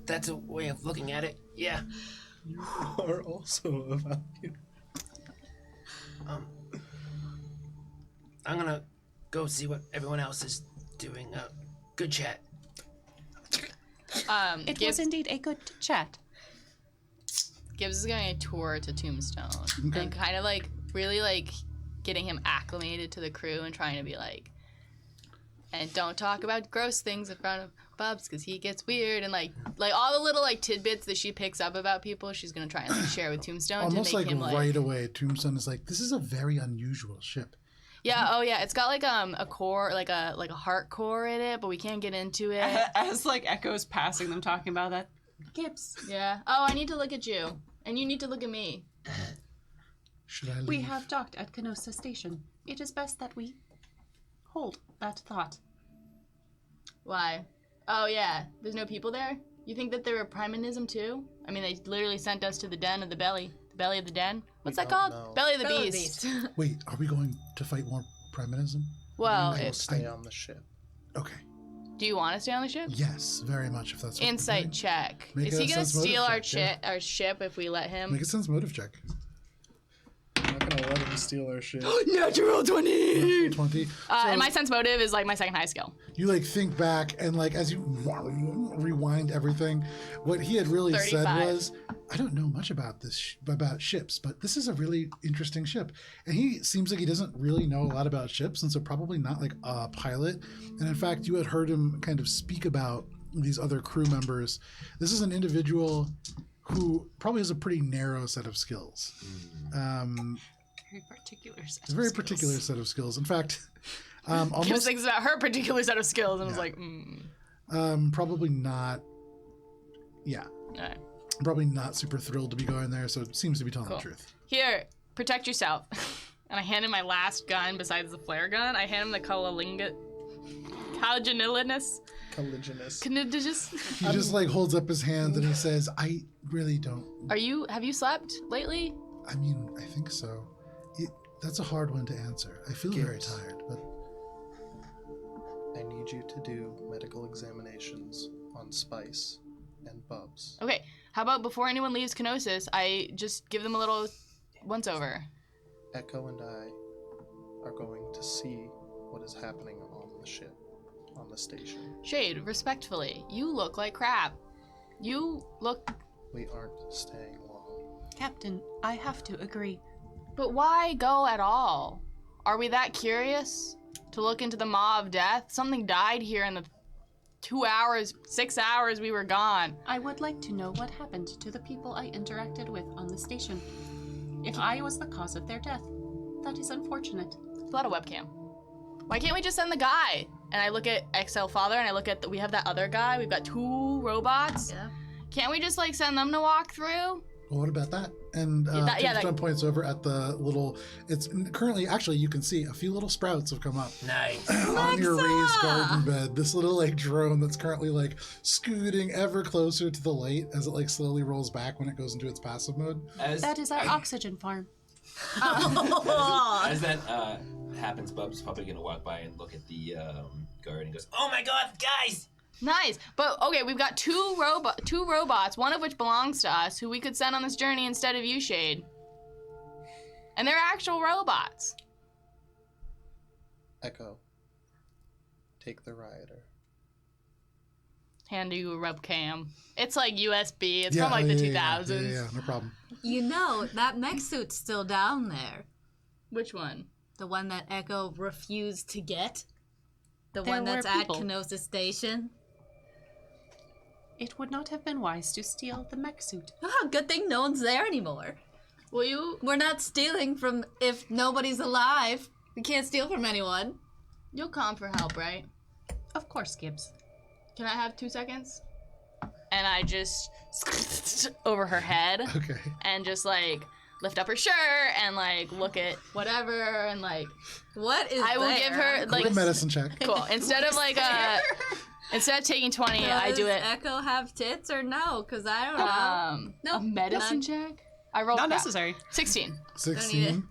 S3: That's a way of looking at it. Yeah.
S6: You are also a value.
S3: I'm gonna go see what everyone else is doing. Good chat.
S5: It was indeed a good chat.
S2: Gibbs is going to tour to Tombstone
S1: Okay.
S2: and kind of like really like getting him acclimated to the crew and trying to be like, and don't talk about gross things in front of Bubs because he gets weird, and like all the little like tidbits that she picks up about people, she's gonna try and like share with Tombstone
S1: Almost
S2: to make
S1: like
S2: him like
S1: right away, Tombstone is like, this is a very unusual ship.
S2: yeah, oh yeah, it's got like a core, like a heart core in it, but we can't get into it.
S5: As like Echo's passing them talking about that. Gibbs.
S2: Yeah. Oh, I need to look at you, and you need to look at me.
S1: Should I leave?
S5: We have docked at Canossa Station. It is best that we hold that thought.
S2: Why? Oh yeah, there's no people there. You think that they were Primanism too? I mean, they literally sent us to the den of the belly of the den. What's that called?
S6: know.
S2: Belly of the
S7: Belly of the
S2: beast.
S1: Wait, are we going to fight more Primanism?
S2: Well,
S6: I will
S2: if,
S6: stay on the ship.
S1: Okay.
S2: do you want to stay on the ship?
S1: Yes, very much, if that's what we're
S2: Insight
S1: doing.
S2: check.
S1: Make
S2: Is
S1: a
S2: he gonna
S1: sense motive
S2: steal our
S1: check, yeah.
S2: our ship if we let him?
S1: Make a sense motive check.
S6: I'm not gonna let him steal our shit.
S2: Natural 20.
S1: 20.
S2: And my sense motive is like my second highest skill.
S1: You like think back and like as you rewind everything, what he had really said
S2: 35.
S1: was, I don't know much about this about ships, but this is a really interesting ship. And he seems like he doesn't really know a lot about ships, and so probably not like a pilot. And in fact, you had heard him kind of speak about these other crew members. This is an individual who probably has a pretty narrow set of skills.
S5: Very particular set
S1: It's a very particular set of skills. In fact,
S2: Gibbs
S1: almost
S2: thinks about her particular set of skills and was
S1: Yeah.
S2: like,
S1: probably not. Yeah,
S2: Alright.
S1: probably not super thrilled to be going there. So it seems to be telling
S2: Cool.
S1: the truth.
S2: Here, protect yourself. And I hand him my last gun besides the flare gun. I hand him the Kalalinga. Caliginous.
S6: Colliginous.
S1: He just like holds up his hand and he says, I really don't.
S2: Have you slept lately?
S1: I mean, I think so. That's a hard one to answer. I feel very
S6: Gibbs.
S1: tired, but
S6: I need you to do medical examinations on Spice and Bubs.
S2: Okay, how about before anyone leaves Kenosis, I just give them a little once-over?
S6: Echo and I are going to see what is happening on the ship, on the station.
S2: Shade, respectfully, you look like crap. You look...
S6: We aren't staying long.
S5: Captain, I have to agree.
S2: But why go at all? Are we that curious to look into the maw of death? Something died here in the 6 hours we were gone.
S5: I would like to know what happened to the people I interacted with on the station. If I was the cause of their death, that is unfortunate.
S2: It's not a webcam. Why can't we just send the guy? And I look at XL Father and I look at we have that other guy. We've got 2 robots.
S7: Yeah.
S2: Can't we just like send them to walk through?
S1: well, what about that? And Tombstone points over at the little. It's currently actually you can see a few little sprouts have come up
S3: Nice.
S1: on your raised garden bed. This little like drone that's currently like scooting ever closer to the light as it like slowly rolls back when it goes into its passive mode.
S5: That is our oxygen farm.
S3: As that happens, Bub's probably gonna walk by and look at the guard and goes, "Oh my God, guys!"
S2: Nice, but okay, we've got two robots, one of which belongs to us, who we could send on this journey instead of you, Shade. And they're actual robots.
S6: Echo, take the rioter.
S2: Hand you a webcam. It's like USB. It's from like the 2000s.
S1: Yeah, no problem.
S7: You know, that mech suit's still down there.
S2: Which one?
S7: The one that Echo refused to get. The
S5: There
S7: one that's
S5: were
S7: at
S5: people.
S7: Kenosis Station.
S5: It would not have been wise to steal the mech suit.
S7: Oh, good thing no one's there anymore.
S2: Will you?
S7: We're not stealing from if nobody's alive. We can't steal from anyone.
S2: You'll come for help, right?
S5: Of course, Gibbs.
S2: Can I have 2 seconds? And I just over her head
S1: Okay.
S2: and just like lift up her shirt and like look at whatever and like
S7: What is
S2: I will
S7: there?
S2: give her like
S1: Quick medicine check.
S2: cool. Instead of like instead of taking 20, I do
S7: Does
S2: it.
S7: Echo have tits or no? Because I don't know. No,
S2: A medicine
S7: none.
S2: check. I rolled
S5: Not
S2: crap.
S5: necessary.
S2: 16.
S1: 16.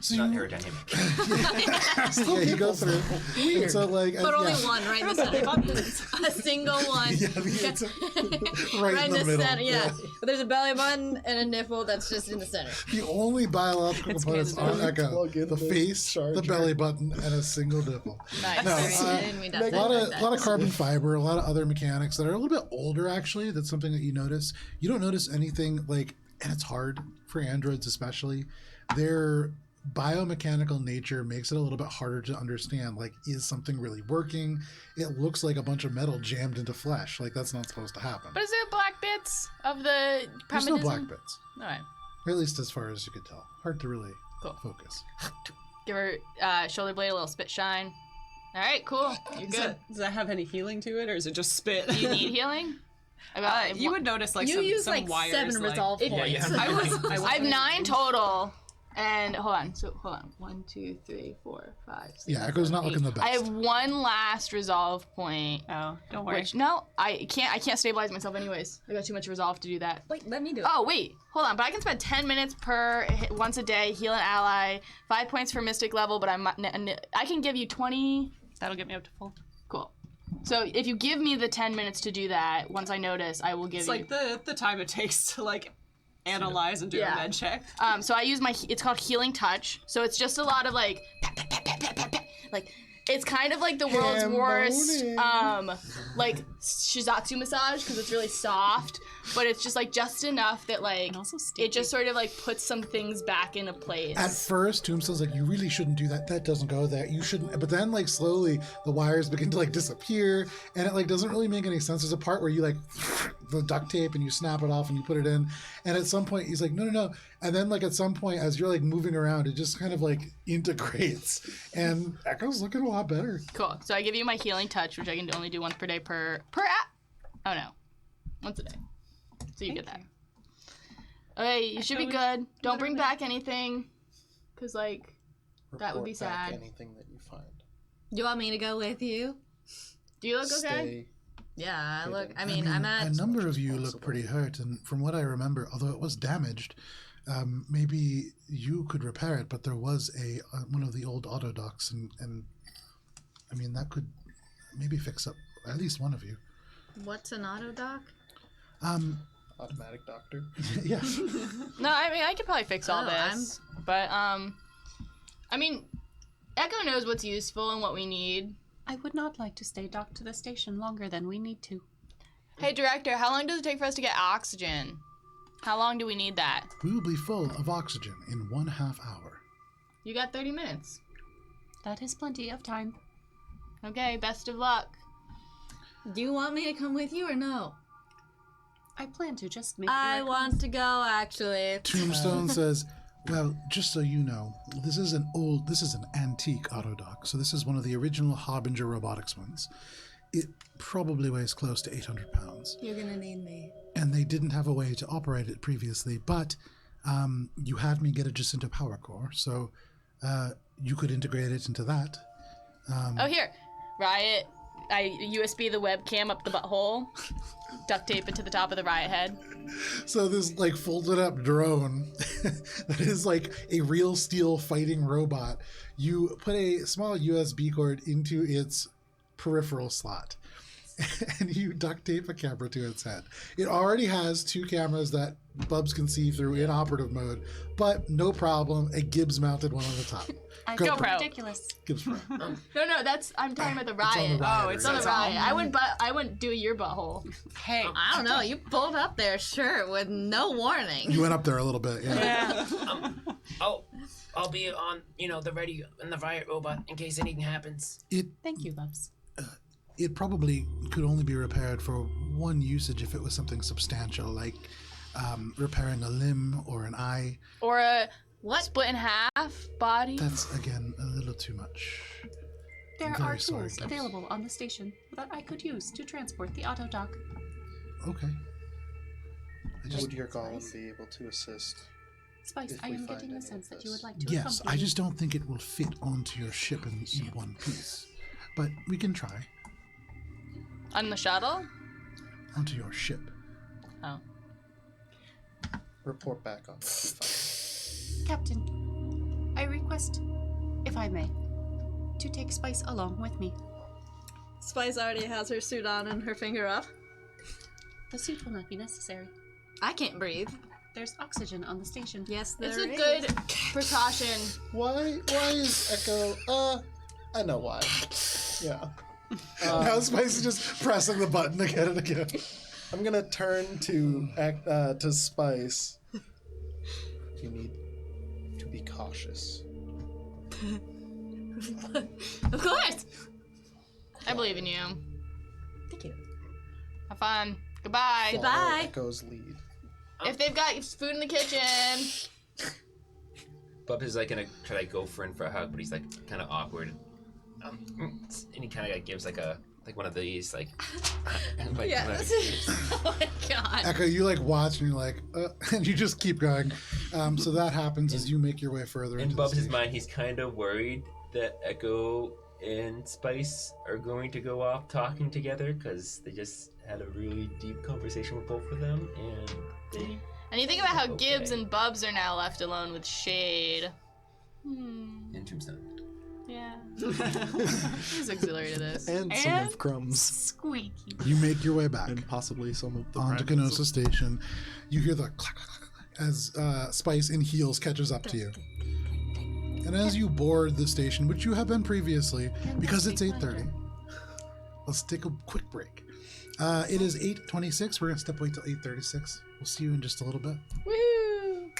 S1: So
S3: Not
S1: you,
S3: aerodynamic.
S1: yeah, you go through. Weird. So like,
S7: But only
S1: yeah.
S7: one right in the center. A single one.
S1: Yeah, it's right in the middle.
S7: center, yeah. But there's a belly button and a nipple that's just in the center.
S1: The only biological components on Echo:
S6: Plug in
S1: the
S6: the
S1: face,
S6: charger.
S1: the belly button, and a single nipple.
S2: Nice.
S1: No,
S7: And we
S1: a
S7: definitely
S1: lot
S7: like that.
S1: of carbon fiber, a lot of other mechanics that are a little bit older. Actually, that's something that you notice. You don't notice anything like, and it's hard for androids, especially. Their biomechanical nature makes it a little bit harder to understand. Like, is something really working? It looks like a bunch of metal jammed into flesh. Like that's not supposed to happen.
S2: But is there black bits of the
S1: There's no
S2: premonition?
S1: black bits,
S2: All right.
S1: or at least as far as you could tell. Hard to really
S2: Cool.
S1: focus.
S2: Give her shoulder blade a little spit shine. All right, cool. You're good.
S9: Does that have any healing to it, or is it just spit?
S2: Do you need healing? I got,
S9: You would notice like
S7: You
S9: some,
S7: use
S9: some
S7: like
S9: wires.
S7: 7
S9: like,
S7: resolve
S2: It-
S7: points.
S3: Yeah, yeah.
S2: I have 9 total. And hold on. So hold on. 1, 2, 3, 4, 5, 6.
S1: Yeah, Echo's not
S2: 7,
S1: looking
S2: 8.
S1: the best.
S2: I have 1 last resolve point.
S9: Oh, don't worry.
S2: Which no, I can't stabilize myself anyways. I got too much resolve to do that.
S7: Wait, let me do it.
S2: Oh wait, hold on. But I can spend 10 minutes once a day, heal an ally, 5 points for mystic level. But I can give you 20.
S9: That'll get me up to full.
S2: Cool. So if you give me the 10 minutes to do that, once I notice, I will give
S9: It's
S2: you.
S9: like the time it takes to like analyze and do
S2: Yeah.
S9: a med check.
S2: So I use it's called Healing Touch. So it's just a lot of like, pat, pat, pat, pat, pat, pat, pat. Like, it's kind of like the world's worst, like shiatsu massage because it's really soft, but it's just like just enough that like
S9: And also sticky.
S2: it just sort of like puts some things back into place.
S1: At first, Tombstone's like, you really shouldn't do that. That doesn't go there. You shouldn't. But then, like, slowly, the wires begin to, like, disappear, and it, like, doesn't really make any sense. There's a part where you, like, the duct tape, and you snap it off, and you put it in, and at some point, he's like, no, no, no. And then, like, at some point, as you're, like, moving around, it just kind of, like, integrates, and Echo's looking a lot better.
S2: Cool. So I give you my Healing Touch, which I can only do once per day per app. Oh, no. Once a day. So you get that. Okay, you should be good. Don't bring back anything, because, like, that would be
S6: Report back
S2: sad.
S6: Anything that you find.
S7: Do you want me to go with you?
S2: Do you look okay?
S4: Stay.
S7: Yeah, look. I
S1: I
S7: mean,
S1: mean,
S7: I'm at.
S1: a number of
S6: as
S1: you look
S6: possible.
S1: pretty hurt, and from what I remember, although it was damaged, maybe you could repair it. But there was one of the old auto docks, and I mean that could maybe fix up at least one of you.
S7: What's an auto dock?
S6: Automatic doctor.
S1: Yeah.
S2: No, I mean I could probably fix all
S7: Oh,
S2: this, but I mean, Echo knows what's useful and what we need.
S5: I would not like to stay docked to the station longer than we need to.
S2: Hey, Director, how long does it take for us to get oxygen? How long do we need that?
S1: We will be full of oxygen in 1/2 hour.
S2: You got 30 minutes.
S5: That is plenty of time.
S2: Okay, best of luck.
S7: Do you want me to come with you or no?
S5: I plan to just make
S7: I
S5: your
S7: want to go, actually.
S1: Tombstone says, "Well, just so you know, this is an antique autodock. So this is one of the original Harbinger robotics ones. It probably weighs close to 800 pounds.
S7: You're gonna need me.
S1: And they didn't have a way to operate it previously, but you had me get it just into power core, so you could integrate it into that.
S2: Oh, here. Riot. I USB the webcam up the butthole. Duct tape it to the top of the riot head.
S1: So this like folded up drone that is like a real steel fighting robot. You put a small USB cord into its peripheral slot and you duct tape a camera to its head. It already has 2 cameras that Bubs can see through in operative mode, but no problem, a Gibbs mounted one on the top.
S5: I
S1: Go
S5: feel
S2: Pro.
S5: ridiculous.
S1: Gibbs Pro.
S2: No, I'm talking about the
S1: on the
S2: riot.
S1: riot,
S2: It's on the
S5: it's
S2: riot. I wouldn't do your butthole.
S5: Hey,
S7: I don't know. You pulled up there, sure, with no warning.
S1: You went up there a little bit, yeah.
S10: I'll be on, the ready in the riot robot in case anything happens.
S5: thank you, Bubs.
S1: It probably could only be repaired for one usage if it was something substantial, like repairing a limb or an eye.
S2: Or a
S7: What?
S2: split in half body.
S1: That's, again, a little too much.
S5: There
S1: I'm very
S5: are
S1: sorry,
S5: tools
S1: Gibbs.
S5: available on the station that I could use to transport the auto dock.
S1: Okay. I just,
S6: Would your golem be able to assist?
S5: Spice,
S6: If
S5: I
S6: we
S5: am
S6: find
S5: getting
S6: any
S5: the
S6: of
S5: sense that
S6: this.
S5: you would like to
S1: yes,
S5: accompany
S1: I
S5: me.
S1: just don't think it will fit onto your ship in one piece. But we can try.
S2: On the shuttle?
S1: Onto your ship.
S2: Oh.
S6: Report back on that.
S5: Captain, I request, if I may, to take Spice along with me.
S7: Spice already has her suit on and her finger up.
S5: The suit will not be necessary.
S7: I can't breathe.
S5: There's oxygen on the station.
S7: Yes, there
S2: It's a
S7: is.
S2: good precaution.
S6: Why is Echo? I know why. Yeah.
S1: Now Spice is just pressing the button again and again.
S6: I'm gonna turn to Spice. You need to be cautious.
S2: Of course. I believe in you.
S7: Thank you.
S2: Have fun. Goodbye.
S7: Goodbye.
S6: Follow Echo's lead.
S2: If they've got food in the kitchen.
S3: Bub is like gonna try to go for a hug, but he's like kind of awkward. And he kind of gives like one of these like.
S7: Yes. Oh my god.
S1: Echo, you like watch and you're like, and you just keep going. So that happens as you make your way further
S3: In
S1: into
S3: Bub's
S1: the station.
S3: mind, he's kind of worried that Echo and Spice are going to go off talking together because they just had a really deep conversation with both of them, and they.
S2: And you think about how
S3: Okay.
S2: Gibbs and Bubs are now left alone with Shade.
S3: In Tombstone.
S2: Yeah. He's auxiliary to this.
S6: And some of Crumbs.
S5: Squeaky.
S1: You make your way back
S6: And possibly some of the
S1: onto
S6: fragments
S1: Canosa Station. You hear the clack, clack, clack, clack as Spice in heels catches up to you. And as you board the station, which you have been previously, because it's 8:30, let's take a quick break. It is 8:26. We're going to step away till 8:36. We'll see you in just a little bit.
S2: Woohoo!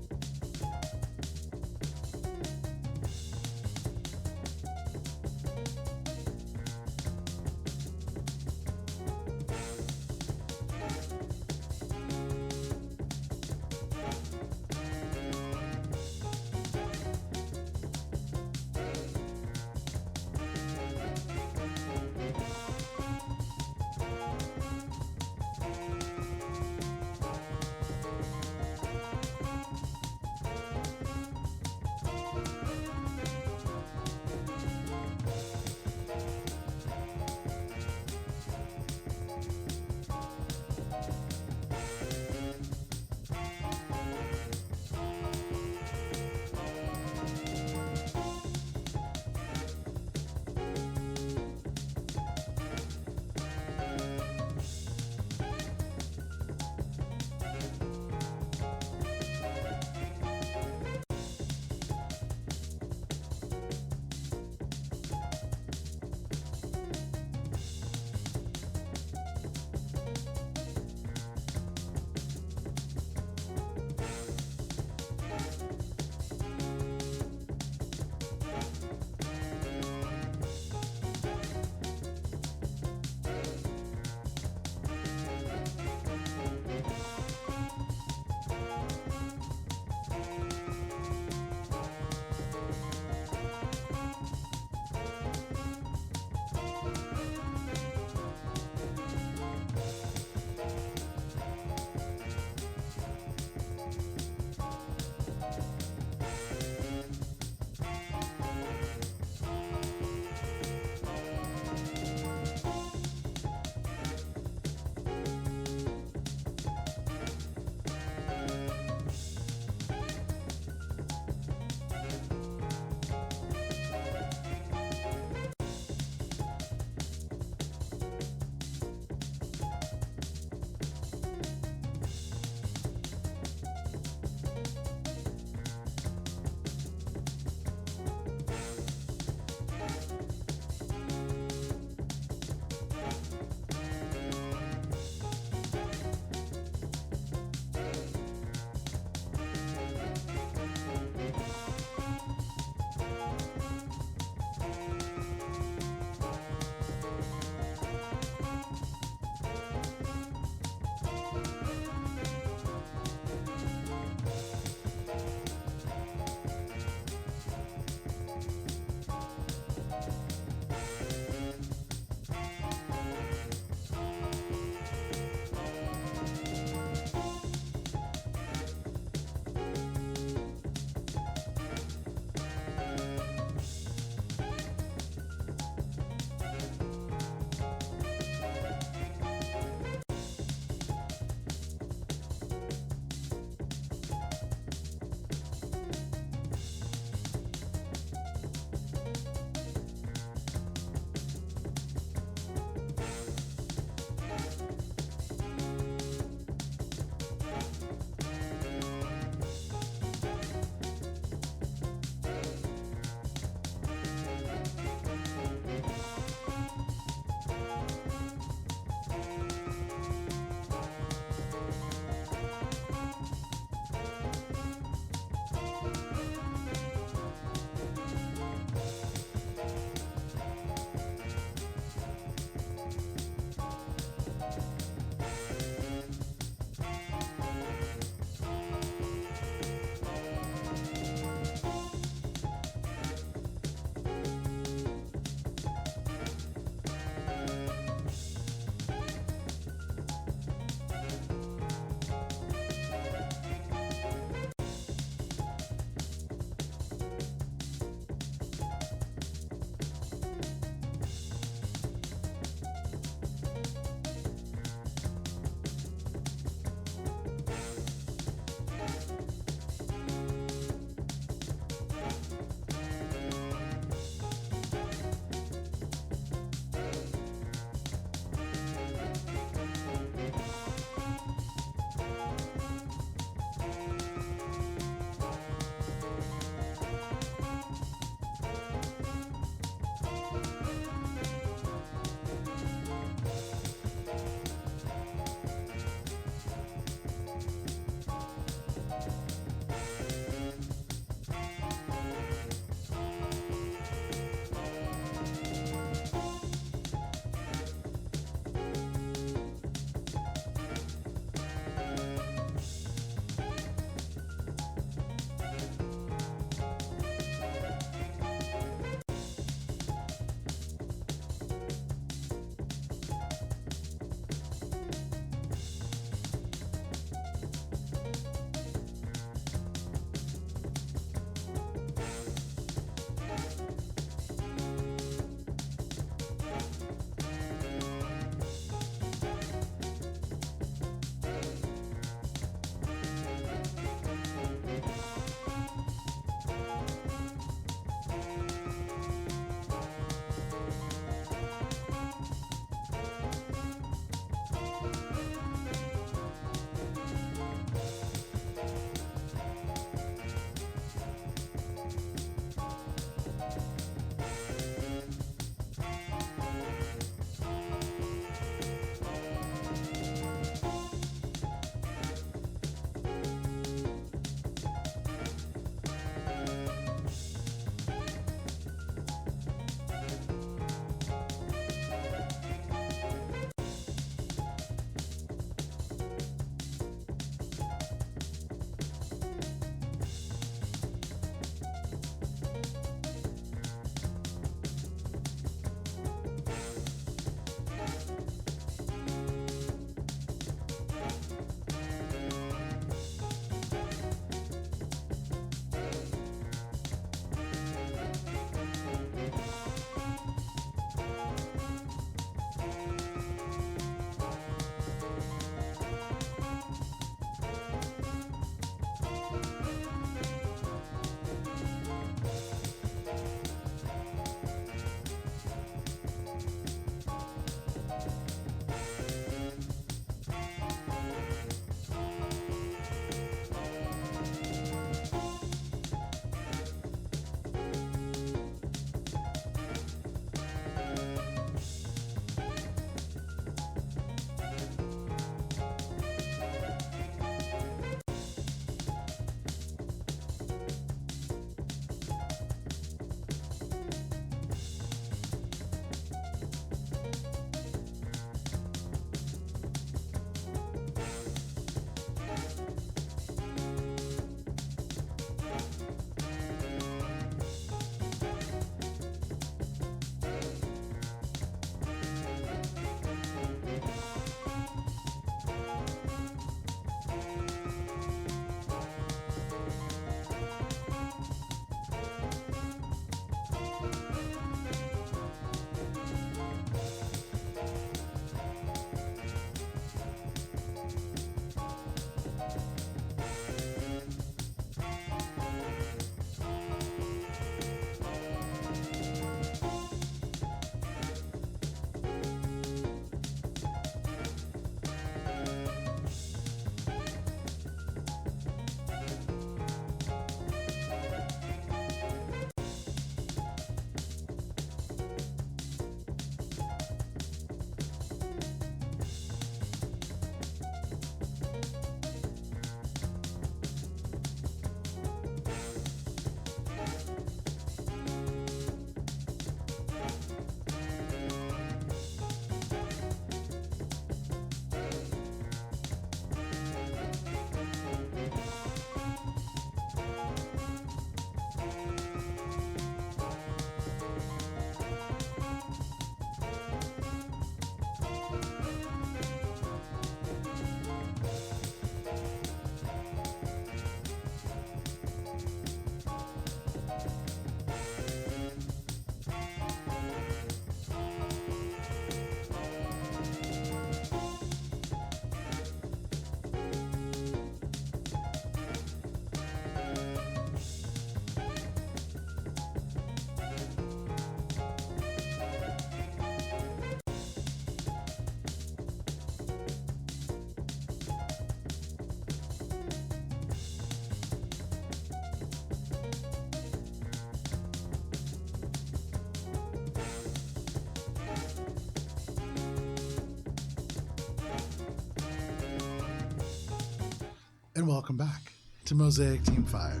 S1: and welcome back to Mosaic Team 5.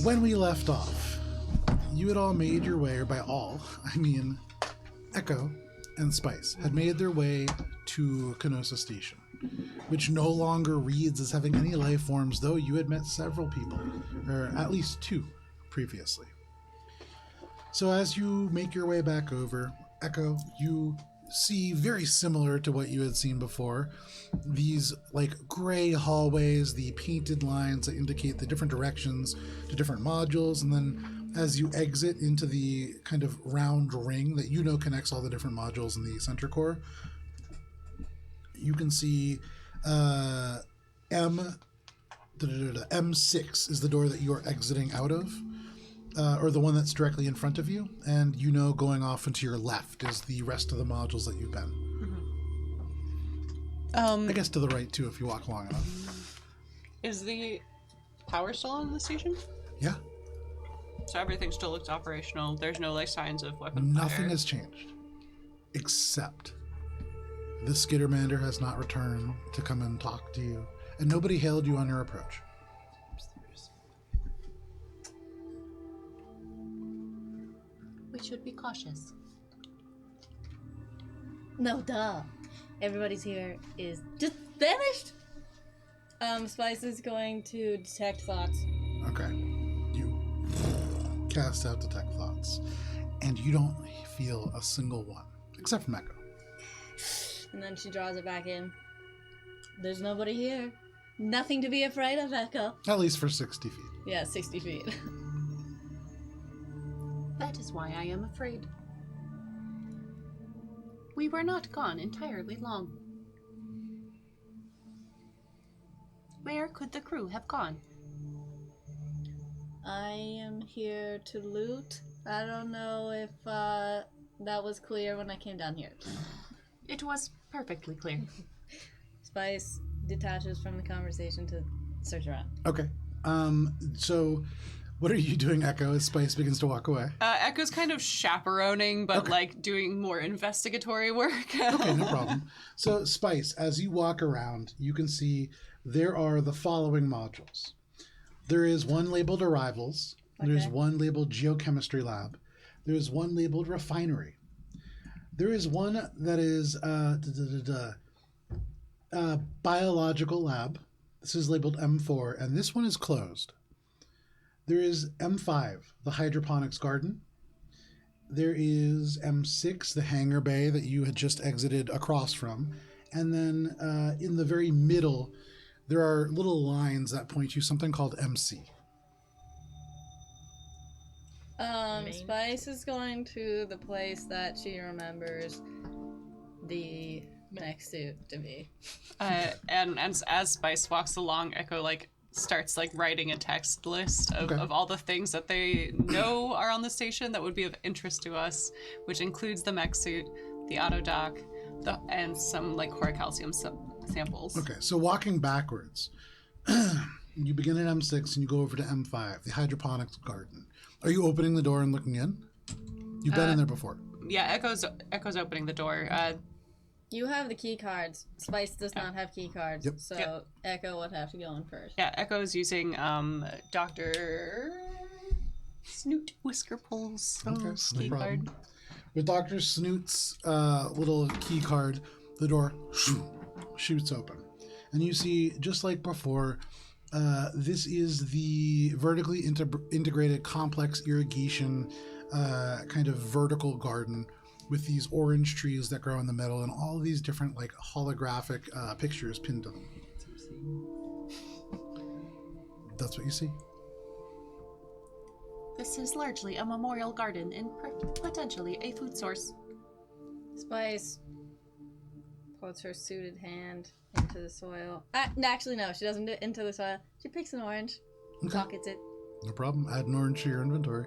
S1: When we left off, you had all made your way, or by all, I mean Echo and Spice, had made their way to Canosa Station, which no longer reads as having any life forms, though you had met several people, or at least 2 previously. So as you make your way back over, Echo, you see very similar to what you had seen before, these like gray hallways, the painted lines that indicate the different directions to different modules, and then as you exit into the kind of round ring that you know connects all the different modules in the center core, you can see M6 is the door that you are exiting out of. Or the one that's directly in front of you, and you know going off into your left is the rest of the modules that you've been. I guess to the right too if you walk long enough.
S9: Is the power still on the station?
S1: Yeah,
S9: So everything still looks operational. There's no like signs of weapon
S1: nothing
S9: fire.
S1: has changed. Except the Skittermander has not returned to come and talk to you, and nobody hailed you on your approach.
S5: We should be cautious.
S7: No, duh. Everybody's here is just vanished. Spice is going to detect thoughts.
S1: Okay. You cast out Detect Thoughts, and you don't feel a single one, except from Echo.
S7: And then she draws it back in. There's nobody here. Nothing to be afraid of, Echo.
S1: At least for 60 feet.
S7: Yeah, 60 feet.
S5: That is why I am afraid. We were not gone entirely long. Where could the crew have gone?
S7: I am here to loot. I don't know if that was clear when I came down here.
S5: It was perfectly clear.
S7: Spice detaches from the conversation to search around.
S1: Okay. So what are you doing, Echo, as Spice begins to walk away?
S9: Echo's kind of chaperoning, but
S1: Okay.
S9: like doing more investigatory work.
S1: Okay, no problem. So, Spice, as you walk around, you can see there are the following modules. There is one labeled Arrivals. There's
S7: Okay.
S1: one labeled Geochemistry Lab. There's one labeled Refinery. There is one that is Biological Lab. This is labeled M4, and this one is closed. There is M5, the Hydroponics Garden. There is M6, the hangar bay that you had just exited across from. And then in the very middle, there are little lines that point you something called MC.
S7: Spice is going to the place that she remembers the mech suit to be.
S9: And as Spice walks along, Echo like starts like writing a text list of,
S1: Okay.
S9: of all the things that they know are on the station that would be of interest to us, which includes the mech suit, the auto dock, and some like horicalcium samples.
S1: Okay, so walking backwards, you begin at M6 and you go over to M5, the Hydroponics Garden. Are you opening the door and looking in? You've been in there before.
S9: Yeah, Echo's opening the door.
S7: You have the key cards. Spice does not have key cards.
S1: Yep.
S7: So
S9: Yep.
S7: Echo would have to go in first.
S9: Yeah, Echo's using Dr. Snoot Whiskerpole's
S1: Okay, no
S9: key
S1: problem.
S9: card.
S1: With Dr. Snoot's little key card, the door shoots open. And you see, just like before, this is the vertically integrated complex irrigation kind of vertical garden with these orange trees that grow in the middle and all of these different like holographic pictures pinned to them. That's what you see.
S5: This is largely a memorial garden and potentially a food source.
S7: Spice puts her suited hand into the soil. Actually, no, she doesn't do it into the soil. She picks an orange,
S1: Okay.
S7: pockets it.
S1: No problem. Add an orange to your inventory.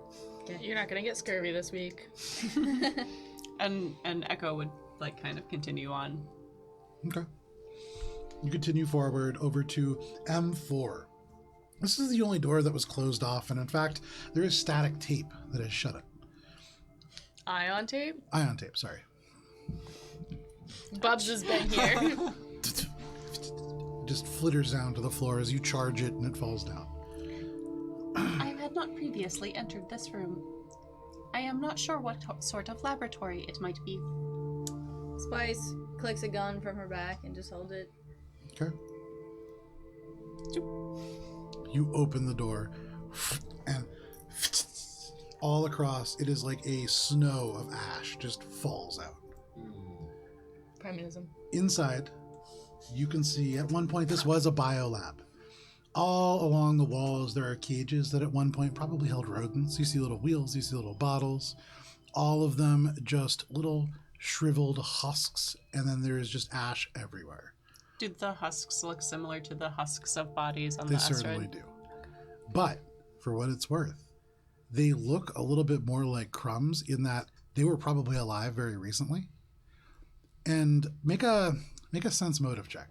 S2: You're not gonna get scurvy this week.
S9: And Echo would like kind of continue on.
S1: Okay. You continue forward over to M4. This is the only door that was closed off, and in fact, there is static tape that has shut it.
S2: Ion tape?
S1: Ion tape, sorry.
S2: Bubs has been here.
S1: just flitters down to the floor as you charge it and it falls down.
S5: I had not previously entered this room. I am not sure what sort of laboratory it might be.
S7: Spice clicks a gun from her back and just holds it.
S1: Okay. You open the door, and all across, it is like a snow of ash just falls out.
S2: Primism.
S1: Inside, you can see at one point this was a biolab. All along the walls, there are cages that at one point probably held rodents. You see little wheels, you see little bottles, all of them just little shriveled husks, and then there is just ash everywhere.
S9: Do the husks look similar to the husks of bodies on
S1: They
S9: the asteroid?
S1: certainly do. But for what it's worth, they look a little bit more like crumbs in that they were probably alive very recently. And make a sense motive check.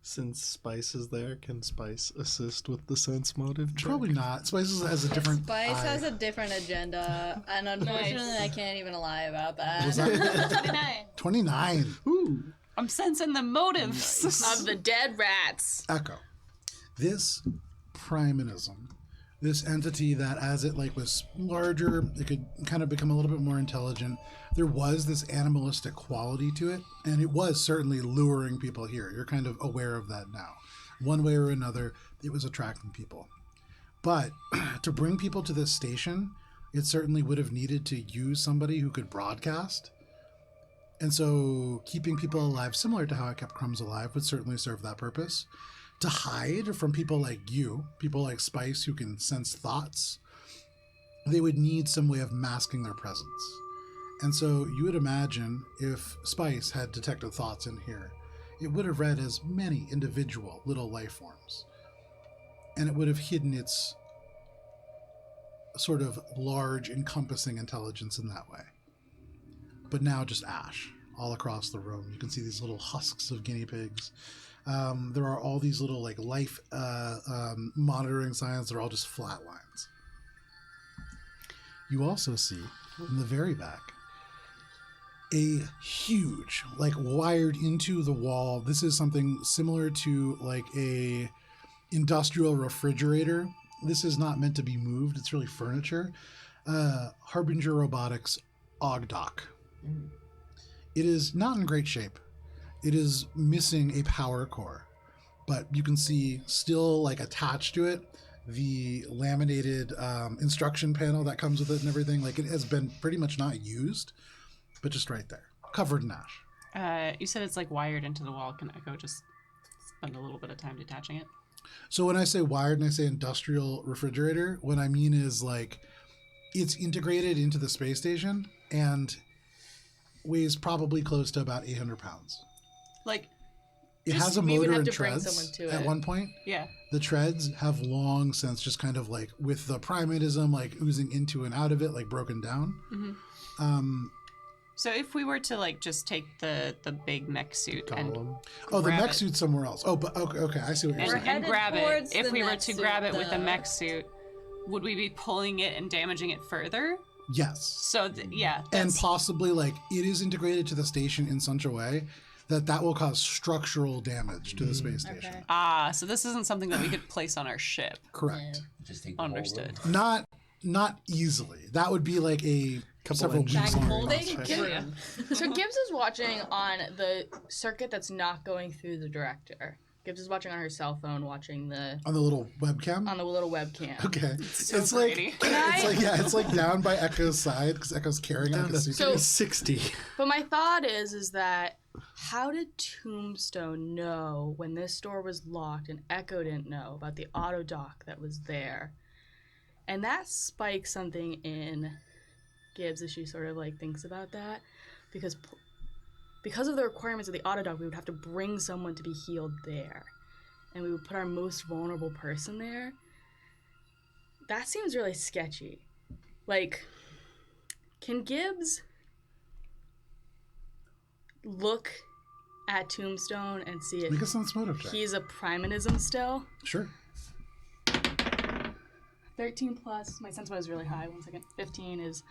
S6: Since Spice is there, can Spice assist with the sense motive check?
S1: Probably not. Spice has a different
S7: Spice
S1: eye.
S7: has a different agenda, and unfortunately, I can't even lie about that.
S1: Was that 29. Ooh.
S9: I'm sensing the motives.
S2: Of the dead rats.
S1: Echo. This primanism, this entity that as it was larger, it could kind of become a little bit more intelligent. There was this animalistic quality to it, and it was certainly luring people here. You're kind of aware of that now. One way or another, it was attracting people. But to bring people to this station, it certainly would have needed to use somebody who could broadcast. And so keeping people alive, similar to how I kept Crumbs alive, would certainly serve that purpose. To hide from people like you, people like Spice who can sense thoughts, they would need some way of masking their presence. And so you would imagine if Spice had detected thoughts in here, it would have read as many individual little life forms. And it would have hidden its sort of large, encompassing intelligence in that way. But now just ash all across the room. You can see these little husks of guinea pigs. There are all these little life monitoring signs. They're all just flat lines. You also see in the very back a huge, wired into the wall. This is something similar to a industrial refrigerator. This is not meant to be moved. It's really furniture. Harbinger Robotics Ogdoc. It is not in great shape. It is missing a power core, but you can see still attached to it the laminated instruction panel that comes with it and everything. It has been pretty much not used, but just right there, covered in ash.
S9: You said it's wired into the wall. Can Echo just spend a little bit of time detaching it?
S1: So when I say wired and I say industrial refrigerator, what I mean is it's integrated into the space station and weighs probably close to about 800 pounds. It has a
S2: we would
S1: motor
S2: have
S1: and
S2: to bring
S1: treads
S2: someone to
S1: at
S2: it.
S1: one point.
S9: Yeah.
S1: The treads have long since just kind of with the primatism oozing into and out of it, broken down.
S9: Mm-hmm. So if we were to just take the big mech suit
S6: Column.
S1: The
S9: grab
S1: mech
S9: it.
S1: suit's somewhere else. Oh, but okay, I see what you're saying.
S9: and grab it,
S7: towards
S9: if
S7: the
S9: we were
S7: mech
S9: to
S7: suit,
S9: grab it with the
S7: though.
S9: mech suit, would we be pulling it and damaging it further?
S1: Yes.
S9: So yeah,
S1: And
S9: that's,
S1: possibly it is integrated to the station in such a way that will cause structural damage to the space station.
S7: Okay.
S9: so this isn't something that we could place on our ship.
S1: Correct.
S3: Just take the whole
S9: Understood.
S3: room.
S1: Not easily. That would be a
S6: Couple
S1: several
S6: engines.
S1: weeks
S7: Back
S1: long
S7: holding?
S1: process.
S9: Yeah.
S2: So Gibbs is watching on the circuit that's not going through the director. Gibbs is watching on her cell phone, watching
S1: On the little webcam.
S2: on the little webcam.
S1: Okay.
S9: So
S1: it's
S9: Grady.
S1: it's down by Echo's side because Echo's carrying
S6: Down to
S1: suitcase.
S2: So-
S6: 60.
S2: But my thought is that how did Tombstone know when this door was locked and Echo didn't know about the auto dock that was there? And that spikes something in Gibbs as she sort of thinks about that, because of the requirements of the auto dock, we would have to bring someone to be healed there, and we would put our most vulnerable person there. That seems really sketchy. Can Gibbs look at Tombstone and see
S1: Make a
S2: if
S1: sense motive check.
S2: he's a primanism still?
S1: Sure.
S2: 13 plus, my sense was really high, 1 second. 15 is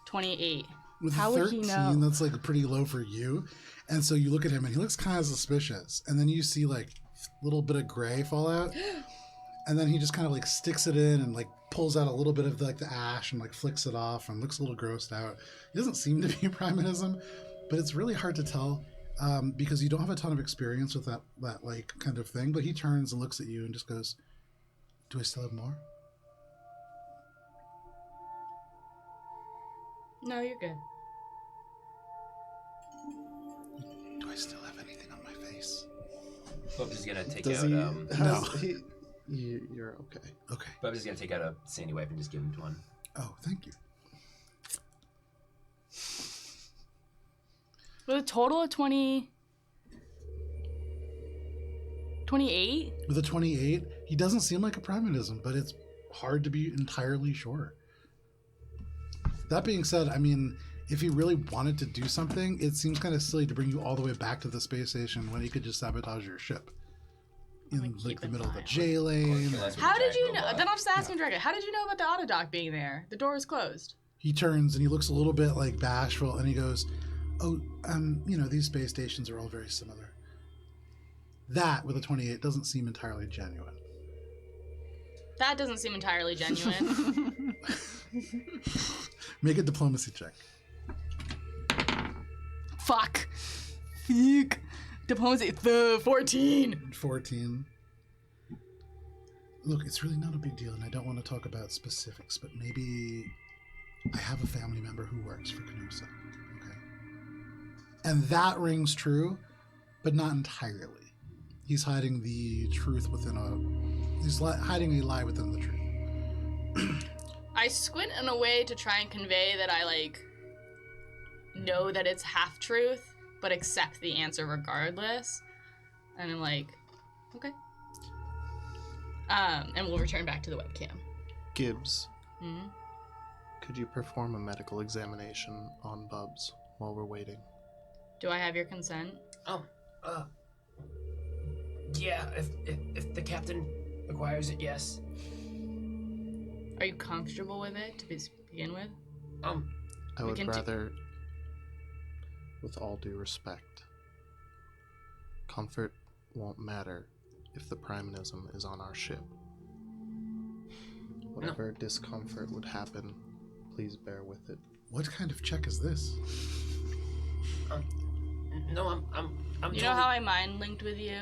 S2: 28.
S1: With
S2: How would he
S1: 13,
S2: know?
S1: that's like pretty low for you. And so you look at him and he looks kind of suspicious. And then you see like a little bit of gray fall out. And then he just kind of like sticks it in and like pulls out a little bit of like the ash and like flicks it off and looks a little grossed out. He doesn't seem to be primatism, but it's really hard to tell because you don't have a ton of experience with that like kind of thing. But he turns and looks at you and just goes, "Do I still have more?"
S2: No, you're good.
S1: "Do I still have anything on my face?"
S3: Bubs is gonna take
S6: Does
S3: out.
S6: he? You're okay.
S1: Okay.
S3: Bubs is gonna take out a sandy wipe and just give him one.
S1: Oh, thank you.
S2: With a total of 28?
S1: With a 28, he doesn't seem like a primatism, but it's hard to be entirely sure. That being said, I mean, if he really wanted to do something, it seems kind of silly to bring you all the way back to the space station when he could just sabotage your ship in
S2: Like,
S1: like
S2: keep
S1: the
S2: an
S1: middle of the
S2: eye on
S1: J lane.
S2: How did you know? Then I'll just ask him directly. How did you know about the auto dock being there? The door is closed.
S1: He turns and he looks a little bit like bashful and he goes, "Oh, you know, these space stations are all very similar." That with a 28 doesn't seem entirely genuine.
S2: That doesn't seem entirely genuine.
S1: Make a diplomacy check.
S2: Fuck. Diplomacy. 14.
S1: 14. Look, it's really not a big deal, and I don't want to talk about specifics, but maybe I have a family member who works for Canosa, okay? And that rings true, but not entirely. He's hiding the truth within hiding a lie within the truth.
S2: I squint in a way to try and convey that I, like, know that it's half truth, but accept the answer regardless. And I'm like, okay. And we'll return back to the webcam.
S6: Gibbs,
S2: Hmm?
S6: could you perform a medical examination on Bubs while we're waiting?
S2: Do I have your consent?
S10: Yeah, if the captain requires it, yes.
S2: Are you comfortable with it to begin with?
S6: I
S2: We
S6: would
S2: can
S6: rather, with all due respect, comfort won't matter if the primatism is on our ship. Whatever discomfort would happen, please bear with it.
S1: What kind of check is this?
S10: No, I'm.
S2: You know how I mind linked with you?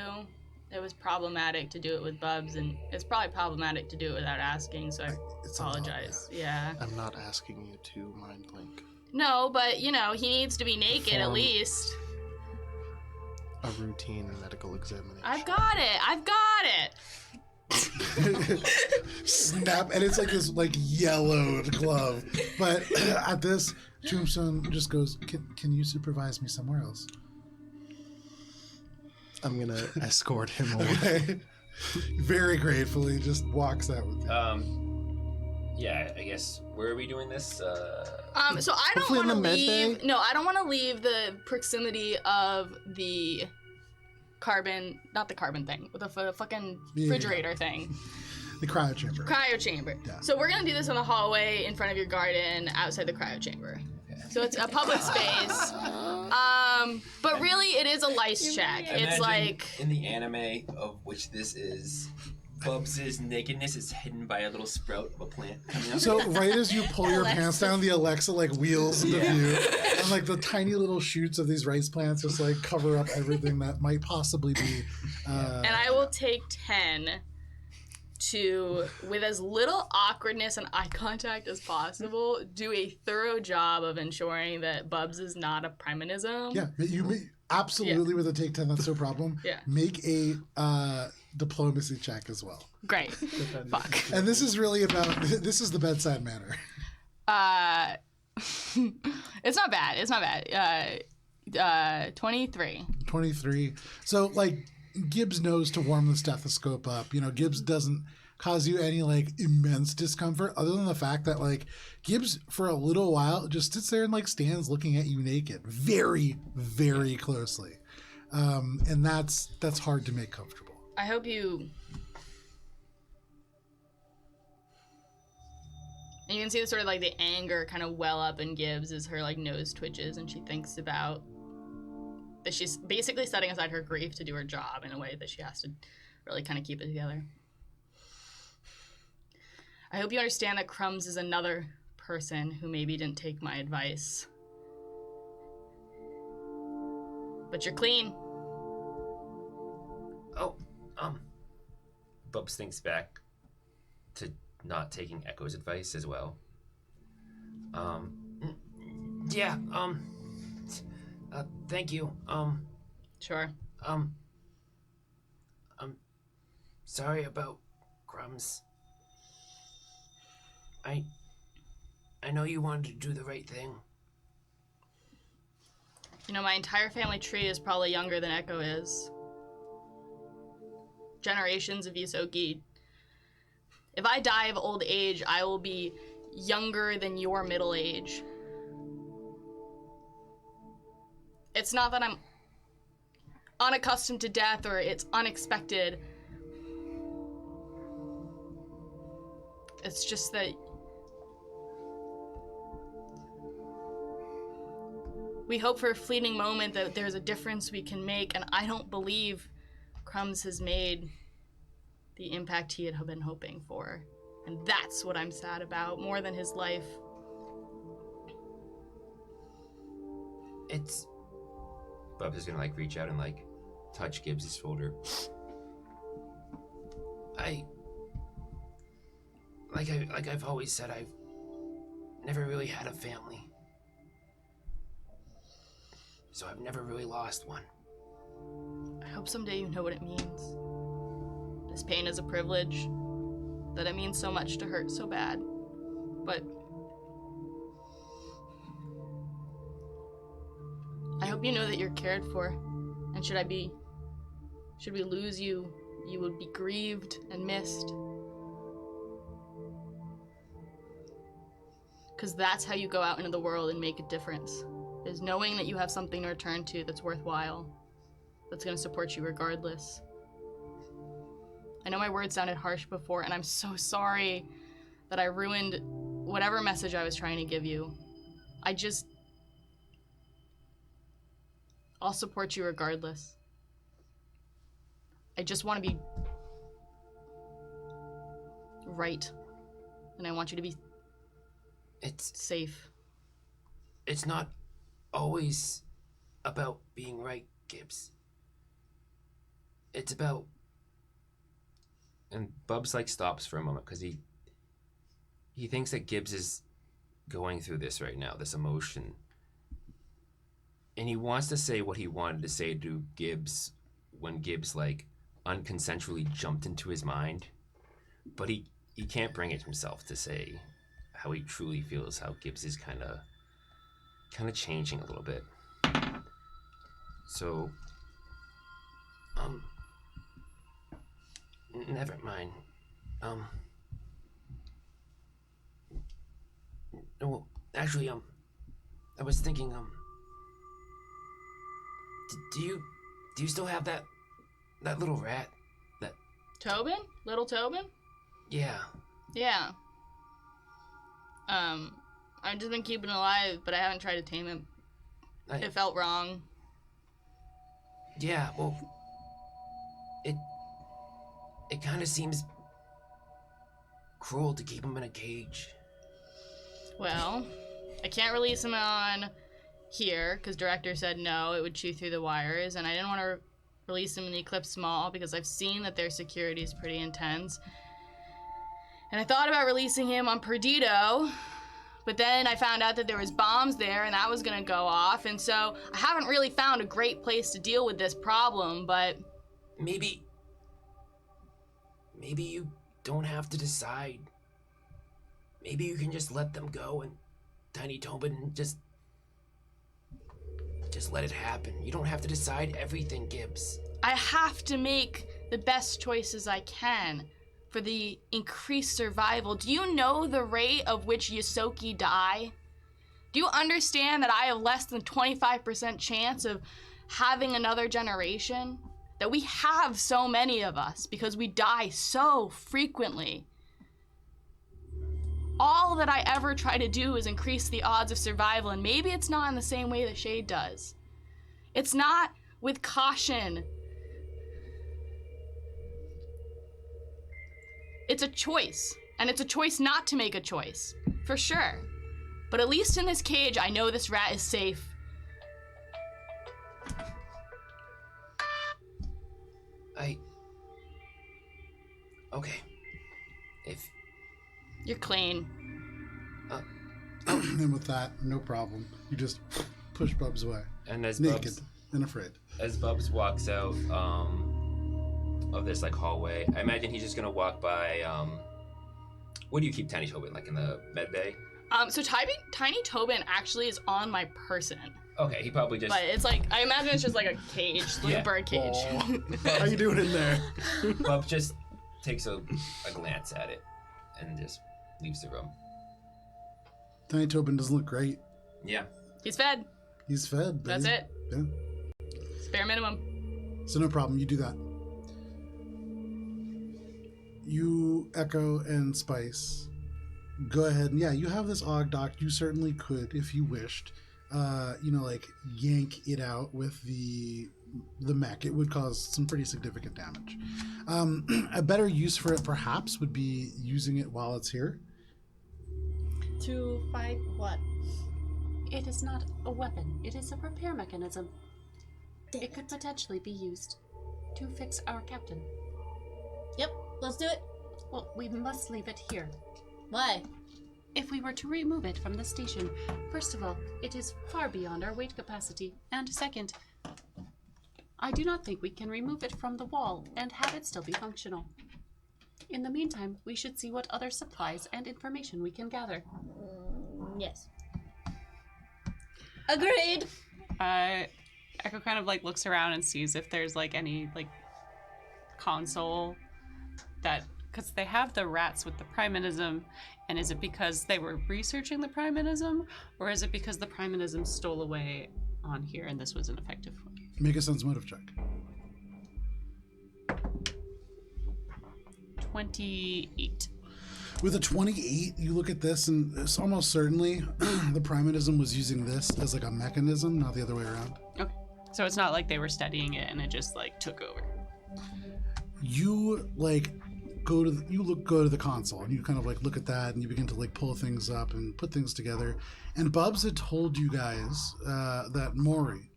S2: It was problematic to do it with Bubs, and it's probably problematic to do it without asking, so I
S1: It's a lot,
S2: apologize. Yeah.
S6: I'm not asking you to mind link.
S2: No, but, you know, he needs to be naked at
S6: Form-
S2: least.
S6: A routine medical examination.
S2: I've got it!
S1: Snap, and it's like this like yellowed glove. But at this, Tombstone just goes, can you supervise me somewhere else?
S6: I'm gonna escort him away.
S1: Okay. Very gratefully, just walks out with you.
S3: Yeah, I guess. Where are we doing this?
S2: So I don't
S6: Hopefully in
S2: want to
S6: the med
S2: leave.
S6: bay?
S2: No, I don't want to leave the proximity of the carbon, not the carbon thing, with the fucking
S1: Yeah.
S2: refrigerator thing,
S1: The cryo chamber.
S2: cryo chamber.
S1: Yeah.
S2: So we're gonna do this in the hallway in front of your garden, outside the cryo chamber. So it's a public space. But really, it is a lice check. It's
S3: Imagine
S2: like
S3: in the anime of which this is, Bubs' nakedness is hidden by a little sprout of a plant coming up.
S1: So right as you pull your pants down, the Alexa like wheels into view, and like the tiny little shoots of these rice plants just like cover up everything that might possibly be.
S2: and I will take 10 to, with as little awkwardness and eye contact as possible, do a thorough job of ensuring that Bubs is not a primatism.
S1: Yeah, absolutely with a take 10. That's no problem.
S2: Yeah.
S1: Make a diplomacy check as well.
S2: Great. Fuck.
S1: And this is really about this is the bedside manner.
S2: It's not bad. It's not bad. 23.
S1: 23. So like Gibbs knows to warm the stethoscope up. You know, Gibbs doesn't cause you any like immense discomfort other than the fact that like Gibbs for a little while just sits there and like stands looking at you naked very, very closely. And that's hard to make comfortable.
S2: I hope you And you can see the sort of like the anger kind of well up in Gibbs as her like nose twitches and she thinks about that she's basically setting aside her grief to do her job in a way that she has to really kind of keep it together. I hope you understand that Crumbs is another person who maybe didn't take my advice. But you're clean.
S3: Oh, Bubs thinks back to not taking Echo's advice as well.
S10: Yeah, thank you.
S2: Sure.
S10: I'm sorry about Crumbs. I know you wanted to do the right thing.
S2: You know, my entire family tree is probably younger than Echo is. Generations of Yusoki. If I die of old age, I will be younger than your middle age. It's not that I'm unaccustomed to death or it's unexpected. It's just that we hope for a fleeting moment that there's a difference we can make, and I don't believe Crumbs has made the impact he had been hoping for. And that's what I'm sad about, more than his life.
S3: It's... Bubs is gonna like reach out and like touch Gibbs' shoulder.
S10: Like I've always said, I've never really had a family. So I've never really lost one.
S2: I hope someday you know what it means. This pain is a privilege, that it means so much to hurt so bad. But I hope you know that you're cared for. And should we lose you, you would be grieved and missed. Because that's how you go out into the world and make a difference. Is knowing that you have something to return to that's worthwhile, that's going to support you regardless. I know my words sounded harsh before, and I'm so sorry that I ruined whatever message I was trying to give you. I'll support you regardless. I just want to be right, and I want you to be safe.
S10: It's not always about being right, Gibbs. It's about...
S3: And Bubs like stops for a moment because he thinks that Gibbs is going through this right now, this emotion. And he wants to say what he wanted to say to Gibbs when Gibbs like unconsensually jumped into his mind. But he can't bring it himself to say how he truly feels, how Gibbs is kind of changing a little bit. So,
S10: never mind. Well, actually, I was thinking, do you still have that little rat? That...
S2: Tobin? Little Tobin?
S10: Yeah.
S2: Yeah. I've just been keeping him alive, but I haven't tried to tame him. It felt wrong.
S10: Yeah, well, it kind of seems cruel to keep him in a cage.
S2: Well, I can't release him on here, because director said no, it would chew through the wires, and I didn't want to release him in the Eclipse Mall, because I've seen that their security is pretty intense. And I thought about releasing him on Perdido, but then I found out that there was bombs there, and that was going to go off, and so I haven't really found a great place to deal with this problem, but...
S10: Maybe you don't have to decide. Maybe you can just let them go, and Tiny Tobin just let it happen. You don't have to decide everything, Gibbs.
S2: I have to make the best choices I can for the increased survival. Do you know the rate of which Yusoki die? Do you understand that I have less than 25% chance of having another generation? That we have so many of us because we die so frequently. All that I ever try to do is increase the odds of survival, and maybe it's not in the same way the shade does. It's not with caution. It's a choice, and it's a choice not to make a choice, for sure. But at least in this cage, I know this rat is safe.
S10: Okay. If...
S2: You're clean.
S1: And with that, no problem. You just push Bubs away.
S3: And as
S1: Naked
S3: Bubs,
S1: and afraid.
S3: as Bubs walks out of this like hallway, I imagine he's just gonna walk by. Where do you keep Tiny Tobin? Like in the med bay?
S2: So Tiny Tobin actually is on my person.
S3: Okay, he probably just.
S2: But it's like, I imagine it's just like a cage, like
S3: Yeah.
S2: a bird cage.
S6: How you doing in there?
S3: Bub just takes a glance at it and just leaves the room.
S1: Tiny Tobin doesn't look great.
S3: Yeah.
S2: He's fed.
S1: He's fed.
S2: That's
S1: baby.
S2: it.
S1: Yeah.
S2: It's bare minimum.
S1: So no problem. You do that. You, Echo, and Spice, go ahead. And yeah, you have this Ogdoc. You certainly could, if you wished, like yank it out with the mech. It would cause some pretty significant damage. A better use for it, perhaps, would be using it while it's here.
S7: To fight what?
S5: It is not a weapon. It is a repair mechanism. It could potentially be used to fix our captain.
S7: Yep, let's do it.
S5: Well, we must leave it here.
S7: Why?
S5: If we were to remove it from the station, first of all, it is far beyond our weight capacity. And second, I do not think we can remove it from the wall and have it still be functional. In the meantime, we should see what other supplies and information we can gather.
S7: Yes. Agreed.
S9: Echo kind of like looks around and sees if there's like any like console that, because they have the rats with the primanism, and is it because they were researching the primanism, or is it because the primanism stole away on here and this was an effective one?
S1: Make a sense motive check.
S9: 28.
S1: With a 28, you look at this, and it's almost certainly the primatism was using this as like a mechanism, not the other way around.
S9: Okay. So it's not like they were studying it and it just like took over.
S1: You like go to the console, and you kind of like look at that, and you begin to like pull things up and put things together. And Bubs had told you guys that Maury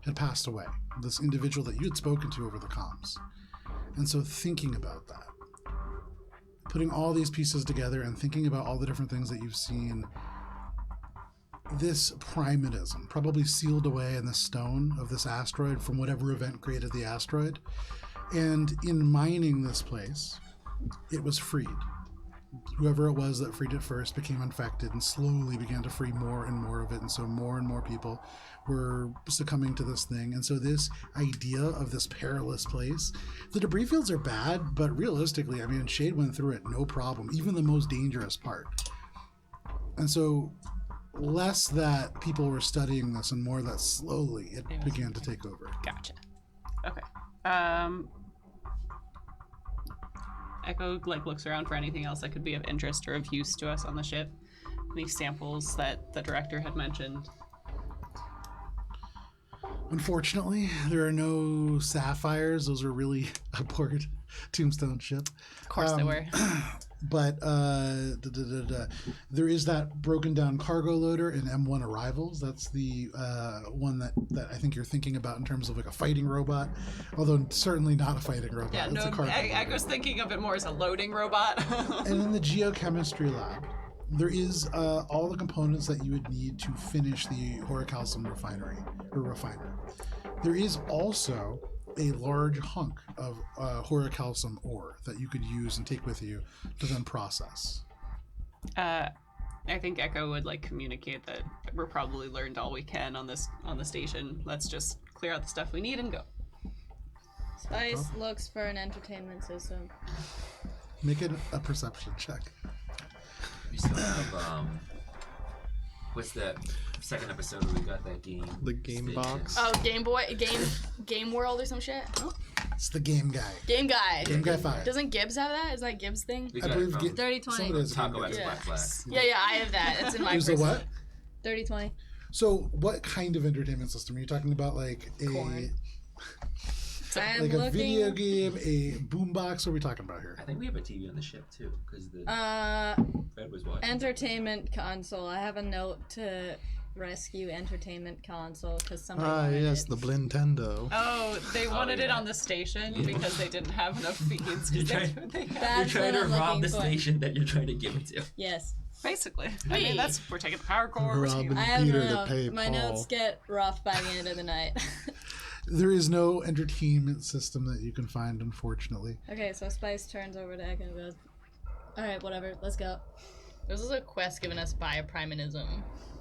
S1: had passed away, this individual that you had spoken to over the comms. And so thinking about that, putting all these pieces together and thinking about all the different things that you've seen, this primatism probably sealed away in the stone of this asteroid from whatever event created the asteroid. And in mining this place, it was freed. Whoever it was that freed it first became infected and slowly began to free more and more of it. And so more and more people were succumbing to this thing. And so this idea of this perilous place, the debris fields are bad, but realistically, I mean, Shade went through it no problem, even the most dangerous part. And so less that people were studying this and more that slowly it began to take over.
S9: Gotcha. Okay. Echo like looks around for anything else that could be of interest or of use to us on the ship. Any samples that the director had mentioned.
S1: Unfortunately, there are no sapphires. Those are really aboard Tombstone ship.
S9: Of course they were.
S1: But there is that broken down cargo loader in M1 Arrivals. That's the one that I think you're thinking about in terms of like a fighting robot, although certainly not a fighting robot.
S9: Yeah,
S1: It's
S9: no,
S1: a cargo
S9: I
S1: loader.
S9: was thinking of it more as a loading robot.
S1: And in the geochemistry lab, there is all the components that you would need to finish the Horicalcium refiner. There is also a large hunk of Horicalcium ore that you could use and take with you to then process.
S9: I think Echo would like communicate that we're probably learned all we can on the station. Let's just clear out the stuff we need and go.
S7: Spice looks for an entertainment system.
S1: Make it a perception check.
S3: We still have what's that? second episode where we got that game.
S6: The game
S3: station.
S6: box.
S2: Oh, Game World or some shit.
S1: It's the game guy.
S2: Game Guy.
S1: Game Guy 5.
S2: Doesn't Gibbs have that? Is that Gibbs thing?
S3: We
S1: I
S3: got it
S1: believe
S3: from
S1: Gi-
S7: 30-20.
S1: somebody has a Game
S3: Taco
S1: Guy.
S3: X
S2: Yeah.
S3: Black Flag.
S2: Yeah, I have that. It's in my
S1: Use the
S2: person.
S1: what?
S7: 30-20.
S1: So, what kind of entertainment system? Are you talking about like a
S2: Corn.
S7: I'm
S1: like a
S7: looking.
S1: video game, a boombox? What are we talking about here?
S3: I think we have a TV on the ship too, because the Fred was watching.
S7: Entertainment console. I have a note to rescue entertainment console because somebody
S6: Ah,
S7: wanted
S6: yes,
S7: it.
S6: the Blintendo.
S9: Oh, they wanted it
S3: yeah.
S9: on the station because they didn't have enough feeds.
S3: You're
S9: 'cause
S3: trying-
S9: that's what they had.
S3: You're
S7: That's
S3: trying
S7: what
S3: to
S7: I'm
S3: rob
S7: looking
S3: the
S7: for.
S3: station that you're trying to give it to.
S7: Yes.
S9: Basically. I
S2: Wait.
S9: mean, we're taking the power core. we're taking-
S6: Robin
S7: I have
S6: Peter
S7: no.
S6: to pay
S7: My
S6: Paul.
S7: notes get rough by the end of the night.
S1: There is no entertainment system that you can find, unfortunately.
S7: Okay, so Spice turns over to Echo and goes, "Alright, whatever, let's go."
S2: This is a quest given us by Primanism.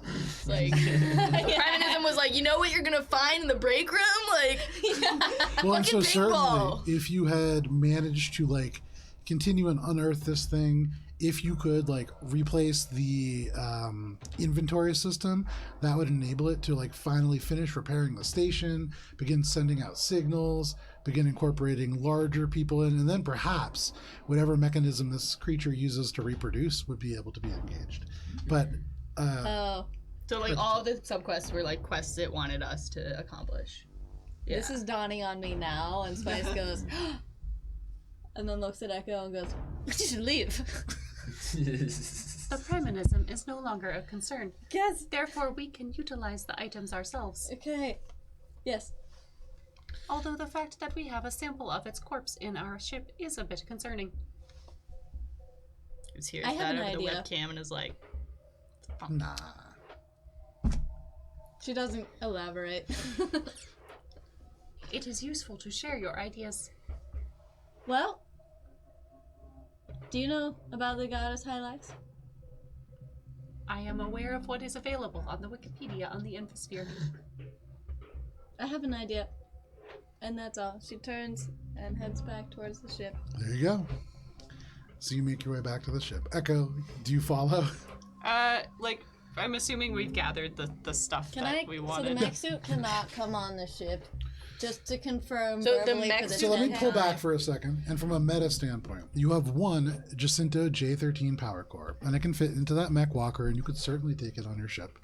S2: It's like, Primanism was like, you know what you're gonna find in the break room? Like,
S1: Well, and so
S2: fucking
S1: certainly,
S2: paintball.
S1: if you had managed to like continue and unearth this thing, if you could like replace the inventory system, that would enable it to like finally finish repairing the station, begin sending out signals, begin incorporating larger people in, and then perhaps whatever mechanism this creature uses to reproduce would be able to be engaged. But
S7: Oh,
S2: so like all of the subquests were like quests it wanted us to accomplish. Yeah.
S7: this is dawning on me now, and Spice goes, and then looks at Echo and goes, "We should leave."
S9: The Primanism is no longer a concern.
S7: Yes.
S9: Therefore, we can utilize the items ourselves.
S7: Okay. Yes.
S9: Although the fact that we have a sample of its corpse in our ship is a bit concerning.
S2: It's hears
S7: I have
S2: that
S7: an
S2: over the
S7: idea.
S2: webcam and is like,
S1: nah.
S7: She doesn't elaborate.
S9: It is useful to share your ideas.
S7: Well, do you know about the goddess Hylax?
S9: I am aware of what is available on the Wikipedia on the Infosphere.
S7: I have an idea. And that's all. She turns and heads back towards the ship.
S1: There you go. So you make your way back to the ship. Echo, do you follow?
S9: Like, I'm assuming we've gathered the stuff
S7: Can
S9: that
S7: I?
S9: we
S7: So
S9: wanted.
S7: the mech suit cannot come on the ship. Just to confirm.
S2: So the
S7: verbally
S2: mech
S7: for the
S2: suit-
S1: So let me
S7: next
S1: pull
S7: time.
S1: back for a second. And from a meta standpoint, you have one Jacinto J13 power core, and it can fit into that mech walker, and you could certainly take it on your ship.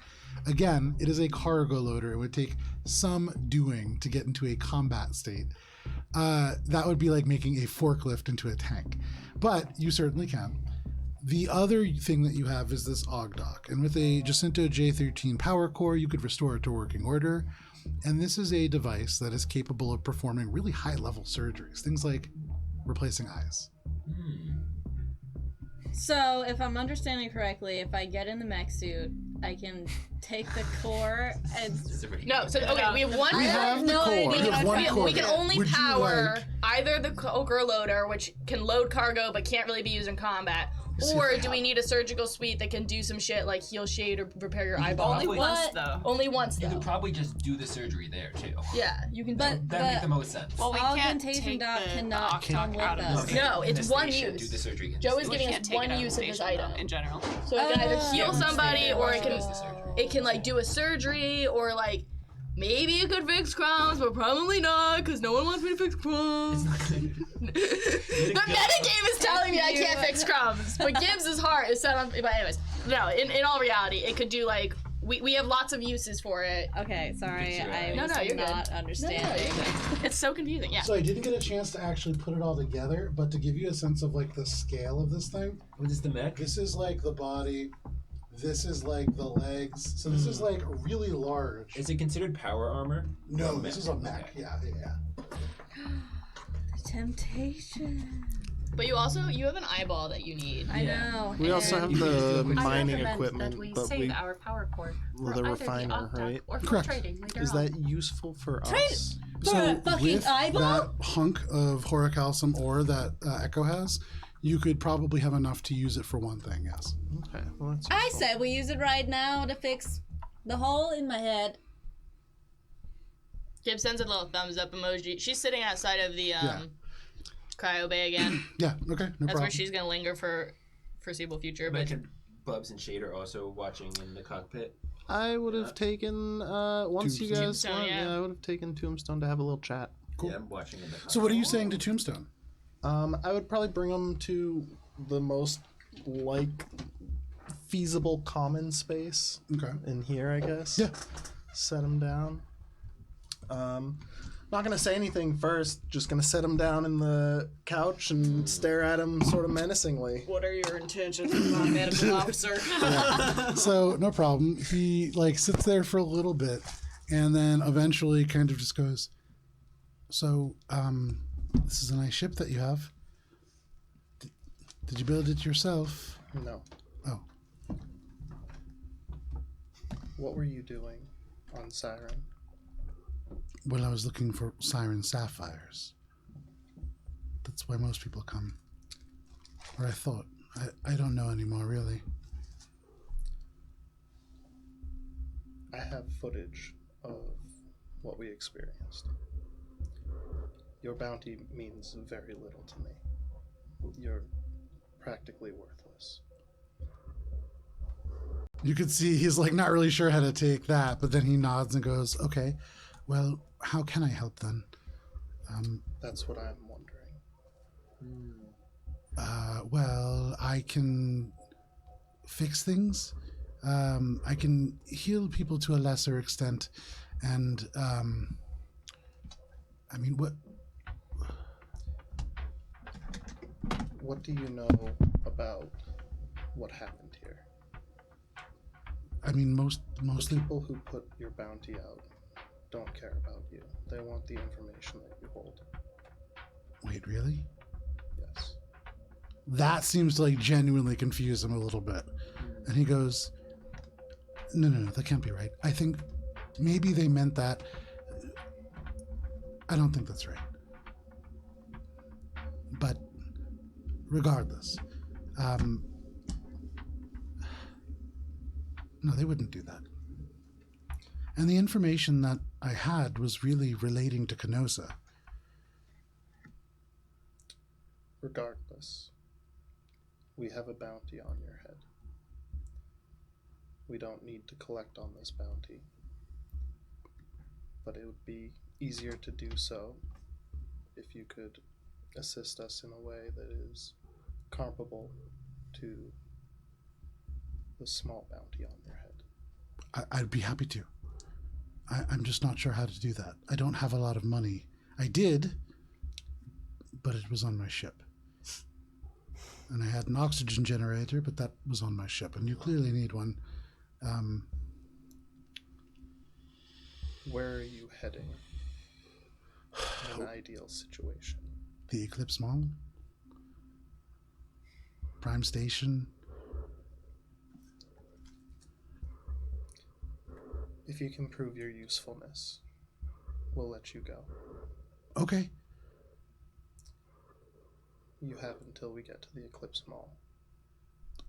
S1: Again, it is a cargo loader. It would take some doing to get into a combat state. That would be like making a forklift into a tank. But you certainly can. The other thing that you have is this Ogdoc. And with a Jacinto J13 power core, you could restore it to working order. And this is a device that is capable of performing really high-level surgeries. Things like replacing eyes.
S7: So, if I'm understanding correctly, if I get in the mech suit, I can take the core and.
S2: no. So okay, we have one.
S1: We have the
S7: no
S1: core.
S7: idea.
S1: We have one core.
S2: We can only
S1: Would you
S2: power
S1: like-
S2: either the Ogre loader, which can load cargo but can't really be used in combat,
S1: see
S2: or
S1: if I
S2: do we
S1: have-
S2: need a surgical suite that can do some shit like heal shade or repair your eyeball?
S9: Only
S3: Wait.
S9: once,
S7: What?
S9: though.
S2: Only once
S3: You
S2: though.
S3: could probably just do the surgery there too.
S2: Yeah, you can.
S7: But
S3: That would make the most sense.
S9: Well, we can't
S7: Augmentation
S9: take
S7: doc
S9: the
S7: cannot
S9: Octoc
S7: come with
S9: out of
S7: us.
S9: the
S2: No,
S3: In
S2: it's
S3: the
S2: one
S3: station,
S2: use.
S3: Do the surgery. in
S2: Joe
S3: the
S2: is
S9: We
S2: giving
S9: can't
S2: us
S9: take
S2: one
S9: it out
S2: use
S9: the
S2: of this
S9: station,
S2: item.
S9: though, in general.
S2: So it can either heal
S3: Yeah.
S2: somebody or it
S3: Does the
S2: can
S3: surgery.
S2: it can like do a surgery or like maybe it could fix crumbs, but probably not because no one wants me to fix crumbs. The metagame is telling me I can't fix crumbs, but Gibbs' heart is set on. But anyways, no. In all reality, it could do like we have lots of uses for it.
S7: Okay, sorry,
S3: Get your
S7: I
S3: eye.
S2: No,
S7: was
S2: no, you're good.
S7: not understanding.
S2: It's so confusing. Yeah.
S1: So I didn't get a chance to actually put it all together, but to give you a sense of like the scale of this thing,
S3: What is the mech?
S1: this is like the body, this is like the legs. So this is like really large.
S3: Is it considered power armor?
S1: No,
S3: Or
S1: this is a mech.
S3: Okay.
S1: Yeah.
S7: Temptation.
S2: But you have an eyeball that you need.
S7: I
S3: Yeah.
S7: know.
S6: We also have
S3: You can just do
S6: the
S3: a quick-
S9: I
S6: mining
S9: recommend
S6: equipment,
S9: that we
S6: but
S9: save
S6: we
S9: our power core
S6: well,
S9: for
S6: the
S9: either
S6: refiner,
S9: the
S6: right?
S9: or for
S1: Correct.
S9: trading later
S6: Is
S9: on.
S6: that useful for
S7: Trade-
S6: us?
S7: For a fucking
S1: with
S7: eyeball?
S1: that hunk of horicalcium ore that Echo has, you could probably have enough to use it for one thing. Yes.
S6: Okay, well that's
S7: I
S6: useful.
S7: said we use it right now to fix the hole in my head.
S2: Gibbs sends a little thumbs up emoji. She's sitting outside of the cryo bay again.
S1: Yeah. Okay. No
S2: That's
S1: problem.
S2: where she's gonna linger for foreseeable future. But
S3: Imagine Bubs and Shade are also watching in the cockpit.
S6: I would have taken once you guys
S2: Tombstone,
S6: went,
S2: yeah.
S6: I would have taken Tombstone to have a little chat.
S1: Cool.
S3: Yeah, I'm watching him.
S1: So what are you saying to Tombstone?
S6: I would probably bring them to the most feasible common space
S1: Okay.
S6: in here, I guess.
S1: Yeah.
S6: Set them down. Not gonna say anything first. Just gonna set him down in the couch and stare at him sort of menacingly.
S5: What are your intentions, medical officer?
S1: So no problem. He sits there for a little bit, and then eventually kind of just goes, "So, this is a nice ship that you have. Did you build it yourself?"
S6: No.
S1: Oh,
S6: What were you doing on Siren?
S1: well, I was looking for Siren sapphires. That's why most people come. Or I thought. I don't know anymore, really.
S6: I have footage of what we experienced. Your bounty means very little to me. You're practically worthless.
S1: You could see he's not really sure how to take that, but then he nods and goes, "Okay, well, how can I help then?"
S6: That's what I'm wondering.
S1: Well, I can fix things. I can heal people to a lesser extent, and I mean,
S6: What do you know about what happened here?
S1: I mean,
S6: The
S1: mostly.
S6: people who put your bounty out don't care about you. They want the information that you hold.
S1: Wait, really?
S6: Yes.
S1: That seems to genuinely confuse him a little bit, and he goes, "No, that can't be right. I think maybe they meant that. I don't think that's right. But regardless, no, they wouldn't do that. And the information that I had was really relating to Canosa.
S6: Regardless, we have a bounty on your head. We don't need to collect on this bounty, but it would be easier to do so if you could assist us in a way that is comparable to the small bounty on your head.
S1: I'd be happy to. I'm just not sure how to do that. I don't have a lot of money. I did, but it was on my ship. And I had an oxygen generator, but that was on my ship, and you clearly need one.
S6: Where are you heading in an ideal situation?
S1: The Eclipse Mall? Prime Station?
S6: If you can prove your usefulness, we'll let you go.
S1: Okay.
S6: You have until we get to the Eclipse Mall.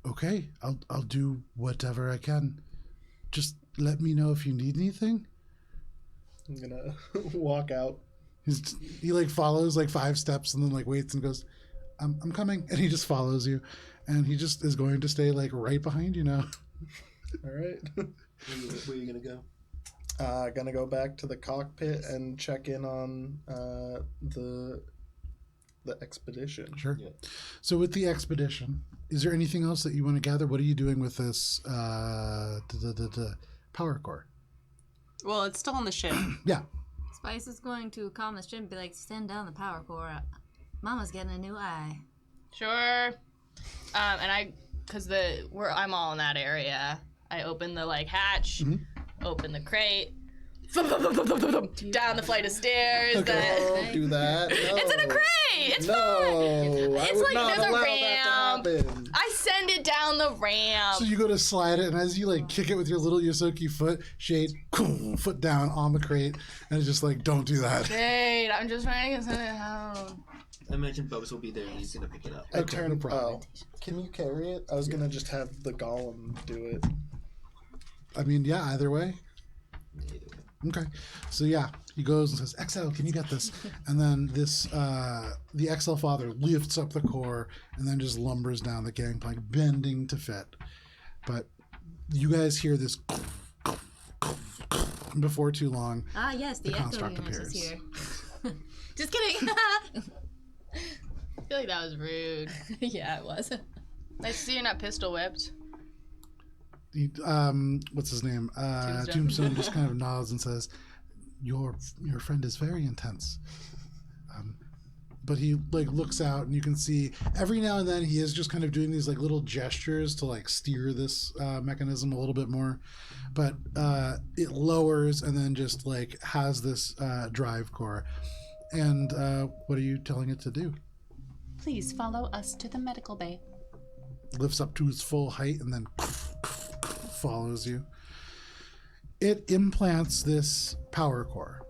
S1: Okay. I'll do whatever I can. Just let me know if you need anything.
S6: I'm gonna walk out.
S1: He follows 5 steps and then waits and goes, I'm coming, and he just follows you, and he just is going to stay right behind you now.
S6: All right.
S10: Where are you gonna go?
S6: Gonna go back to the cockpit and check in on the expedition.
S1: Sure.
S10: Yeah.
S1: So with the expedition, is there anything else that you want to gather? What are you doing with this the power core?
S9: Well, it's still on the ship.
S1: Yeah.
S7: Spice is going to calm the ship and be like, "Send down the power core. Mama's getting a new eye."
S2: Sure. And I'm all in that area. I open the hatch, open the crate, down the flight of stairs.
S6: Don't do that. No.
S2: It's in a crate. It's
S6: no,
S2: fine.
S6: I
S2: It's
S6: would not
S2: there's a
S6: allow
S2: ramp.
S6: that to happen.
S2: I send it down the ramp.
S1: So you go to slide it, and as you kick it with your little Yosoki foot, Shade, foot down on the crate, and it's just don't do that.
S2: Shade, I'm just trying to send it down.
S10: I mentioned Bubs will be there and he's gonna pick it up.
S6: I
S1: Okay, no
S6: turned.
S1: problem.
S6: Can you carry it? I was gonna just have the golem do it.
S1: I mean, yeah, either way. Okay. So yeah, he goes and says, "XL, can you get this?" And then the XL father lifts up the core and then just lumbers down the gangplank, bending to fit. But you guys hear this and before too long,
S7: Ah, yes, the
S1: The
S7: echo
S1: construct
S7: unit is
S1: appears.
S7: here. Just kidding.
S2: I feel like that was rude.
S7: Yeah, it was.
S2: Nice to see you're not pistol whipped.
S1: What's his name?
S2: Tombstone.
S1: Tombstone just kind of nods and says, "Your friend is very intense." But he like looks out, and you can see every now and then he is just kind of doing these like little gestures to like steer this mechanism a little bit more. But it lowers and then just like has this drive core. And what are you telling it to do?
S5: Please follow us to the medical bay.
S1: Lifts up to its full height and then follows you. It implants this power core.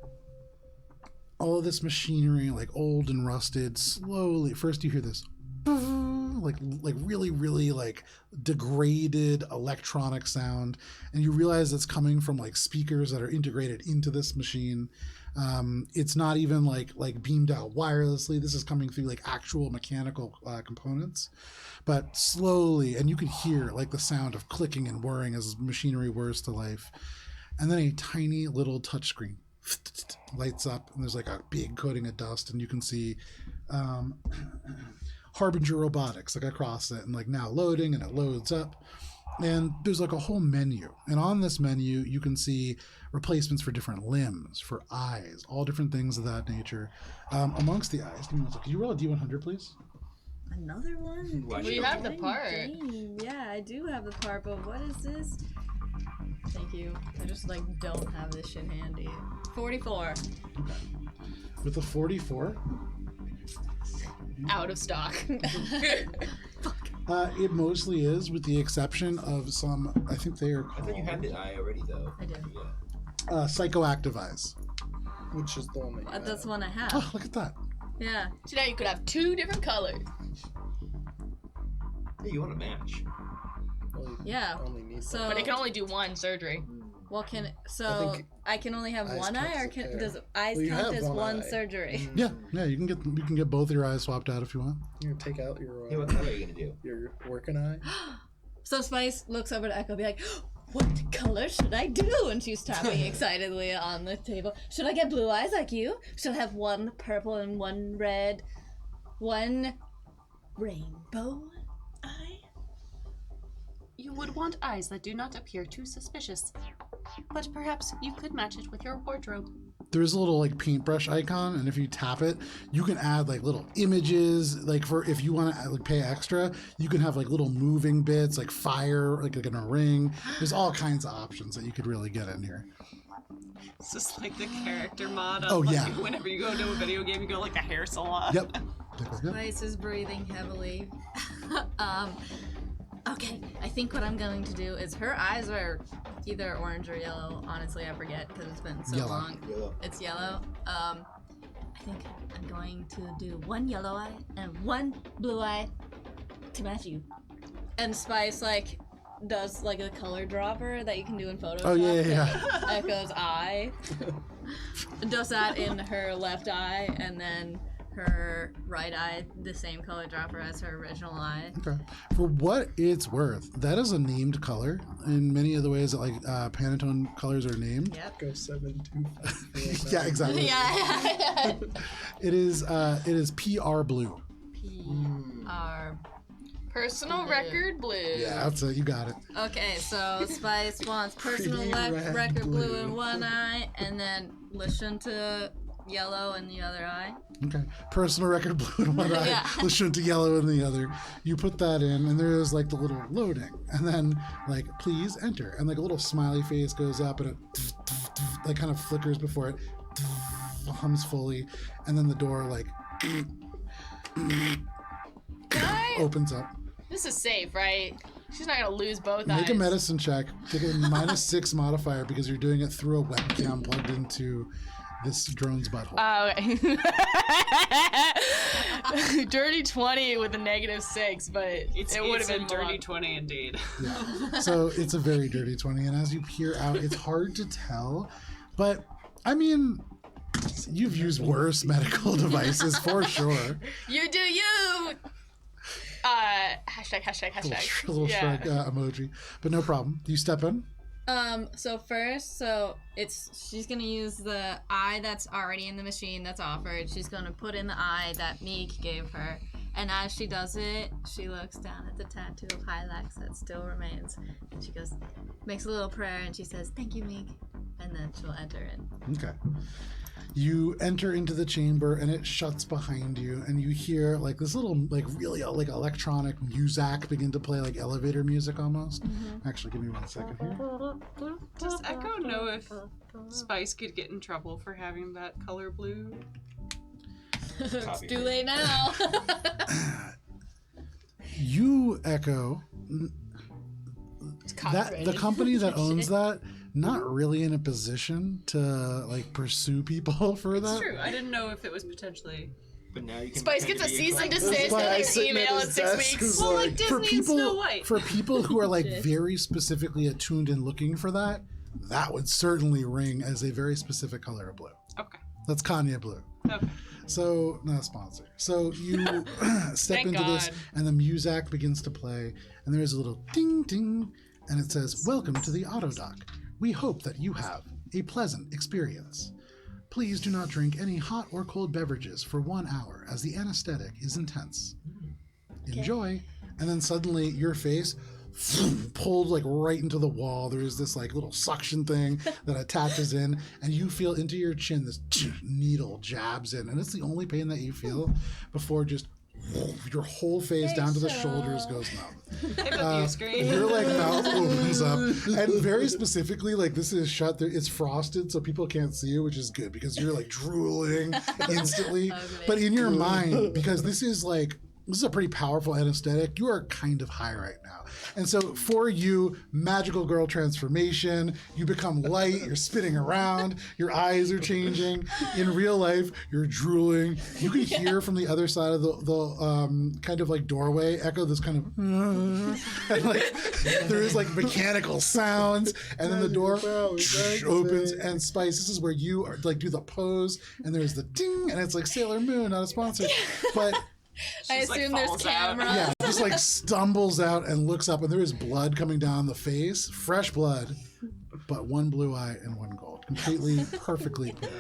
S1: All of this machinery, like old and rusted, slowly. First, you hear this, like really, really like degraded electronic sound, and you realize it's coming from like speakers that are integrated into this machine. It's not even like beamed out wirelessly. This is coming through like actual mechanical components, but slowly, and you can hear like the sound of clicking and whirring as machinery whirs to life, and then a tiny little touchscreen lights up, and there's like a big coating of dust, and you can see Harbinger Robotics like across it, and like now loading, and it loads up, and there's like a whole menu, and on this menu you can see replacements for different limbs, for eyes, all different things of that nature. Amongst the eyes, give me one second. Can you roll a D100, please?
S7: Another one?
S3: Watch
S2: We
S3: it.
S2: have the part.
S7: Dang, yeah, I do have the part, but what is this? Thank you. I just like don't have this shit handy. 44.
S1: With a 44,
S2: Out of stock.
S1: it mostly is, with the exception of some, I think they are
S3: I thought you had
S1: called
S3: the eye already, though.
S7: I did.
S3: Yeah.
S1: psychoactive eyes.
S6: Which is the one that you have.
S7: That's the one I have.
S1: Oh, look at that.
S7: Yeah.
S2: So now you could have 2 different colors.
S3: Hey, you want a match?
S6: Well, you
S7: Yeah.
S6: only need
S7: So-
S2: But it can only do 1 surgery.
S7: Well,
S6: I think
S7: I can only have
S6: eyes
S7: one
S6: counts
S7: eye, or
S6: as a
S7: can
S6: pair.
S7: does eyes
S6: Well, you
S7: count
S6: have
S7: as
S6: one
S7: one
S6: eye.
S7: surgery?
S1: Yeah, you can get both of your eyes swapped out if you want.
S6: You can take out
S3: Hey, what color are you gonna do?
S6: your working eye.
S7: So Spice looks over to Echo, and be like, "What color should I do?" And she's tapping excitedly on the table. Should I get blue eyes like you? Should I have one purple and one red, one rainbow eye?
S5: You would want eyes that do not appear too suspicious. But perhaps you could match it with your wardrobe.
S1: There's a little like paintbrush icon, and if you tap it, you can add like little images. Like for if you want to like pay extra, you can have like little moving bits, like fire, like in a ring. There's all kinds of options that you could really get in here.
S9: It's just like the character mod.
S1: Oh,
S9: like,
S1: yeah.
S9: Whenever you go to a video game, you go like the hair salon.
S1: Yep. Yep.
S7: Spice is breathing heavily. Okay, I think what I'm going to do is her eyes are either orange or yellow. Honestly, I forget because it's been so
S1: Yellow.
S7: long.
S3: Yellow.
S7: It's yellow. I think I'm going to do one yellow eye and one blue eye to match you. And Spice like does like a color dropper that you can do in Photoshop.
S1: Oh, yeah.
S7: to Echo's eye. Does that in her left eye, and then her right eye the same color dropper as her original eye.
S1: Okay. For what it's worth, that is a named color in many of the ways that like Pantone colors are named.
S7: Yep.
S6: Go 725.
S1: Yeah, exactly.
S7: Yeah.
S1: It is PR blue.
S7: PR.
S2: Personal
S7: Blue.
S2: record blue.
S1: Yeah, that's it. You got it.
S7: Okay, so Spice wants personal
S6: Pretty red
S7: record blue
S6: blue.
S7: in one eye, and then Lashunta yellow in the other eye.
S1: Okay. Personal record blue in one eye,
S7: Yeah.
S1: Lashunta yellow in the other. You put that in, and there is like the little loading, and then like please enter, and like a little smiley face goes up, and it like kind of flickers before it hums fully, and then the door like
S2: Can I?
S1: opens up.
S2: This is safe, right? She's not gonna lose both
S1: Make
S2: eyes.
S1: a medicine check. Take a -6 modifier because you're doing it through a webcam plugged into this drone's butthole.
S2: Okay. Dirty 20 with a -6, but
S9: It's,
S2: it would have been
S9: a dirty
S2: more.
S9: 20 indeed.
S1: Yeah. So it's a very dirty 20, and as you peer out, it's hard to tell. But I mean, you've used worse medical devices for sure.
S2: You do you. Hashtag.
S1: Little
S2: Yeah.
S1: shrug emoji, but no problem. Do you step in?
S7: She's gonna use the eye that's already in the machine that's offered. She's gonna put in the eye that Meek gave her. And as she does it, she looks down at the tattoo of Hylax that still remains. And she goes, makes a little prayer, and she says, "Thank you, Meek." And then she'll enter in.
S1: Okay. You enter into the chamber and it shuts behind you, and you hear like this little, like really like electronic Mosaic begin to play, like elevator music almost. Actually, give me 1 second here.
S9: Does Echo know if Spice could get in trouble for having that color blue?
S7: It's too late now.
S1: You, Echo, that the company that owns that, not really in a position to like pursue people for that.
S9: It's true. I didn't know if it was potentially.
S3: But now you can
S2: Spice
S3: pretend
S2: gets
S3: to
S2: a
S3: be
S2: cease and
S3: collector.
S2: desist
S6: why I
S2: and
S6: sit
S2: an
S6: at
S2: email in
S6: his
S2: 6
S6: desk,
S2: weeks.
S6: 'cause,
S9: Well, like
S6: like,
S9: Disney and Snow White.
S1: For people who are like very specifically attuned and looking for that, that would certainly ring as a very specific color of blue.
S9: Okay.
S1: That's Kanye blue.
S9: Okay.
S1: So, not a sponsor. So you step
S2: Thank
S1: into this,
S2: God.
S1: and the Mosaic begins to play, and there is a little ding ding, and it says, "Welcome to the auto dock. We hope that you have a pleasant experience. Please do not drink any hot or cold beverages for 1 hour, as the anesthetic is intense. Enjoy." And then suddenly your face pulled like right into the wall. There is this like little suction thing that attaches in, and you feel into your chin this needle jabs in, and it's the only pain that you feel before just your whole face down to the shoulders goes numb.
S9: I have a view screen.
S1: Your like mouth opens up, and very specifically, like this is shut. There, it's frosted, so people can't see you, which is good because you're like drooling instantly. But in your mind, because this is a pretty powerful anesthetic, you are kind of high right now. And so for you, magical girl transformation, you become light, you're spinning around, your eyes are changing. In real life, you're drooling. You can hear from the other side of the kind of like doorway echo this kind of, and like there is like mechanical sounds, and then the door opens, and Spice, this is where you are, like do the pose, and there's the ding, and it's like Sailor Moon, not a sponsor, but
S7: I assume there's cameras.
S1: yeah, just like stumbles out and looks up, and there is blood coming down the face, fresh blood, but one blue eye and one gold, completely, perfectly clear.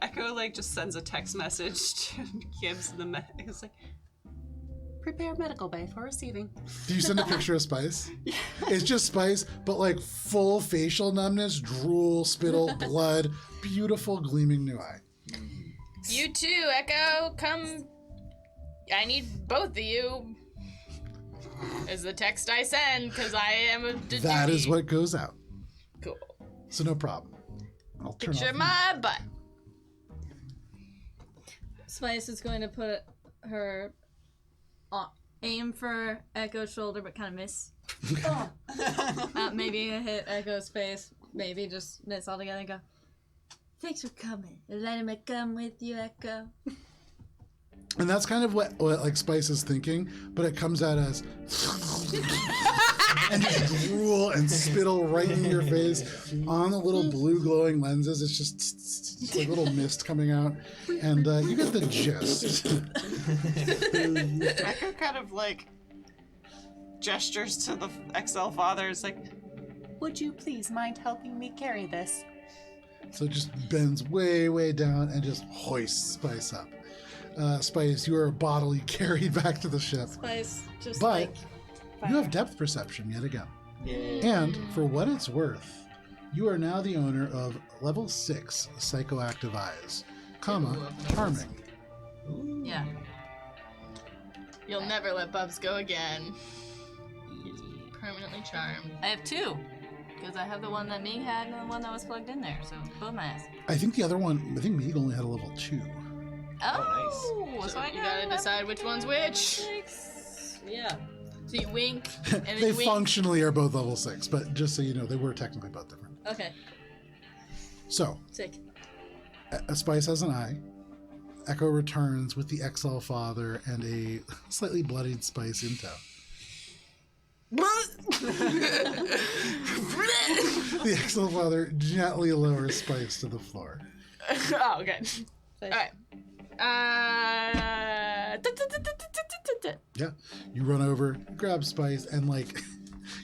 S9: Echo like just sends a text message to Gibbs. It's like,
S5: Prepare medical bay for receiving.
S1: Do you send a picture of Spice? It's just Spice, but like full facial numbness, drool, spittle, blood, beautiful gleaming new eye.
S2: You too, Echo. Come. I need both of you. Is the text I send, because I am a
S1: That is what goes out.
S2: Cool.
S1: So no problem. I'll turn
S2: Picture
S1: off.
S2: my butt.
S7: Spice is going to put her aim for Echo's shoulder, but kind of miss. Maybe hit Echo's face. Maybe just miss altogether and go, "Thanks for coming. Let me come with you, Echo."
S1: And that's kind of what like Spice is thinking, but it comes out as and just drool and spittle right in your face on the little blue glowing lenses. It's just like little mist coming out, and you get the gist.
S9: Echo kind of like gestures to the XL father. It's like,
S5: Would you please mind helping me carry this?
S1: So it just bends way, way down and just hoists Spice up. Spice, you are bodily carried back to the ship.
S7: Spice just
S1: But you have depth perception yet again. And for what it's worth, you are now the owner of level 6 psychoactive eyes, charming.
S7: Yeah.
S2: You'll never let Bubs go again. He's permanently charmed.
S7: I have two. Because I have the one that Meeg had and the one that was plugged in there. So both my ass.
S1: I think the other one, Meeg only had a level 2.
S7: Oh,
S2: So
S7: so I
S2: you gotta decide which one's which.
S7: Yeah.
S2: So you wink, and then
S1: They
S2: you wink.
S1: functionally are both level 6, but just so you know, they were technically both different.
S7: Okay.
S1: So,
S7: Sick.
S1: Spice has an eye. Echo returns with the XL father and a slightly bloodied Spice in tow. The XL father gently lowers Spice to the floor.
S2: Oh, okay. Alright.
S1: Yeah, you run over, grab Spice, and like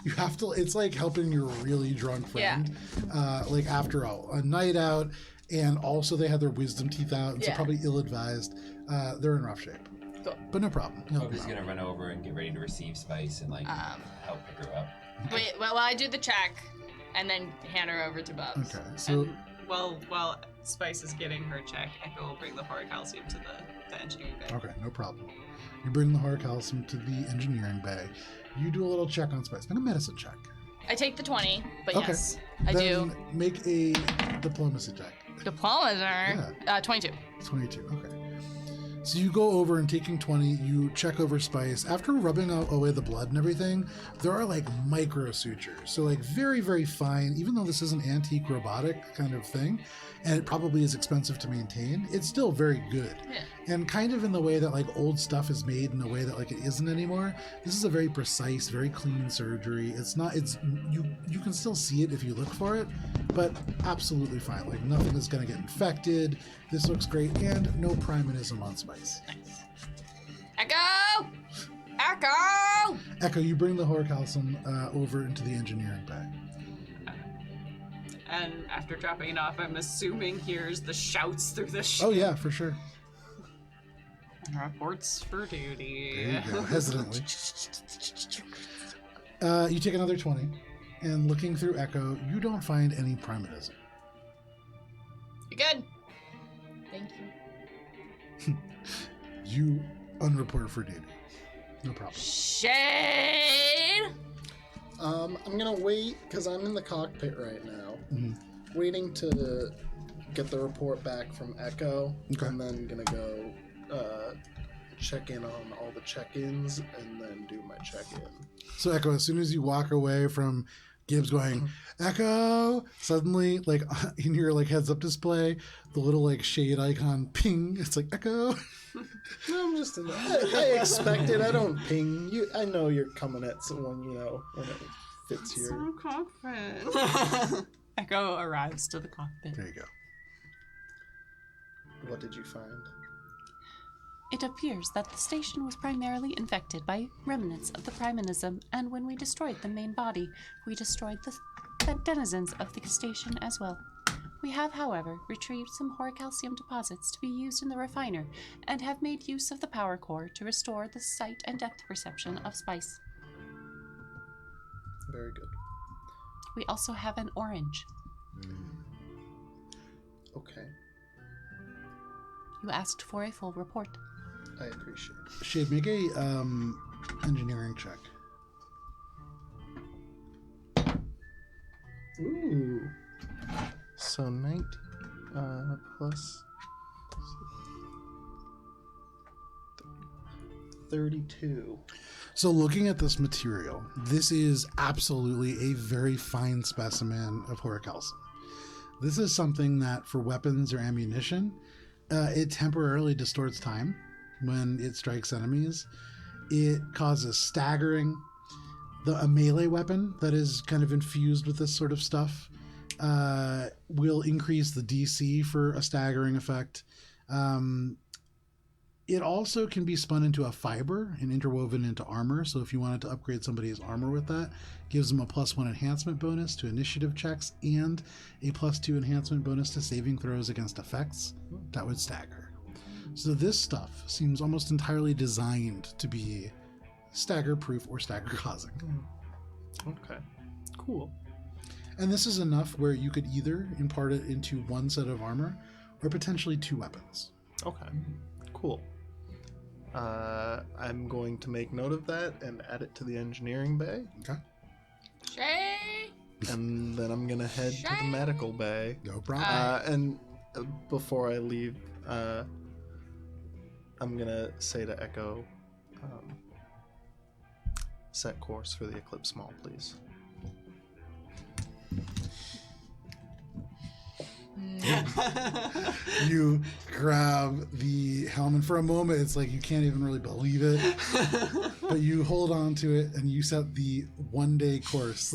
S1: You have to. It's like helping your really drunk friend. Like after a night out, and also they had their wisdom teeth out, and so probably ill-advised. They're in rough shape.
S2: Cool.
S1: But no problem. He'll
S3: Hope
S1: be
S3: he's
S1: out.
S3: gonna run over and get ready to receive Spice and like help pick her up.
S2: Wait, well, I do the check and then hand her over to Bubs.
S1: Okay, so
S9: And while Spice is getting her check, Echo will bring the Horicalcium to the engineering bay.
S1: okay, no problem. You bring the Horicalcium to the engineering bay. You do a little check on Spice. Make a medicine check.
S2: I take the 20, but
S1: Okay.
S2: yes, I
S1: Then
S2: do.
S1: make a diplomacy check.
S2: Diplomacy. 22.
S1: 22. Okay. So you go over and taking 20, you check over Spice. After rubbing away the blood and everything, there are like micro sutures. So like very, very fine, even though this is an antique robotic kind of thing, and it probably is expensive to maintain, it's still very good.
S2: Yeah.
S1: And kind of in the way that like old stuff is made in a way that like it isn't anymore. This is a very precise, very clean surgery. You can still see it if you look for it, but absolutely fine. Like nothing is gonna get infected. This looks great, and no primanism on Spice.
S2: Echo! Echo!
S1: Echo, you bring the Horicalcium over into the engineering bay.
S9: And after dropping it off, I'm assuming here's the shouts through the ship.
S1: Oh yeah, for sure.
S9: Reports for duty.
S1: There you go, hesitantly. You take another 20, and looking through Echo, you don't find any primatism.
S2: You good? Thank you.
S1: You unreport for duty. No problem.
S2: Shade!
S6: I'm gonna wait because I'm in the cockpit right now, waiting to get the report back from Echo,
S1: Okay.
S6: and then gonna go check in on all the check-ins and then do my check-in.
S1: So Echo, as soon as you walk away from Gibbs going, Echo, suddenly, like in your like heads-up display, the little like shade icon ping. It's like Echo.
S6: No, I'm just in the, I expect it. I don't ping you. I know you're coming at someone, when it fits here.
S9: So confident. Echo arrives to the cockpit.
S1: There you go.
S6: What did you find?
S5: It appears that the station was primarily infected by remnants of the Primanism, and when we destroyed the main body, we destroyed the denizens of the station as well. We have, however, retrieved some Horicalcium deposits to be used in the refiner, and have made use of the power core to restore the sight and depth perception of Spice.
S6: Very good.
S5: We also have an orange.
S6: Okay,
S5: You asked for a full report.
S6: I appreciate it.
S1: Shade, make a engineering check.
S6: Ooh. So 19 plus 32.
S1: So looking at this material, this is absolutely a very fine specimen of Horicalcium. This is something that for weapons or ammunition, it temporarily distorts time when it strikes enemies. It causes staggering. A melee weapon that is kind of infused with this sort of stuff will increase the DC for a staggering effect. It also can be spun into a fiber and interwoven into armor. So if you wanted to upgrade somebody's armor with that, gives them a +1 enhancement bonus to initiative checks and a +2 enhancement bonus to saving throws against effects that would stagger. So this stuff seems almost entirely designed to be stagger proof or stagger causing.
S6: Okay, cool.
S1: And this is enough where you could either impart it into one set of armor or potentially 2 weapons.
S6: Okay, cool. I'm going to make note of that and add it to the engineering bay,
S1: Okay.
S2: Shade!
S6: and then I'm gonna head to the medical bay.
S1: No problem.
S6: And before I leave, I'm gonna say to Echo, set course for the Eclipse Mall, please.
S1: You grab the helm, and for a moment, it's like you can't even really believe it. But you hold on to it, and you set the 1-day course.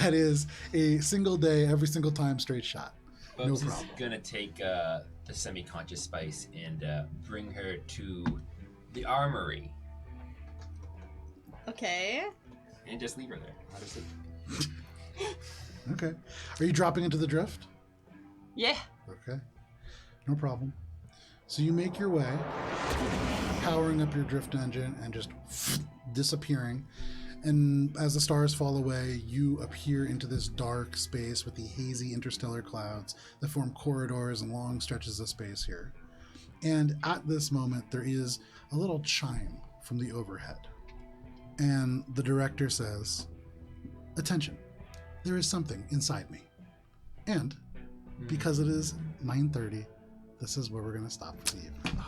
S1: That is a single day, every single time, straight shot. No
S3: Bubs is
S1: problem.
S3: gonna take the semi-conscious Spice and bring her to the armory.
S7: Okay.
S3: And just leave her there. Let her sleep.
S1: Okay. Are you dropping into the drift?
S9: Yeah.
S1: Okay. No problem. So you make your way, powering up your drift engine and just disappearing. And as the stars fall away, you appear into this dark space with the hazy interstellar clouds that form corridors and long stretches of space here. And at this moment, there is a little chime from the overhead. And the director says, "Attention, there is something inside me." And because it is 9:30, this is where we're going to stop for the evening.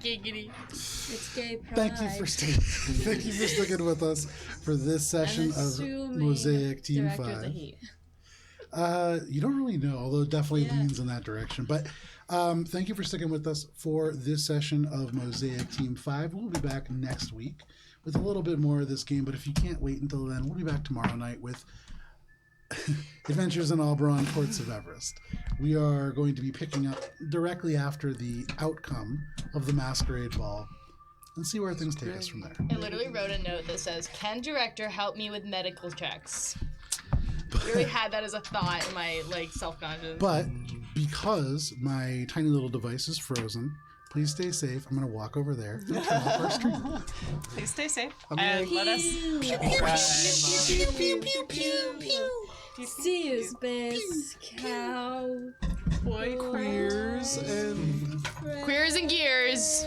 S2: Giggity.
S7: It's gay pride.
S1: Thank you for sticking with us for this session of Mosaic Team
S7: Director's a
S1: 5.
S7: he.
S1: You don't really know, although it definitely leans in that direction. But thank you for sticking with us for this session of Mosaic Team 5. We'll be back next week with a little bit more of this game. But if you can't wait until then, we'll be back tomorrow night with Adventures in Alberon, Courts of Everest. We are going to be picking up directly after the outcome of the Masquerade Ball and see where things take us from there.
S2: I literally wrote a note that says, "Can director help me with medical checks?" I really had that as a thought in my self-conscious.
S1: But because my tiny little device is frozen, please stay safe. I'm going to walk over there and turn off our stream.
S9: Please stay safe.
S6: I'm
S9: And
S6: gonna-
S9: let us.
S7: See you, space cow.
S6: Boy queers and
S2: Queers and gears.